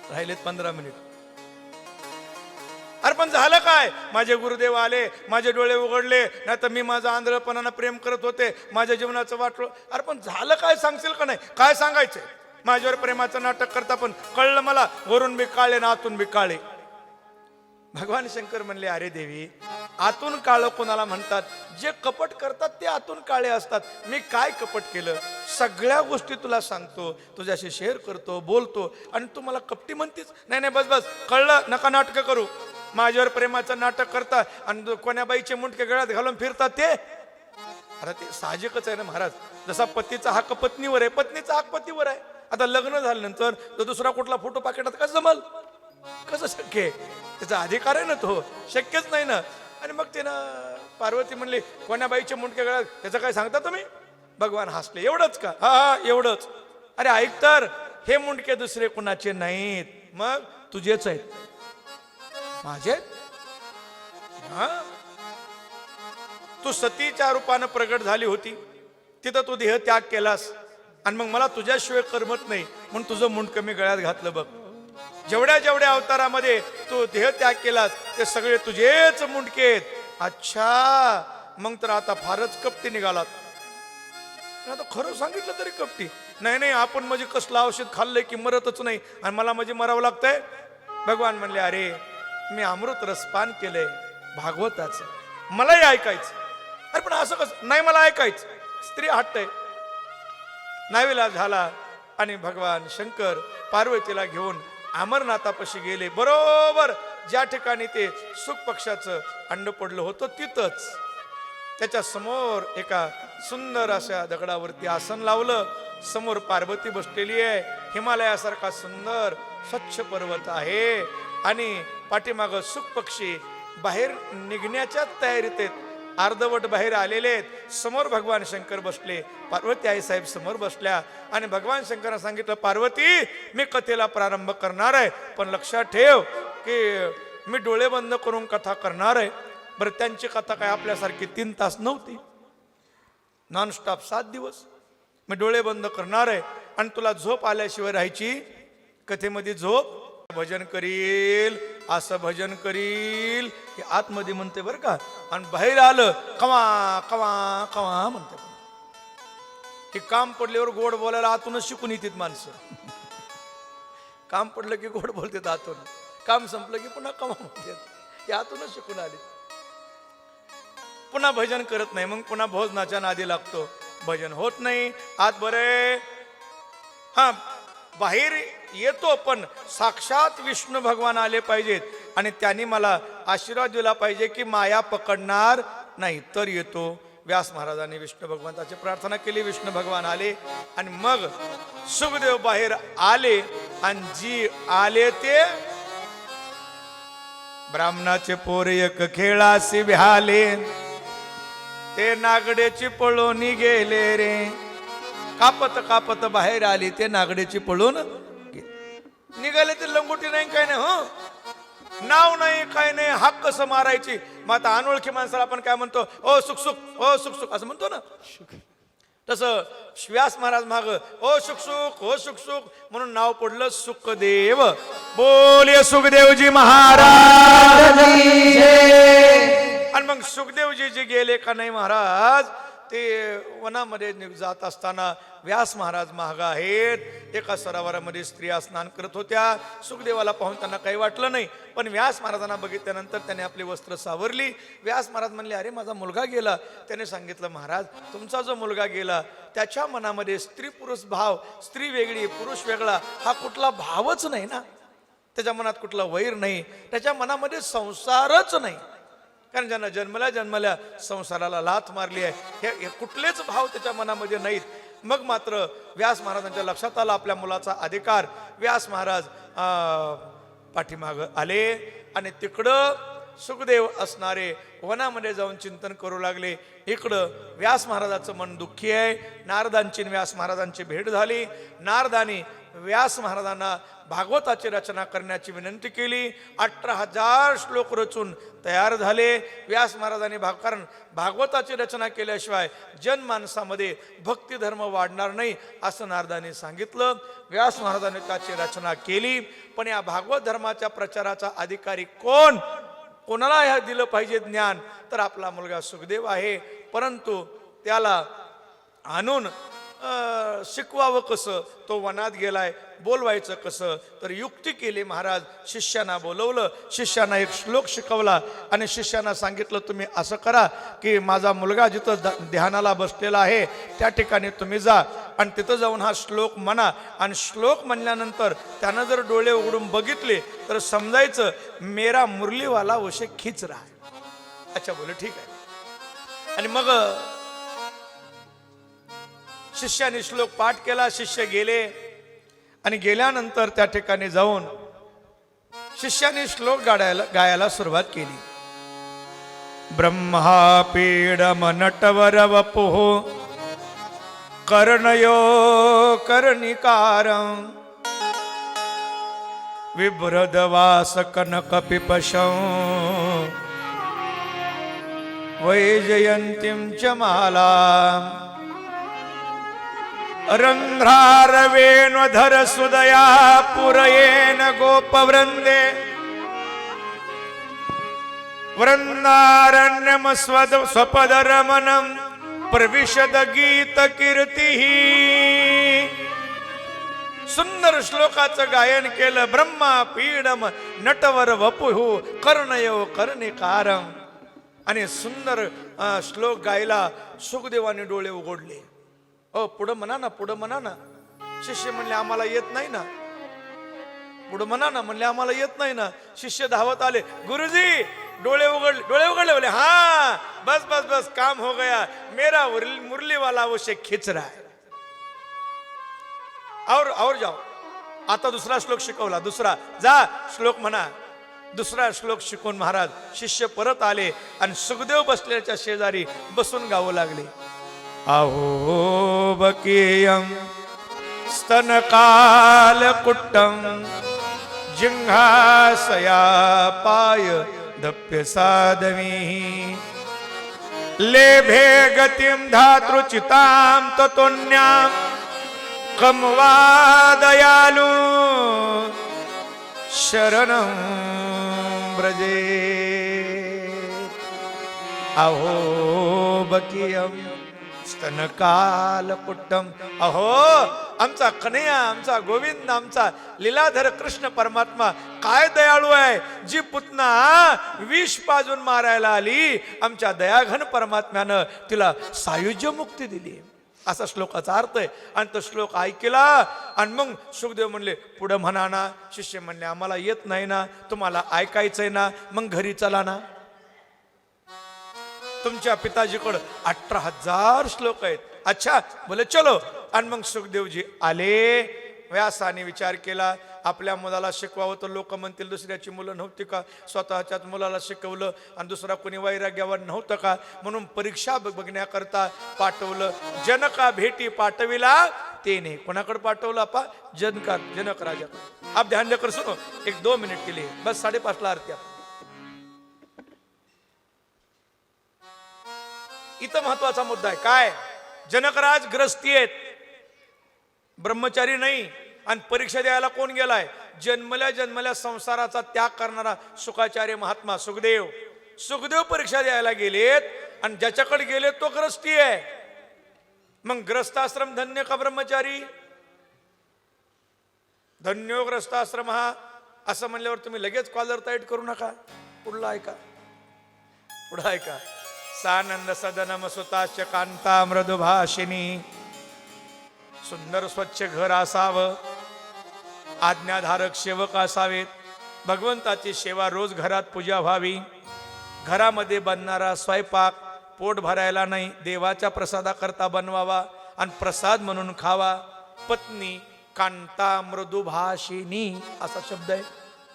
राहिलेत 15 मिनिट. अरे पण झालं काय? माझे गुरुदेव आले, माझे डोळे उघडले, नाही तर मी माझं आंधळपणानं प्रेम करत होते, माझ्या जीवनाचं वाटलं. अरे पण झालं काय सांगशील का नाही? काय सांगायचंय? माझ्यावर प्रेमाचं नाटक करता, पण कळलं मला वरून बी काळे ना आतून बी काळे. भगवान शंकर म्हणले अरे देवी, आतून काळं कोणाला म्हणतात? जे कपट करतात ते आतून काळे असतात. मी काय कपट केलं? सगळ्या गोष्टी तुला सांगतो, तुझ्याशी शेअर करतो, बोलतो, आणि तू मला कपटी म्हणतीस? नाही बस कळलं, नका नाटक करू. माझ्यावर प्रेमाचं नाटक करता आणि कोण्या बाईचे मुंडके गळ्यात घालून फिरतात ते. अरे ते साहजिकच आहे ना महाराज. जसा पतीचा हक्क पत्नीवर आहे, पत्नीचा हक्क पतीवर आहे. आता लग्न झाल्यानंतर तर दुसरा कुठला फोटो पाकिटात कसं जमल? कसं शक्य आहे? त्याचा अधिकार आहे ना तो, शक्यच नाही ना. आणि मग ते ना पार्वती म्हणली कोण्या बाईचे मुंडके गळ्यात, त्याचं काय सांगता तुम्ही? भगवान हसले. एवढंच का? हा एवढंच. अरे ऐक तर, हे मुंडके दुसरे कुणाचे नाहीत, मग तुझेच आहेत. माझे? हा, तू सतीच्या रूपानं प्रगट झाली होती, तिथं तू देह त्याग केलास आणि मग मला तुझ्याशिवाय करमत नाही म्हणून तुझं मुंडकं मी गळ्यात घातलं बघ. जेवढ्या जेवढ्या अवतारामध्ये तू देह त्याग केलास ते सगळे तुझेच मुंडके आहेत. अच्छा, मग तर आता फारच कपटी निघालात. आता खरं सांगितलं तरी कपटी. नाही नाही, आपण म्हणजे कसलं औषध खाल्लंय की मरतच नाही आणि मला म्हणजे मरावं लागतंय. भगवान म्हणले, अरे मी अमृत रसपान केलंय भागवताचं, मलाही ऐकायचं. अरे पण असं कसं नाही, मला ऐकायचं. स्त्री हट्ट आहे. नाविलाज झाला आणि भगवान शंकर पार्वतीला घेऊन अमरनाथापाशी गेले. बरोबर ज्या ठिकाणी ते सुख पक्षाचं अंड पडलं होतं तिथंच त्याच्या समोर एका सुंदर अशा दगडावरती आसन लावलं. समोर पार्वती बसलेली आहे. हिमालयासारखा सुंदर स्वच्छ पर्वत आहे आणि पाठीमागं सुख पक्षी बाहेर निघण्याच्या तयारीत आहेत. अर्धवट बाहेर आलेले आहेत. समोर भगवान शंकर बसले, पार्वती आई साहेब समोर बसल्या आणि भगवान शंकरांना सांगितलं, पार्वती मी कथेला प्रारंभ करणार आहे, पण लक्षात ठेव की मी डोळे बंद करून कथा करणार आहे. बरं, त्यांची कथा काय आपल्यासारखी 3 तास नव्हती, नॉनस्टॉप 7 दिवस. मी डोळे बंद करणार आहे आणि तुला झोप आल्याशिवाय राहायची. कथेमध्ये झोप, भजन करील असं भजन करील हे आतमध्ये म्हणते बरं का, आणि बाहेर आलं कवा कवा कवा म्हणते. की काम पडल्यावर गोड बोलायला आतूनच शिकून येतात माणसं. काम पडलं की गोड बोलतात आतून, काम संपलं की पुन्हा कवा म्हणतात. हे आतूनच शिकून आले. पुन्हा भजन करत नाही, मग पुन्हा भोजनाच्या नादी लागतो. भजन होत नाही. आत बरे हा बाहेर येतो, पण साक्षात विष्णू भगवान आले पाहिजेत आणि त्यांनी मला आशीर्वाद दिला पाहिजे की माया पकडणार नाही तर येतो. व्यास महाराजांनी विष्णू भगवंताची प्रार्थना केली. विष्णू भगवान आले आणि मग सुखदेव बाहेर आले आणि जी आले ते ब्राह्मणाचे पोर एक खेळासी भ्याले, ते नागडेची पळून गेले रे. कापत कापत बाहेर आली, ते नागडेची पळून निघाले. ते लंगोटी नाही काय नाही, हो नाव नाही काय नाही, हाक कसं मारायची. मग आता अनोळखी माणसाला आपण काय म्हणतो, ओ सुख सुख, ओ सुख सुख असं म्हणतो ना. तसं व्यास महाराज माग ओ सुख सुख, ओ सुख सुख म्हणून नाव पडलं सुखदेव. बोलिये सुखदेवजी महाराज. आणि मग सुखदेवजी जे गेले का नाही महाराज, ते वनामध्ये जात असताना व्यास महाराज महाग आहेत. एका सरोवरामध्ये स्त्रिया स्नान करत होत्या. सुखदेवाला पाहून त्यांना काही वाटलं नाही, पण व्यास महाराजांना बघितल्यानंतर त्याने आपली वस्त्र सावरली. व्यास महाराज म्हणले, अरे माझा मुलगा गेला. त्याने सांगितलं, महाराज तुमचा जो मुलगा गेला त्याच्या मनामध्ये स्त्री पुरुष भाव, स्त्री वेगळी पुरुष वेगळा हा कुठला भावच नाही ना. त्याच्या मनात कुठला वैर नाही, त्याच्या मनामध्ये संसारच नाही. कारण ज्यांना जन्मल्या संसाराला लाथ मारली आहे, हे कुठलेच भाव त्याच्या मनामध्ये नाहीत. मग मात्र व्यास महाराजांच्या लक्षात आला आपल्या मुलाचा अधिकार. व्यास महाराज पाठीमाग आले आणि तिकडं सुखदेव असणारे वनामध्ये जाऊन चिंतन करू लागले. इकडं व्यास महाराजाचं मन दुःखी आहे. नारदांची व्यास महाराजांची भेट झाली. नारदांनी व्यास महाराजांना भागवताची रचना करण्याची विनंती केली. 18,000 श्लोक रचून तयार झाले. व्यास महाराजांनी कारण भागवताची रचना केल्याशिवाय जनमानसामध्ये भक्ती धर्म वाढणार नाही असं नारदांनी सांगितलं. व्यास महाराजांनी त्याची रचना केली. पण या भागवत धर्माच्या प्रचाराचा अधिकारी कोण, कोणाला ह्या दिलं पाहिजे ज्ञान, तर आपला मुलगा सुखदेव आहे. परंतु त्याला आणून शिकवावं कसं, तो वनात गेलाय, बोलवायचं कसं, तर युक्ती केली. महाराज शिष्यांना बोलवलं, शिष्यांना एक श्लोक शिकवला आणि शिष्यांना सांगितलं, तुम्ही असं करा की माझा मुलगा जिथं ध्यानाला बसलेला आहे त्या ठिकाणी तुम्ही जा आणि तिथं जाऊन हा श्लोक म्हणा. आणि श्लोक म्हणल्यानंतर त्यानं जर डोळे उघडून बघितले तर समजायचं मेरा मुरलीवाला उसे खिच रहा है. अच्छा बोले ठीक आहे. आणि मग शिष्याने श्लोक पाठ केला. शिष्य गेले आणि गेल्यानंतर त्या ठिकाणी जाऊन शिष्याने श्लोक गायला सुरुवात केली. ब्रह्मा पीडम नटवर वपुः कर्णयो कर्णिकारं विभ्रदवास कनक पिपशं वैजयन्तीं च मालां रंध्रारवेण्वधर सुदया पुरयेन गोपवृंदे वृंदारण्यम स्वपदरमणम प्रविशद गीत कीर्ती. सुंदर श्लोकाचं गायन केलं. ब्रह्मा पीडम नटवर वपुः कर्णयो कर्णिकारम. आणि सुंदर श्लोक गायला. सुखदेवाने डोळे उघडले. पुढं म्हणा ना, पुढं म्हणा ना. शिष्य म्हणले आम्हाला येत नाही ना. पुढं म्हणा ना म्हणले आम्हाला येत नाही ना. शिष्य धावत आले. गुरुजी डोळे उघडले. डोळे उघडले. बोले हाँ बस बस बस काम हो गया. मेरा मुरली वाला वो से खिंच रहा है. और जाओ. आता दुसरा श्लोक शिकवला. दुसरा जा श्लोक म्हणा. दुसरा श्लोक शिकून महाराज शिष्य परत आले आणि सुखदेव बसल्याच्या शेजारी बसून गावू लागले. अहो बकीयम स्तनकाल कुट्टम जिंघासया पाय दप्य साधवी लेभे गतिम धातृचिताम ततोन्याम कमवा दयालु शरणं ब्रजे. अहो बकीयम स्तनकाल कुट्टम. अहो आमचा कन्हैया, आमचा गोविंद, आमचा लीलाधर कृष्ण परमात्मा काय दयाळू आहे. जी पुतना विष पाजून मारायला आली आमच्या दयाघन परमात्म्यानं तिला सायुज्य मुक्ती दिली. असा श्लोकाचा अर्थ आहे. आणि तो श्लोक ऐकला आणि मग सुखदेव म्हणले पुढं म्हणा ना. शिष्य म्हणले आम्हाला येत नाही ना. तुम्हाला ऐकायचंय ना मग घरी चला ना. तुमच्या पिताजीकडे 18,000 श्लोक आहेत. अच्छा बोले चलो. आणि मग सुखदेवजी आले. व्यासाने विचार केला आपल्या मुलाला शिकवावं तर लोक म्हणतील दुसऱ्याची मुलं नव्हती का. स्वतःच्याच मुलाला शिकवलं आणि दुसरा कोणी वैराग्यावर नव्हतं का. म्हणून परीक्षा बघण्याकरता पाठवलं. जनका भेटी पाठविला तेने. कोणाकडे पाठवलं आपा. जनक राजाकडे. आप ध्यान देकर सुनो. 1-2 मिनिट के लिए बस. 5:30 आरती. इथं महत्वाचा मुद्दा आहे. काय. जनकराज ग्रस्ती आहेत, ब्रह्मचारी नाही. आणि परीक्षा द्यायला कोण गेलाय. जन्मल्या संसाराचा त्याग करणारा सुखाचार्य महात्मा सुखदेव. सुखदेव परीक्षा द्यायला गेलेत आणि ज्याच्याकडे गेले तो ग्रस्ती आहे. मग ग्रस्ताश्रम धन्य का ब्रह्मचारी. धन्यो ग्रस्ताश्रम हा असं म्हणल्यावर तुम्ही लगेच कॉलर टाईट करू नका. पुढला ऐका. पुढं ऐका. सानंद सदनम सुताश्च कांता मृदुभाषिनी. सुंदर स्वच्छ घर असावं. आज्ञाधारक सेवक असावेत. भगवंताची सेवा रोज घरात पूजा व्हावी. घरामध्ये बनणारा स्वयंपाक पोट भरायला नाही देवाच्या प्रसादाकरता बनवावा आणि प्रसाद म्हणून खावा. पत्नी कांता मृदुभाषिनी असा शब्द आहे.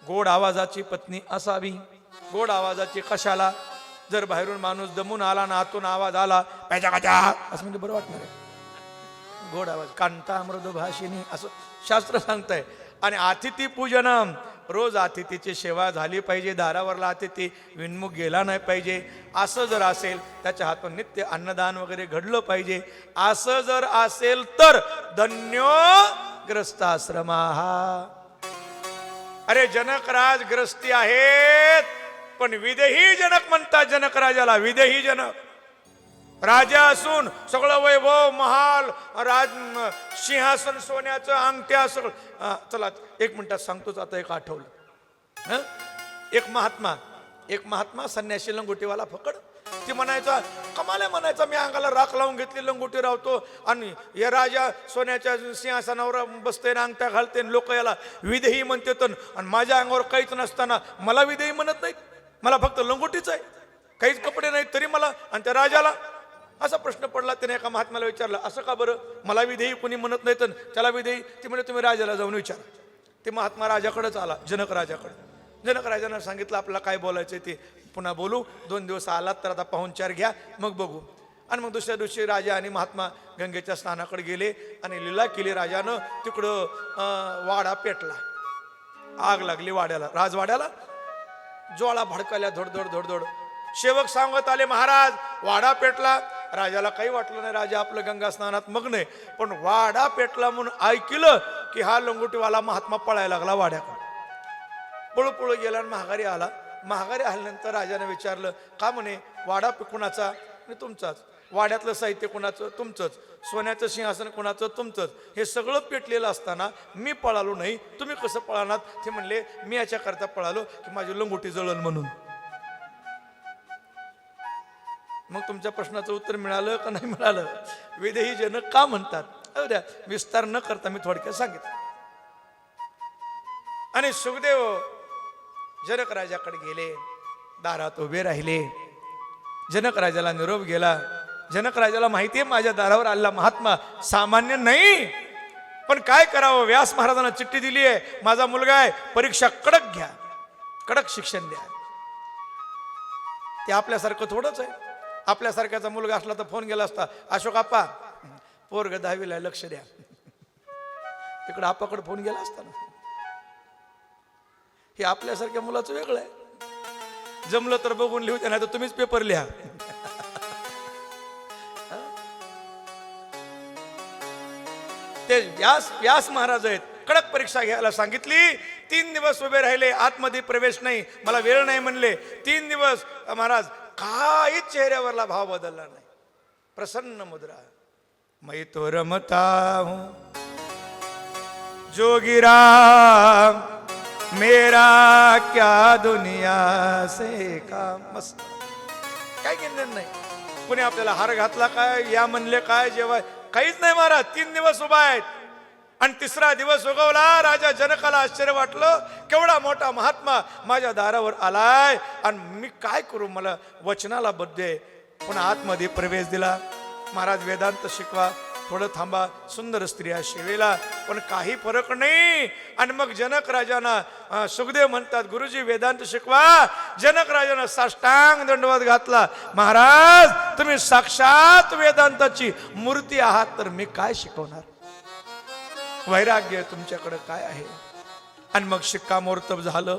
गोड आवाजाची पत्नी असावी. गोड आवाजाची कशाला. जर बाहेरून माणूस दमून आला ना आतून आवाज आला पाहिजे असं म्हणजे बरं वाटणार आहे. गोड आवाज. कांता मृदुभाषिनी असं शास्त्र सांगतंय. आणि अतिथी पूजनम. रोज अतिथीची सेवा झाली पाहिजे. दारावरला अतिथी विनमुख गेला नाही पाहिजे. असं जर असेल त्याच्या हातून नित्य अन्नदान वगैरे घडलं पाहिजे. असं जर असेल तर धन्यो ग्रस्ताश्रमा. अरे जनकराज ग्रस्ती आहेत पण विदेही जनक म्हणतात जनक राजाला. विदेही जनक. राजा असून सगळं वैभव महाल सिंहासन सोन्याचं अंगठ्या सगळं. चला 1 मिनिटात सांगतोच. आता एक आठवलं. एक महात्मा संन्यासी लंगोटीवाला फकड. ती म्हणायचा कमाले म्हणायचा मी अंगाला राख लावून घेतली लंगोटी रावतो आणि या राजा सोन्याच्या सिंहासनावर बसते ना अंगठ्या घालते. लोक याला विदेही म्हणते तर आणि माझ्या अंगावर काहीच नसताना मला विदेही म्हणत नाहीत. मला फक्त लंगोटीच आहे काहीच कपडे नाहीत तरी मला. आणि त्या राजाला असा प्रश्न पडला. त्याने एका महात्म्याला विचारलं असं का बरं मला विदेही कोणी म्हणत नाही तर त्याला विदेही. ती म्हणजे तुम्ही राजाला जाऊन विचारा. ते महात्मा राजाकडेच आला. जनक राजाकडे. जनक राजानं सांगितलं आपल्याला काय बोलायचं ते पुन्हा बोलू. 2 दिवस आलात तर आता पाहुणचार घ्या मग बघू. आणि मग दुसऱ्या दिवशी राजा आणि महात्मा गंगेच्या स्नानाकडे गेले आणि लीला केली. राजानं तिकडं वाडा पेटला. आग लागली वाड्याला. राजवाड्याला. ज्वाळा भडकल्या धोडधोड धोडधोड. सेवक सांगत आले महाराज वाडा पेटला. राजाला काही वाटलं नाही, राजा आपलं गंगा स्नानात मग्न आहे. पण वाडा पेटला म्हणून ऐकलं की हा लंगोटीवाला महात्मा पळायला लागला वाड्याकडे. पळू पळू गेला आणि महागारी आला. महागारी आल्यानंतर राजाने विचारलं, का म्हणे वाडा कुणाचा? आणि तुमचाच. वाड्यातलं साहित्य कुणाचं? तुमचंच. सोन्याचं सिंहासन कुणाचं? तुमचंच. हे सगळं पेटलेलं असताना मी पळालो नाही, तुम्ही कसं पळालात? ते म्हणले, मी याच्याकरता पळालो की माझी लंगोटी जळल म्हणून. मग तुमच्या प्रश्नाचं उत्तर मिळालं का नाही मिळालं? विदेही जन का म्हणतात? द्या विस्तार न करता मी थोडक्यात सांगितलं. आणि सुखदेव जनक राजाकडे गेले, दारात उभे राहिले. जनक राजाला निरोप गेला. जनक राजाला माहिती आहे माझ्या दारावर आलेला महात्मा सामान्य नाही, पण काय करावं? व्यास महाराजांना चिठ्ठी दिली आहे, माझा मुलगा आहे, परीक्षा कडक घ्या, कडक शिक्षण द्या. ते आपल्यासारखं थोडंच आहे. आपल्यासारख्याचा मुलगा असला तर फोन गेला असता, अशोक आप्पा पोरग 10वीला लक्ष द्या. इकडे आपाकडे फोन गेला असता ना. हे आपल्यासारख्या मुलाचं वेगळं आहे. जमलं तर बघून लिहू द्या, नाही तर तुम्हीच पेपर लिहा. ते व्यास महाराज आहेत, कडक परीक्षा घ्यायला सांगितली. 3 दिवस उभे राहिले, आतमध्ये प्रवेश नाही, मला वेळ नाही म्हणले. 3 दिवस महाराज काहीच चेहऱ्यावरला भाव बदलला नाही, प्रसन्न मुद्रा. मैं तो रमता हूं जोगीराम, मेरा क्या दुनिया से काम. मस्त, काय घेणं नाही. कुणी आपल्याला हार घातला काय, या म्हणले काय, जेव्हा काहीच नाही महाराज. 3 दिवस उभा आहेत आणि 3रा दिवस उगवला. राजा जनकाला आश्चर्य वाटलं, केवढा मोठा महात्मा माझ्या दारावर आलाय आणि मी काय करू? मला वचनाला बद्ध आहे. पुन्हा आतमध्ये प्रवेश दिला. महाराज वेदांत शिकवा, थोडं थांबा, सुंदर स्त्रिया शिवेला, पण काही फरक नाही. आणि मग जनक राजांना सुखदेव म्हणतात, गुरुजी वेदांत शिकवा. जनक राजानं साष्टांग दंडवत घातला. महाराज तुम्ही साक्षात वेदांताची मूर्ती आहात, तर मी काय शिकवणार? वैराग्य तुमच्याकडे काय आहे? आणि मग शिक्कामोर्तब झालं.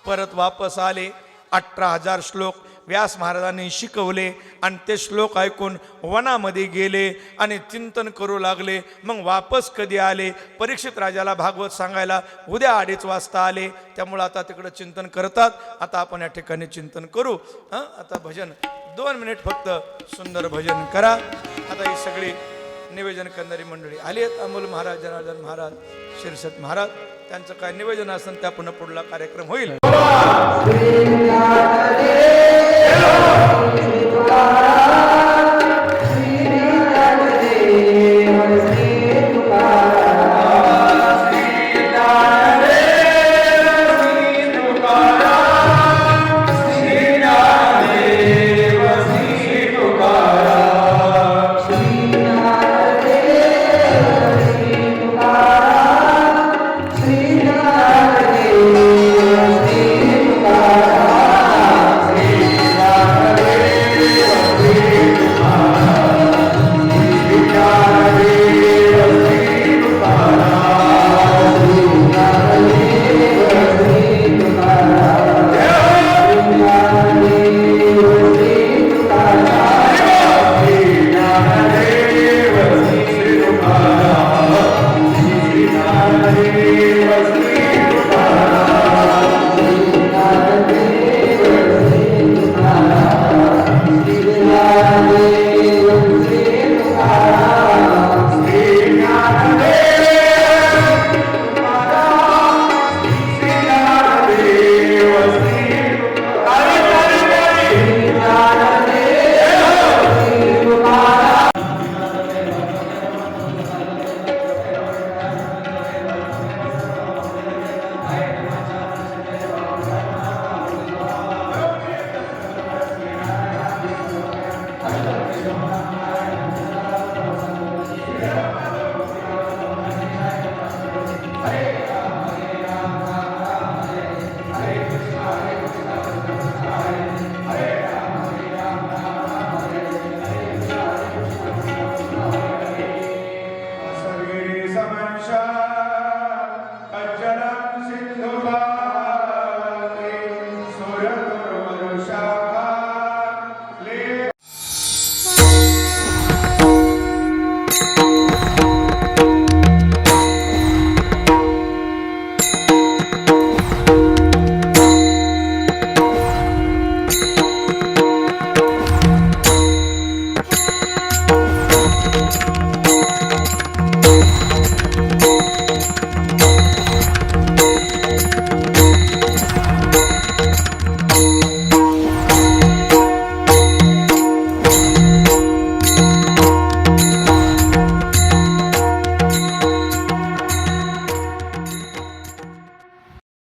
परत वापस आले. 18,000 श्लोक व्यास महाराजांनी शिकवले आणि ते श्लोक ऐकून वनामध्ये गेले आणि चिंतन करू लागले. मग वापस कधी आले? परीक्षित राजाला भागवत सांगायला उद्या 2:30 वाजता आले. त्यामुळे आता तिकडं चिंतन करतात. आता आपण या ठिकाणी चिंतन करू. आता भजन 2 मिनिट फक्त सुंदर भजन करा. आता ही सगळी निवेदन करणारी मंडळी आली आहेत. अमोल महाराज, जनार्दन महाराज, शिरसत महाराज, त्यांचं काय निवेदन असेल त्या पुन्हा पुढला कार्यक्रम होईल. Hare